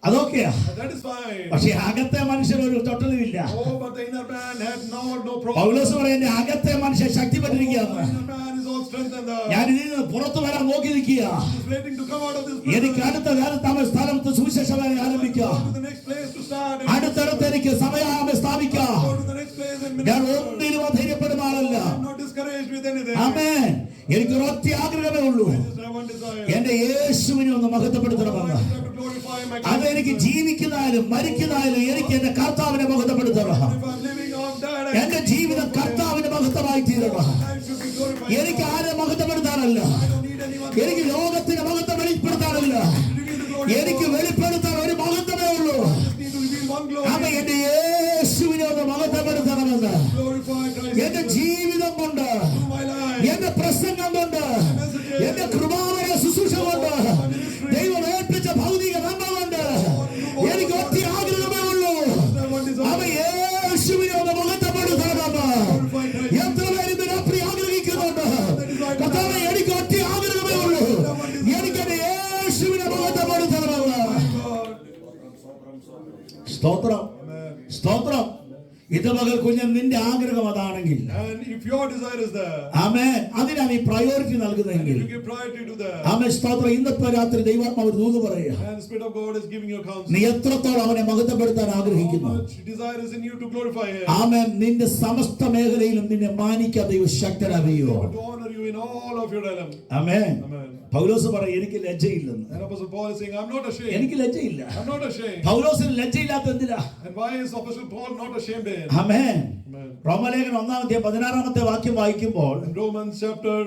അതൊക്കെയാ. That is fine. പക്ഷെ അകത്തെ മനുഷ്യൻ ഒരു തൊട്ടലുമില്ല. Oh, but the inner man had no problem. പൗലോസ് പറയുന്നത് അകത്തെ മനുഷ്യൻ ശക്തിപ്പെട്ടിരിക്കുകയാണ്. The inner man is all strengthened. ഞാൻ ഇതിൽ നിന്ന് പുറത്തു വരാൻ നോക്കി നിൽക്കുക. He's waiting to come out of this prison. എനിക്ക് അടുത്ത കാലത്ത് അവൻ സ്ഥലത്ത് സുവിശേഷം ആരംഭിക്കാം. Go to the next place to start. അടുത്തടുത്ത് എനിക്ക് സമയം സ്ഥാപിക്കാം. Go to the next place and ഞാൻ minister. ഒന്നിനും അധൈര്യപ്പെടുന്ന ആളല്ല. I'm not discouraged with anything. ആമേൻ. എനിക്ക് ഒരൊറ്റ ആഗ്രഹമേ ഉള്ളൂ, I just have one desire. എന്റെ യേശുവിനെ ഒന്ന് മഹത്വപ്പെടുത്തണമെന്ന്. I just have to glorify my God. അത് എനിക്ക് ജീവിക്കുന്നാലും മരിക്കുന്നാലും എനിക്ക് എന്റെ കർത്താവിനെ മഹത്വപ്പെടുത്തണം. If I'm living on that, എന്റെ ജീവിതം കർത്താവിന്റെ മഹത്വമായി തീരണം. I should be glorified. എനിക്ക് ആരെ മഹത്വപ്പെടുത്താനല്ല, I don't need anyone. എനിക്ക് ലോകത്തിന് മഹത്വം വെളിപ്പെടുത്താനല്ല, Reveal the glory. എനിക്ക് വെളിപ്പെടുത്താൻ ഒരു മഹത്വമേ ഉള്ളൂ. Just need to reveal one glory. അവ എന്റെ യേശുവിനെ ഒന്ന് മഹത്വപ്പെടുത്തണമെന്ന് Glorify Christ. എന്റെ ജീവിതം കൊണ്ട്, Through my life. എന്റെ പ്രസംഗം കൊണ്ട്, എന്റെ കൃപാവര ശുശ്രൂഷ കൊണ്ട്, ദൈവം ഏൽപ്പിച്ച ഭൗതിക നന്മ കൊണ്ട് എനിക്ക് ഒറ്റ ആഗ്രഹമേ ഉള്ളൂ. Have one desire. അവ യേശുവിനെ ഒന്ന് മഹത്വപ്പെടുത്തണമെന്ന് എത്ര പേര് ഇന്ന് രാത്രി ആഗ്രഹിക്കുന്നുണ്ട്. കർത്താവേ, എനിക്ക് ഒറ്റ ആഗ്രഹമേ ഉള്ളൂ, എനിക്ക് എന്റെ യേശുവിനെ മഹത്വപ്പെടുത്തണമെന്ന്. സ്തോത്രം, സ്തോത്രം. ഇത് മകൾ കുഞ്ഞൻ നിന്റെ ആഗ്രഹം അതാണെങ്കിൽ, And if your desire is there, amen, അതിനാണ് ഈ പ്രയോറിറ്റി നൽകുന്നതെങ്കിൽ, you give priority to that. Amen, സ്തോത്രം. ഇന്നത്തെ രാത്രി ദൈവാത്മാവ് ഒരു ദൂത് പറയുക, And the Spirit of God is giving you counsel. നീ എത്രത്തോളം അവനെ മഹത്വപ്പെടുത്താൻ How ആഗ്രഹിക്കുന്നു. much desire is in you to glorify Him. ആമേൻ. നിന്റെ സമസ്ത മേഖലയിലും നിന്നെ മാനിക്കാൻ ദൈവം ശക്തനാകുകയോ. To honor you in all of your realm. Amen. Amen. പൗലോസ് പറയും, എനിക്ക് ലജ്ജയില്ലെന്ന്. And Apostle Paul is saying, I'm not ashamed. എനിക്ക് ലജ്ജയില്ല. I'm not ashamed. പൗലോസിന് ലജ്ജയില്ലാത്ത എന്തിനാ? And why is Apostle Paul not ashamed in? Amen. Amen. റോമലേഖനം 1-16 വാക്യം വായിക്കുമ്പോൾ In Romans chapter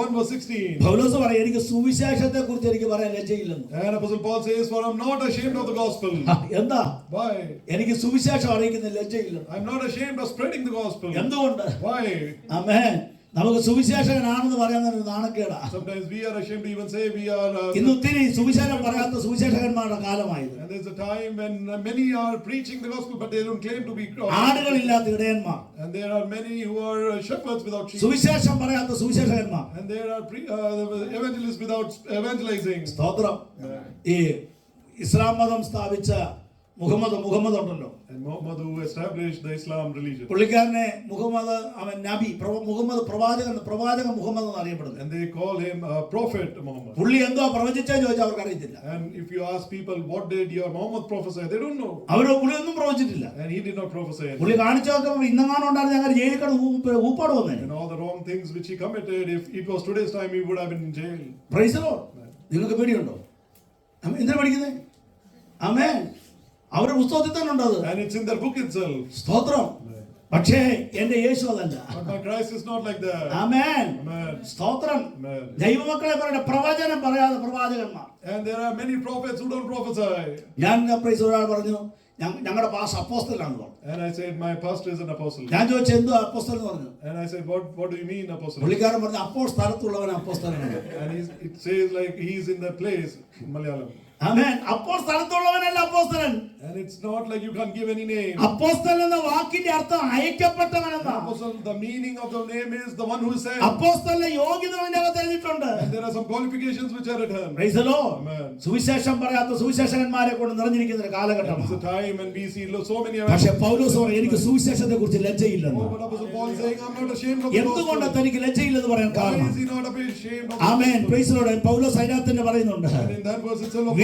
1 verse 16. പൗലോസ് പറയും, എനിക്ക് സുവിശേഷത്തെ കുറിച്ച് എനിക്ക് പറയാൻ ലജ്ജയില്ലെന്ന്. And Apostle Paul says, for I'm not ashamed of the gospel. എന്താ? Why? എനിക്ക് സുവിശേഷം അറിയിക്കുന്ന ലജ്ജയില്ലെന്ന്. I'm not ashamed of spreading the gospel. എന്തുകൊണ്ട്? Why? ആമേൻ. നമുക്ക് സുവിശേഷകനാണെന്ന് പറയാൻ ഒരു നാണക്കേടാ. Sometimes we are ashamed to even say we are. ഇന്ന് ഒത്തിരി സുവിശേഷം പറയാത്ത സുവിശേഷകന്മാരുടെ കാലമായത്. And there's a time when many are preaching the gospel, but they don't claim to be. ആടുകളില്ലാത്ത ഇടയന്മാർ, And there are many who are shepherds without sheep. സുവിശേഷം പറയാത്ത സുവിശേഷകന്മാർ. And there are evangelists without evangelizing. സ്തോത്രം. ഈ ഇസ്ലാം മതം സ്ഥാപിച്ച മുഹമ്മദ് ഉണ്ടല്ലോ, And Muhammad, who established the Islam religion. പുള്ളിക്കാരനെ മുഹമ്മദ് അവൻ നബി മുഹമ്മദ് പ്രവാചക മുഹമ്മദ് എന്ന് അറിയപ്പെടുന്നത്. And they call him Prophet Muhammad. പുള്ളി എന്തോ പ്രവചിച്ചെന്ന് ചോദിച്ചാൽ അവർക്ക് അറിയത്തില്ല. And if you ask people, what did your Muhammad prophesy? They don't know. പുള്ളി ഒന്നും പ്രവചിച്ചിട്ടില്ല. And he did not prophesy. പുള്ളി കാണിച്ചു നോക്കുമ്പോൾ ഇന്നെങ്ങാനും ഉണ്ടായിരുന്നു ഞങ്ങൾ ജയിലിൽ കിടന്ന് ഊപ്പാട് വന്നേ. And all the wrong things which he committed, if it was today's time, he would have been in jail. Price the Lord. നിങ്ങൾക്ക് പേടിയുണ്ടോ? എന്തിനാ പഠിക്കുന്നത്? ആമേൻ. അവരുടെ പുസ്തകത്തിൽ തന്നെ ഉണ്ട് അത്. And it's in their book itself. സ്തോത്രം. പക്ഷേ എന്റെ യേശു അതല്ല. But my Christ is not like that. Amen. Amen. സ്തോത്രം. Amen. ദൈവമക്കളെ പറയട്ടെ, പ്രവചനം പറയാതെ പ്രവാചകന്മാർ. And there are many prophets who don't prophesy. ഞാൻ പ്രൈസ് ഒരാൾ പറഞ്ഞു ഞങ്ങളുടെ പാസ് അപ്പോസ്തലനാണെന്ന് പറഞ്ഞു. And I said, my pastor is an apostle. ഞാൻ ചോദിച്ചു എന്തോ അപ്പോസ്തലൻ എന്ന് പറഞ്ഞു. And I said, what do you mean apostle? പുള്ളിക്കാരൻ പറഞ്ഞു അപ്പോൾ സ്ഥലത്തുള്ളവൻ അപ്പോസ്തലനാണ്. And it says like he's in that place in Malayalam. ആമേൻ. അപ്പോൾ സ്ഥലത്തുള്ളവനല്ല അപ്പോസ്തലൻ. And it's not like you can't give any name. അപ്പോസ്തലൻ എന്ന വാക്കിന്റെ അർത്ഥം അയക്കപ്പെട്ടവൻ എന്നാണ്. Apostle, the meaning of the name is the one who is sent. അപ്പോസ്തലന്റെ യോഗ്യത അതിനകത്ത് എഴുതിയിട്ടുണ്ട്. And there are some qualifications which are written. Price the Lord. Amen. സുവിശേഷം പറയാത്ത സുവിശേഷകന്മാരെ കൊണ്ട് നിറഞ്ഞിരിക്കുന്ന ഒരു It's കാലഘട്ടമാണ്. a time when we see so many. പക്ഷേ പൗലോസ് പറയും എനിക്ക് സുവിശേഷത്തെ കുറിച്ച് ലജ്ജയില്ലെന്ന്. But Apostle Paul is saying, I'm not ashamed of the എന്തുകൊണ്ട് gospel. തനിക്ക് ലജ്ജയില്ലെന്ന് പറയാൻ Why കാരണം? is he not ashamed of the amen. gospel? Praise the Lord. Paulose അതിനകത്ത് തന്നെ പറയുന്നുണ്ട്, And in that verse itself,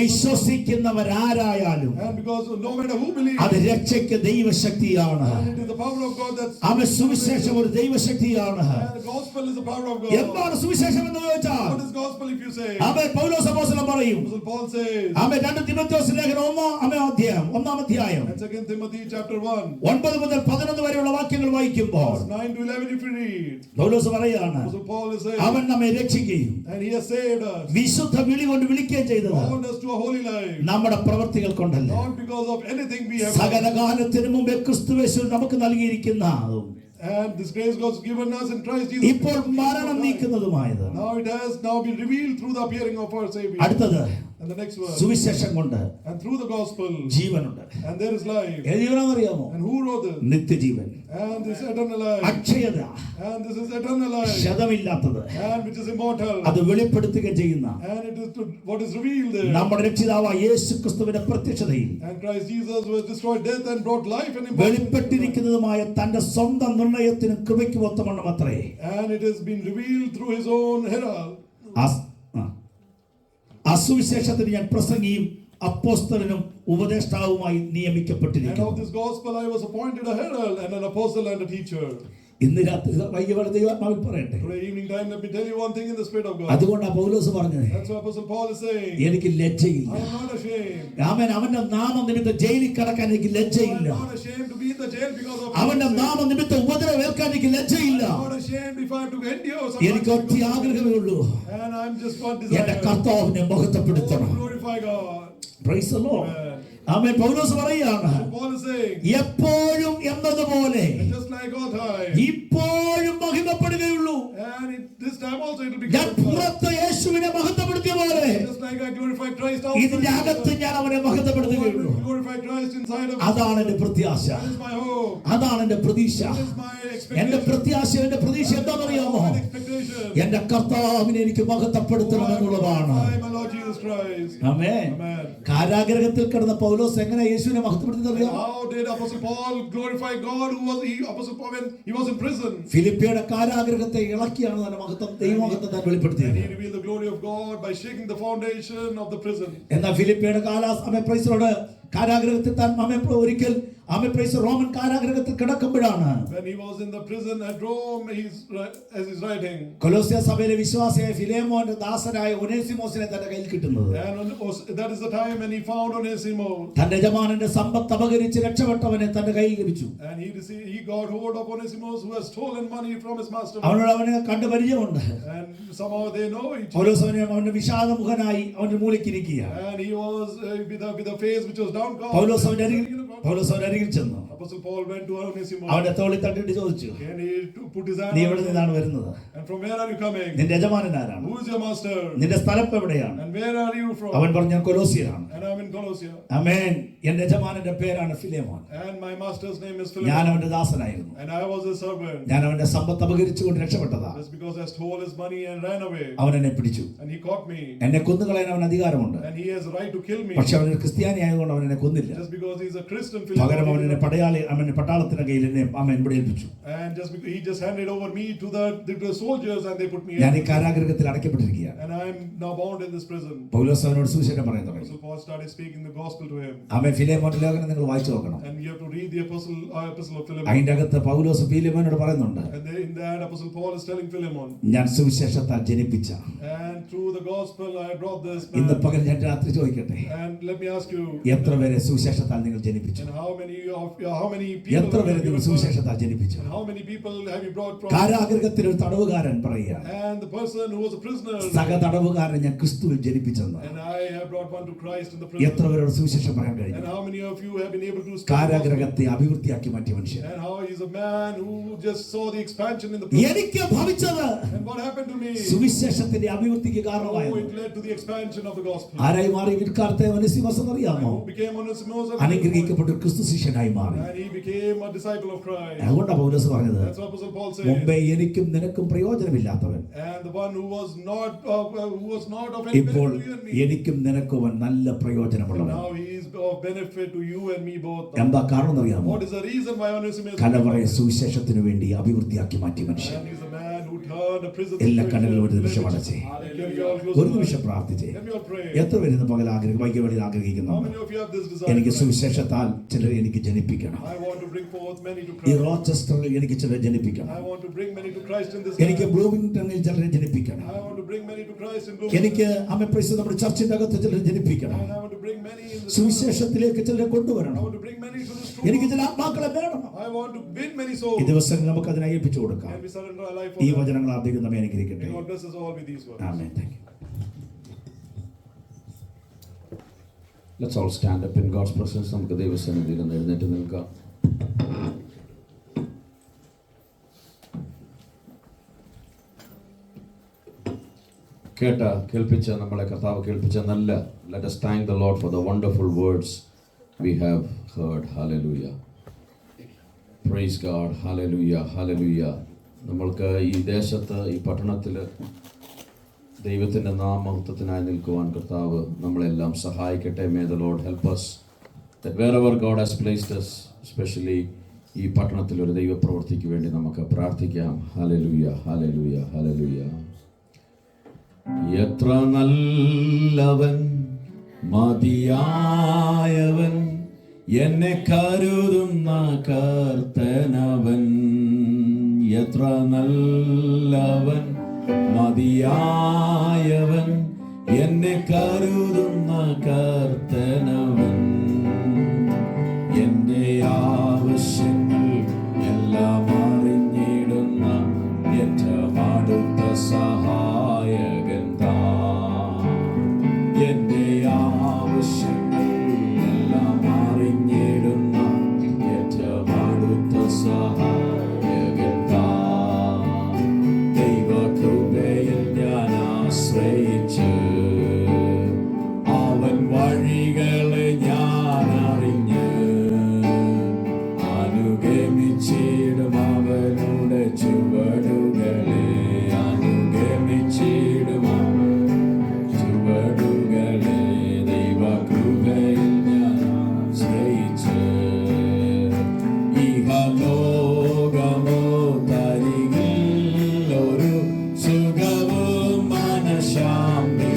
വിശ്വസിക്കുന്നവരാരായാലും and because no matter who believes, അത് രക്ഷയ്ക്ക് ദൈവശക്തിയാണ്. and it is the power of God that's. ആമേൻ. സുവിശേഷം ഒരു ദൈവശക്തിയാണ്. And the gospel is the power of God. എന്താണ് സുവിശേഷം എന്ന് ചോദിച്ചാൽ What is gospel if you say? ആമേൻ. പൗലോസ് അപ്പോസ്തലൻ പറയും, Apostle Paul says, ആമേൻ. 2 തിമോഥെയോസ് ലേഖനം 1 അധ്യായം and 2 Timothy chapter 1, 9 മുതൽ 11 വരെയുള്ള വാക്യങ്ങൾ വായിക്കുമ്പോൾ verse 9 to 11, if you read, പൗലോസ് പറയാണ്, Apostle Paul is saying, അവൻ നമ്മെ രക്ഷിക്കുകയും and he has saved us, വിശുദ്ധ വിളി കൊണ്ട് വിളിക്കുകയും ചെയ്തത് called us to a holy life, നമ്മുടെ പ്രവൃത്തികൾ കൊണ്ടല്ല, not because of anything we have സകല done. കാലത്തിനു മുമ്പേ ക്രിസ്തുയേശുവിൽ നമുക്ക് നൽകിയിരിക്കുന്ന And this grace God's given us in Christ Jesus. ഇപ്പോൾ മരണം നീക്കുന്നതുമായത്. Now it has now been revealed through the appearing of our Savior. അടുത്തത് And the next verse, സുവിശേഷം കൊണ്ട് and through the gospel, ജീവനുണ്ട്. and there is life. ഏത് ജീവനാണെന്നറിയാമോ? And who wrote this? നിത്യജീവൻ. And this eternal life. അക്ഷയത. And this is eternal life. ക്ഷതമില്ലാത്തത്. And which is immortal. അത് വെളിപ്പെടുത്തുകയും ചെയ്യുന്ന And it is to what is revealed there. നമ്മുടെ രക്ഷിതാവായ യേശു ക്രിസ്തുവിന്റെ പ്രത്യക്ഷതയിൽ And Christ Jesus who has destroyed death and brought life and immortality. വെളിപ്പെട്ടിരിക്കുന്നതുമായ തന്റെ സ്വന്തം നിർണയത്തിനും കൃപയ്ക്കും ഒത്തവണ്ണം അത്രേ. And it has been revealed through his own herald. അസുവിശേഷത്തിന് ഞാൻ പ്രസംഗിയും അപ്പോസ്തലനും ഉപദേഷ്ടാവുമായി And നിയമിക്കപ്പെട്ടിരിക്കുന്നു. of this gospel I was appointed a herald and an apostle and a teacher. ഇന്ന് രാത്രി വൈകിട്ട് ദൈവാത്മാവിൽ പറയട്ടെ. Today evening time, let me tell you one thing in the Spirit of God. അതുകൊണ്ടാണ് പൗലോസ് പറഞ്ഞത്, That's what Apostle Paul is saying. എനിക്ക് ലജ്ജയില്ല. I am not ashamed. അവൻ അവന്റെ നാമം നിമിത്തം ജയിലിൽ കിടക്കാൻ എനിക്ക് I am ലജ്ജയില്ല. not ashamed to be in the jail because of അവന്റെ my sin. നാമം നിമിത്തം ഉപദ്രവേൽക്കാൻ എനിക്ക് ലജ്ജയില്ല. I am not ashamed if I have to endure some എനിക്ക് ഒറ്റ ആഗ്രഹമേ ഉള്ളൂ, and I'm just one എന്റെ desire കർത്താവിനെ മഹത്വപ്പെടുത്തണം. to glorify God. Price the Lord. Amen. ആമേൻ. പൗലോസ് പറയുകയാണ്, Paul is saying, എപ്പോഴും എന്നതുപോലെ just like all time, ഇപ്പോഴും മഹിമപ്പെടുകയുള്ളൂ. and this time also it will be ഞാൻ glorified. പുറത്ത് യേശുവിനെ മഹത്വപ്പെടുത്തിയ പോലെ Just like I glorified Christ ഇതിന്റെ അകത്ത് outside, ഞാൻ അവനെ I മഹത്വപ്പെടുത്തുകയുള്ളൂ. will glorify Christ inside of me. അതാണ് എന്റെ പ്രത്യാശ, That is my hope. അതാണ് എന്റെ പ്രതീക്ഷ. That is my എന്റെ expectation. പ്രത്യാശ, എന്റെ പ്രതീക്ഷ എന്താണെന്നറിയാമോ? My expectation. എന്റെ കർത്താവിനെ എനിക്ക് മഹത്വപ്പെടുത്തണം എന്നുള്ളതാണ്. I, my Lord Jesus Christ. Amen. Amen. കാരാഗ്രഹത്തിൽ കിടന്ന പൗലോസ് എങ്ങനെ യേശുവിനെ മഹത്വപ്പെടുത്തിയതറിയാമോ? How did Apostle Paul glorify God Apostle Paul when he was in prison? ഫിലിപ്പിയുടെ കാരാഗ്രഹത്തെ ഇളക്കിയാണ് തന്നെ ദൈവമഹത്വം താൻ And വെളിപ്പെടുത്തിയത്. he revealed the glory of God by shaking the foundation of the prison. എന്നാൽ ഫിലിപ്പിയുടെ പ്രൈസറോട് കാരാഗ്രഹത്തിൽ താൻ ഒരിക്കൽ റോമൻ കാരാഗ്രഹത്തിൽ കിടക്കുമ്പോഴാണ് When he was in the prison at Rome, as he's writing, കൊലോസ്യ സഭയിലെ വിശ്വാസിയായ ഫിലേമോന്റെ ദാസനായ ഒനേസിമോസിനെ തന്റെ കയ്യിൽ കിട്ടുന്നത്. and that is the time when he found Onesimus. തന്റെ യജമാനന്റെ സമ്പത്ത് അപഹരിച്ച് രക്ഷപ്പെട്ടവനെ തന്റെ കയ്യിൽ ലഭിച്ചു. And he got hold of Onesimus who has stolen money from his master. അവനെ കണ്ടു പരിചയമുണ്ട്. And somehow they know each other. പൗലോസ് അവന്റെ വിഷാദമുഖനായി അവന്റെ മൂലയ്ക്കിരിക്കുക. And he was with a face which was downcast. പൗലോസ് അവന്റെ അരികിൽ front. പൗലോസ് അവന്റെ അരികിൽ ചെന്നു. Apostle Paul went to Onesimus. അവന്റെ തോളിൽ തട്ടിയിട്ട് ചോദിച്ചു, And he put his hand നീ on എവിടെ his നിന്നാണ് shoulder. വരുന്നത്? And from where are you coming? നിന്റെ യജമാനൻ ആരാണ്? Who is your master? നിന്റെ സ്ഥലം എവിടെയാണ്? And where are you from? അവൻ പറഞ്ഞു, ഞാൻ കൊലോസ്യനാണ്. And I'm in Colossia. ആമേൻ. എന്റെ യജമാനന്റെ പേരാണ് Philemon. And my master's name is ഞാൻ Philemon. അവന്റെ ദാസനായിരുന്നു. And I was a servant. ഞാൻ അവന്റെ സമ്പത്ത് അപഹരിച്ചുകൊണ്ട് രക്ഷപ്പെട്ടതാ. Just because I stole his money and ran away. അവൻ എന്നെ പിടിച്ചു. And he caught me. എന്നെ കൊന്നുകളയാൻ അവൻ അധികാരമുണ്ട്. And he has right to kill me. പക്ഷെ അവനൊരു ക്രിസ്ത്യാനി ആയതുകൊണ്ട് അവൻ എന്നെ കൊന്നില്ല. Just because he's a Christian. പകരം അവൻ എന്നെ അവന്റെ പട്ടാളത്തിന്റെ കയ്യിൽ എന്നെ ഇവിടെ ഏൽപ്പിച്ചു. And just because he just handed over me to the soldiers and they put me ഞാൻ in. ഈ കാരാഗൃഹത്തിൽ അടയ്ക്കപ്പെട്ടിരിക്കുകയാണ്. And I'm now bound in this prison. പൗലോസ് അവനോട് സുവിശേഷം പറയാൻ തുടങ്ങി. So Paul started speaking the gospel to him. ആമേൻ. ഫിലേമോന്റെ ലേഖനം നിങ്ങൾ വായിച്ചു നോക്കണം. And you have to read the epistle of Philemon. അതിന്റെ അകത്ത് പൗലോസ് ഫിലേമോനോട് പറയുന്നുണ്ട്, And in that Apostle Paul is telling Philemon, ഞാൻ സുവിശേഷത്താൽ ജനിപ്പിച്ച. and through the gospel I brought this ഇന്ന് man. പകൽ ഞാൻ രാത്രി ചോദിക്കട്ടെ, And let me ask you, എത്ര പേരെ സുവിശേഷത്താൽ നിങ്ങൾ ജനിപ്പിച്ചു? and how many എത്ര പേരെ people നിങ്ങൾ സുവിശേഷത്താൽ ജനിപ്പിച്ചു? and how many people have you brought from? കാരാഗൃഹത്തിൽ ഒരു തടവുകാരൻ പറയുക, And the person who was a prisoner, സക തടവുകാരൻ ഞാൻ ക്രിസ്തുവിൽ ജനിപ്പിച്ചെന്ന്. and I have brought one to Christ in the prison. എത്ര പേരോട് സുവിശേഷം പറയാൻ And കഴിഞ്ഞു? how many of you have been able to speak the gospel? കാരാഗൃഹത്തെ അഭിവൃദ്ധിയാക്കി മാറ്റിയ മനുഷ്യൻ. And how he's a man who just saw the expansion in the prison. എനിക്ക് ഭവിച്ചത് And what happened to me? സുവിശേഷത്തിന്റെ അഭിവൃദ്ധിക്ക് Oh, കാരണമായത്. it led to the expansion of the gospel. ആരായി മാറി? വിൽക്കാലത്തെ ഒനേസിമോസ് എന്നറിയാമോ? Who became Onesimus, അനുഗ്രഹിക്കപ്പെട്ട ഒരു ക്രിസ്തു ശിഷ്യനായി മാറി. and he became a disciple of Christ. അതുകൊണ്ടാണ് പൗലോസ് പറഞ്ഞത്, That's what Apostle Paul said. മുമ്പേ എനിക്കും നിനക്കും പ്രയോജനമില്ലാത്തവൻ And the one who was not of any ഇപ്പോൾ benefit to you and me. എനിക്കും നിനക്കും അവൻ നല്ല പ്രയോജനമുള്ളവൻ. Now he is of benefit to you and me both. എന്താ കാരണം എന്നറിയാമോ? What is the reason why Onesimus? കലവറയെ സുവിശേഷത്തിന് വേണ്ടി അഭിവൃദ്ധിയാക്കി മാറ്റിയ മനുഷ്യൻ. And he's a man who turned a prison. എല്ലാ കണ്ണുകളും ഒരു നിമിഷം അടച്ചേ, ഒരു നിമിഷം പ്രാർത്ഥിച്ചേ. Let me all pray. എത്ര പേര് ഇന്ന് പകൽ വൈകിയ How ആഗ്രഹിക്കുന്നുണ്ട്? many of you have this desire? എനിക്ക് സുവിശേഷത്താൽ ചിലരെ എനിക്ക് ജനിപ്പിക്കണം. I want to bring forth many to ഈ Christ. റോച്ചസ്റ്ററിൽ എനിക്ക് ചിലരെ ജനിപ്പിക്കണം. I want to bring many to Christ in this എനിക്ക് land. ബ്ലൂമിംഗ്ടണിൽ ചിലരെ ജനിപ്പിക്കണം. I want to bring many to Christ in എനിക്ക് Bloomington. നമ്മുടെ ചർച്ചിന്റെ അകത്ത് ചിലരെ ജനിപ്പിക്കണം. And I want to bring many in the സുവിശേഷത്തിലേക്ക് ചിലരെ I കൊണ്ടുവരണം. want to bring many to this എനിക്ക് truth. ചില ആത്മാക്കളെ വേണം. I want to win many ഈ souls. ദിവസങ്ങൾ നമുക്ക് അതിനെ ഏൽപ്പിച്ചു കൊടുക്കാം. And we surrender our life ഈ for that. വചനങ്ങൾ അധികം നമ്മെ അനുഗ്രഹിക്കട്ടെ. May God bless us all with these words. Amen. Thank you. Let's all stand up in God's presence. നമുക്ക് ദൈവസന്നിധിയിൽ നിന്ന് എഴുന്നേറ്റ് നിൽക്കാം. കേൾപ്പിച്ച നമ്മളെ കർത്താവ് കേൾപ്പിച്ച നല്ല let us thank the Lord for the wonderful words we have heard. Hallelujah. Praise God. Hallelujah. Hallelujah. നമ്മൾക്ക് ഈ ദേശത്ത് ഈ പട്ടണത്തിൽ ദൈവത്തിൻ്റെ നാമമഹത്വത്തിനായി നിൽക്കുവാൻ കർത്താവ് നമ്മളെല്ലാം സഹായിക്കട്ടെ. May the Lord help us that wherever God has placed us, especially ഈ പട്ടണത്തിൽ ഒരു ദൈവപ്രവൃത്തിക്ക് വേണ്ടി നമുക്ക് പ്രാർത്ഥിക്കാം. Hallelujah. Hallelujah. Hallelujah. എത്ര നല്ലവൻ മതിയായവൻ എന്നെ കരുതുന്ന കർത്തനവൻ. എത്ര നല്ലവൻ മതിയായവൻ എന്നെ കരുതുന്ന കർത്തനവൻ. എൻ്റെ ആവശ്യങ്ങൾ എല്ലാം അറിഞ്ഞിടുന്ന ഏറ്റവും അടുത്ത സഹായകൻ താൻ. എൻ്റെ ആവശ്യങ്ങൾ എല്ലാം അറിഞ്ഞിടുന്ന ഏറ്റവും അടുത്ത സഹായകൻ താൻ. ദൈവകൃപയിൽ ഞാൻ ആശ്രയിച്ച് അവൻ വഴികളെ ഞാൻ അറിഞ്ഞ് അനുഗമിച്ചിടും അവനുടെ ചുവടുകളെ. അനുഗമിച്ചിടും ചുവടുകളെ. ദൈവകൃപയിൽ ഞാൻ ആശ്രയിച്ച് ഇഹലോകമോ തരികിൽ ഒരു സുഖവും മനഃശാന്തി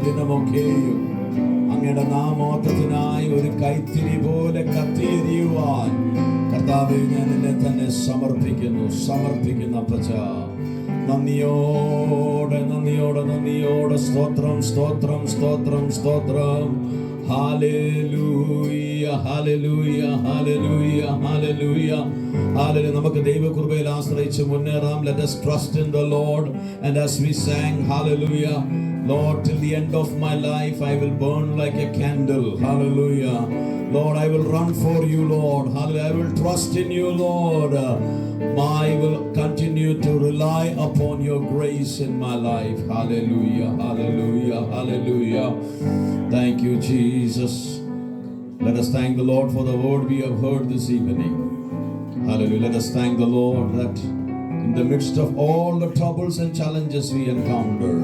ദിനമൊക്കെയും അങ്ങയുടെ നാമോത്തത്തിനായി ഒരു കൈത്തിരി പോലെ കത്തിയെരിയുവാൻ കർത്താവേ ഞാൻ നിന്നെ തന്നെ സമർപ്പിക്കുന്ന പ്രജ. നന്ദിയോടെ നന്ദിയോടെ നന്ദിയോടെ സ്തോത്രം സ്തോത്രം സ്തോത്രം സ്തോത്രം. Hallelujah hallelujah hallelujah hallelujah hallelujah. നമുക്ക് ദൈവകൃപയിൽ ആശ്രയിച്ച് മുന്നേറാം. Let us trust in the Lord. And as we sang hallelujah, Lord, till the end of my life I will burn like a candle. Hallelujah. Lord, I will run for you, Lord. Hallelujah. I will trust in you, Lord. I will continue to rely upon your grace in my life. Hallelujah. Hallelujah. Hallelujah. Thank you, Jesus. Let us thank the Lord for the word we have heard this evening. Hallelujah. Let us thank the Lord that in the midst of all the troubles and challenges we encounter,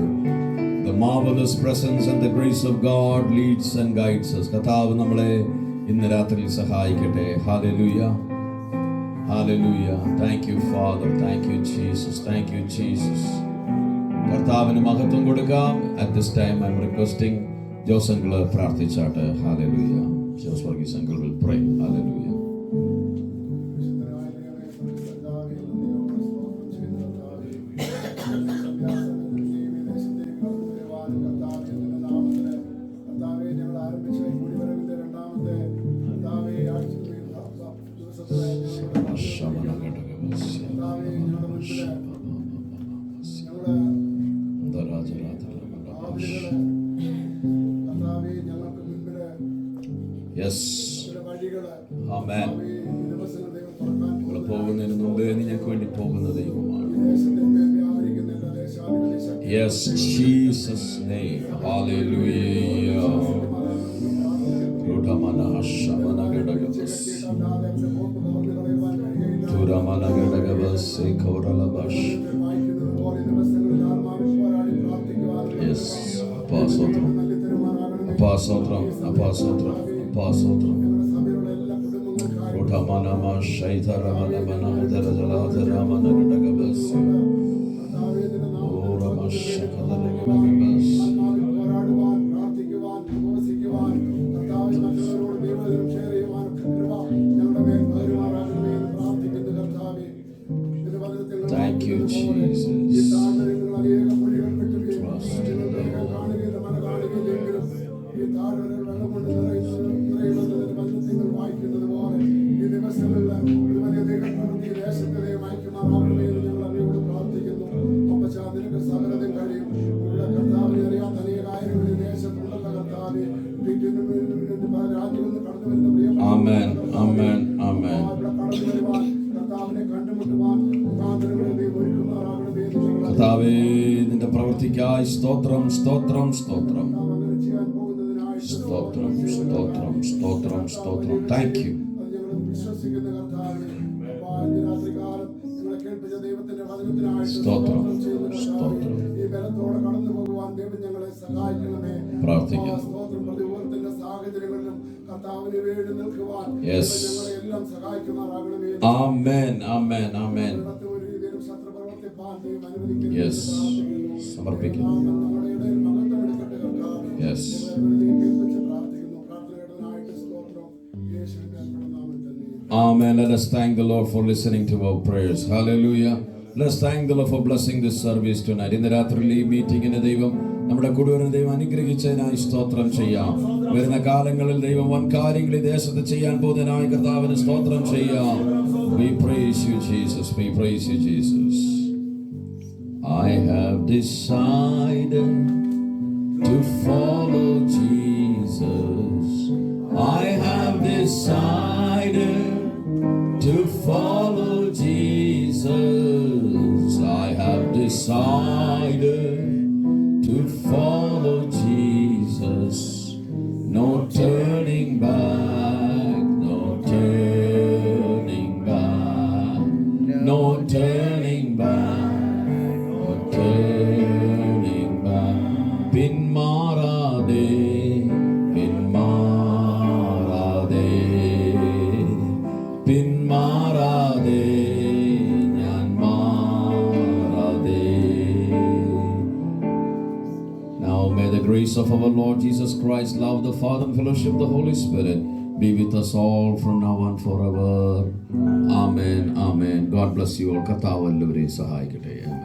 the marvelous presence and the grace of God leads and guides us. കർത്താവ് നമ്മളെ ഇന്ന് രാത്രിയിൽ സഹായിക്കട്ടെ. Hallelujah. Hallelujah. Thank you, Father. Thank you, Jesus. Thank you, Jesus. കർത്താവിന് മഹത്വം കൊടുക്കാം. At this time I'm requesting Jose uncle പ്രാർത്ഥിച്ചാട്ട്. Hallelujah. Jose Varghese uncle will pray. Hallelujah. Yes. Amen. നിങ്ങൾ പോകുന്നതിന് മുമ്പേ ഞങ്ങൾക്ക് വേണ്ടി പോകുന്ന ദൈവമാണ്. Yes, Jesus name. Hallelujah. Rudamana Shamana Gadagabas. Turamana Gadagabas Koralabash. Yes, Apasotram. Apasotram. Apasotram. Apasotram. Rudamana Shaitaramana Manadarajaladharamana Gadagabas. Thank you, Jesus. Amen, amen, amen. കർത്താവേ, നിന്റെ പ്രവൃത്തിക്കായി സ്തോത്രം സ്തോത്രം സ്തോത്രം സ്തോത്രം സ്തോത്രം സ്തോത്രം സ്തോത്രം. Thank you. സ്തോത്രം സ്തോത്രം. പ്രാർത്ഥിക്കാം. Yes. Amen, amen, amen. Yes. സമർപ്പിക്കുന്നു. Yes. Amen. Let us thank the Lord for listening to our prayers. Hallelujah. Let us thank the Lord for blessing this service tonight. ഇന്ന് രാത്രിയിൽ ഈ മീറ്റിംഗിന് ദൈവം നമ്മുടെ കൂടെ ദൈവം അനുഗ്രഹിച്ചതിനായി സ്തോത്രം ചെയ്യാം. വരുന്ന കാലങ്ങളിൽ ദൈവം വൻ കാര്യങ്ങൾ ഈ ദേശത്ത് ചെയ്യാൻ പോകുന്നതിനായി കർത്താവിന് സ്തോത്രം ചെയ്യാം. We praise you, Jesus. We praise you, Jesus. I have decided to follow Jesus. I have decided to follow Jesus. I have decided to follow Jesus. No turning back, no turning back, no turning back, no turning back. Pinmarade, pinmarade, pinmarade, njan marade. Now grace of our Lord Jesus Christ, love of the Father, and fellowship of the Holy Spirit be with us all from now on forever. Amen. Amen. God bless you all. കർത്താവ് എല്ലാവരെയും സഹായിക്കട്ടെ.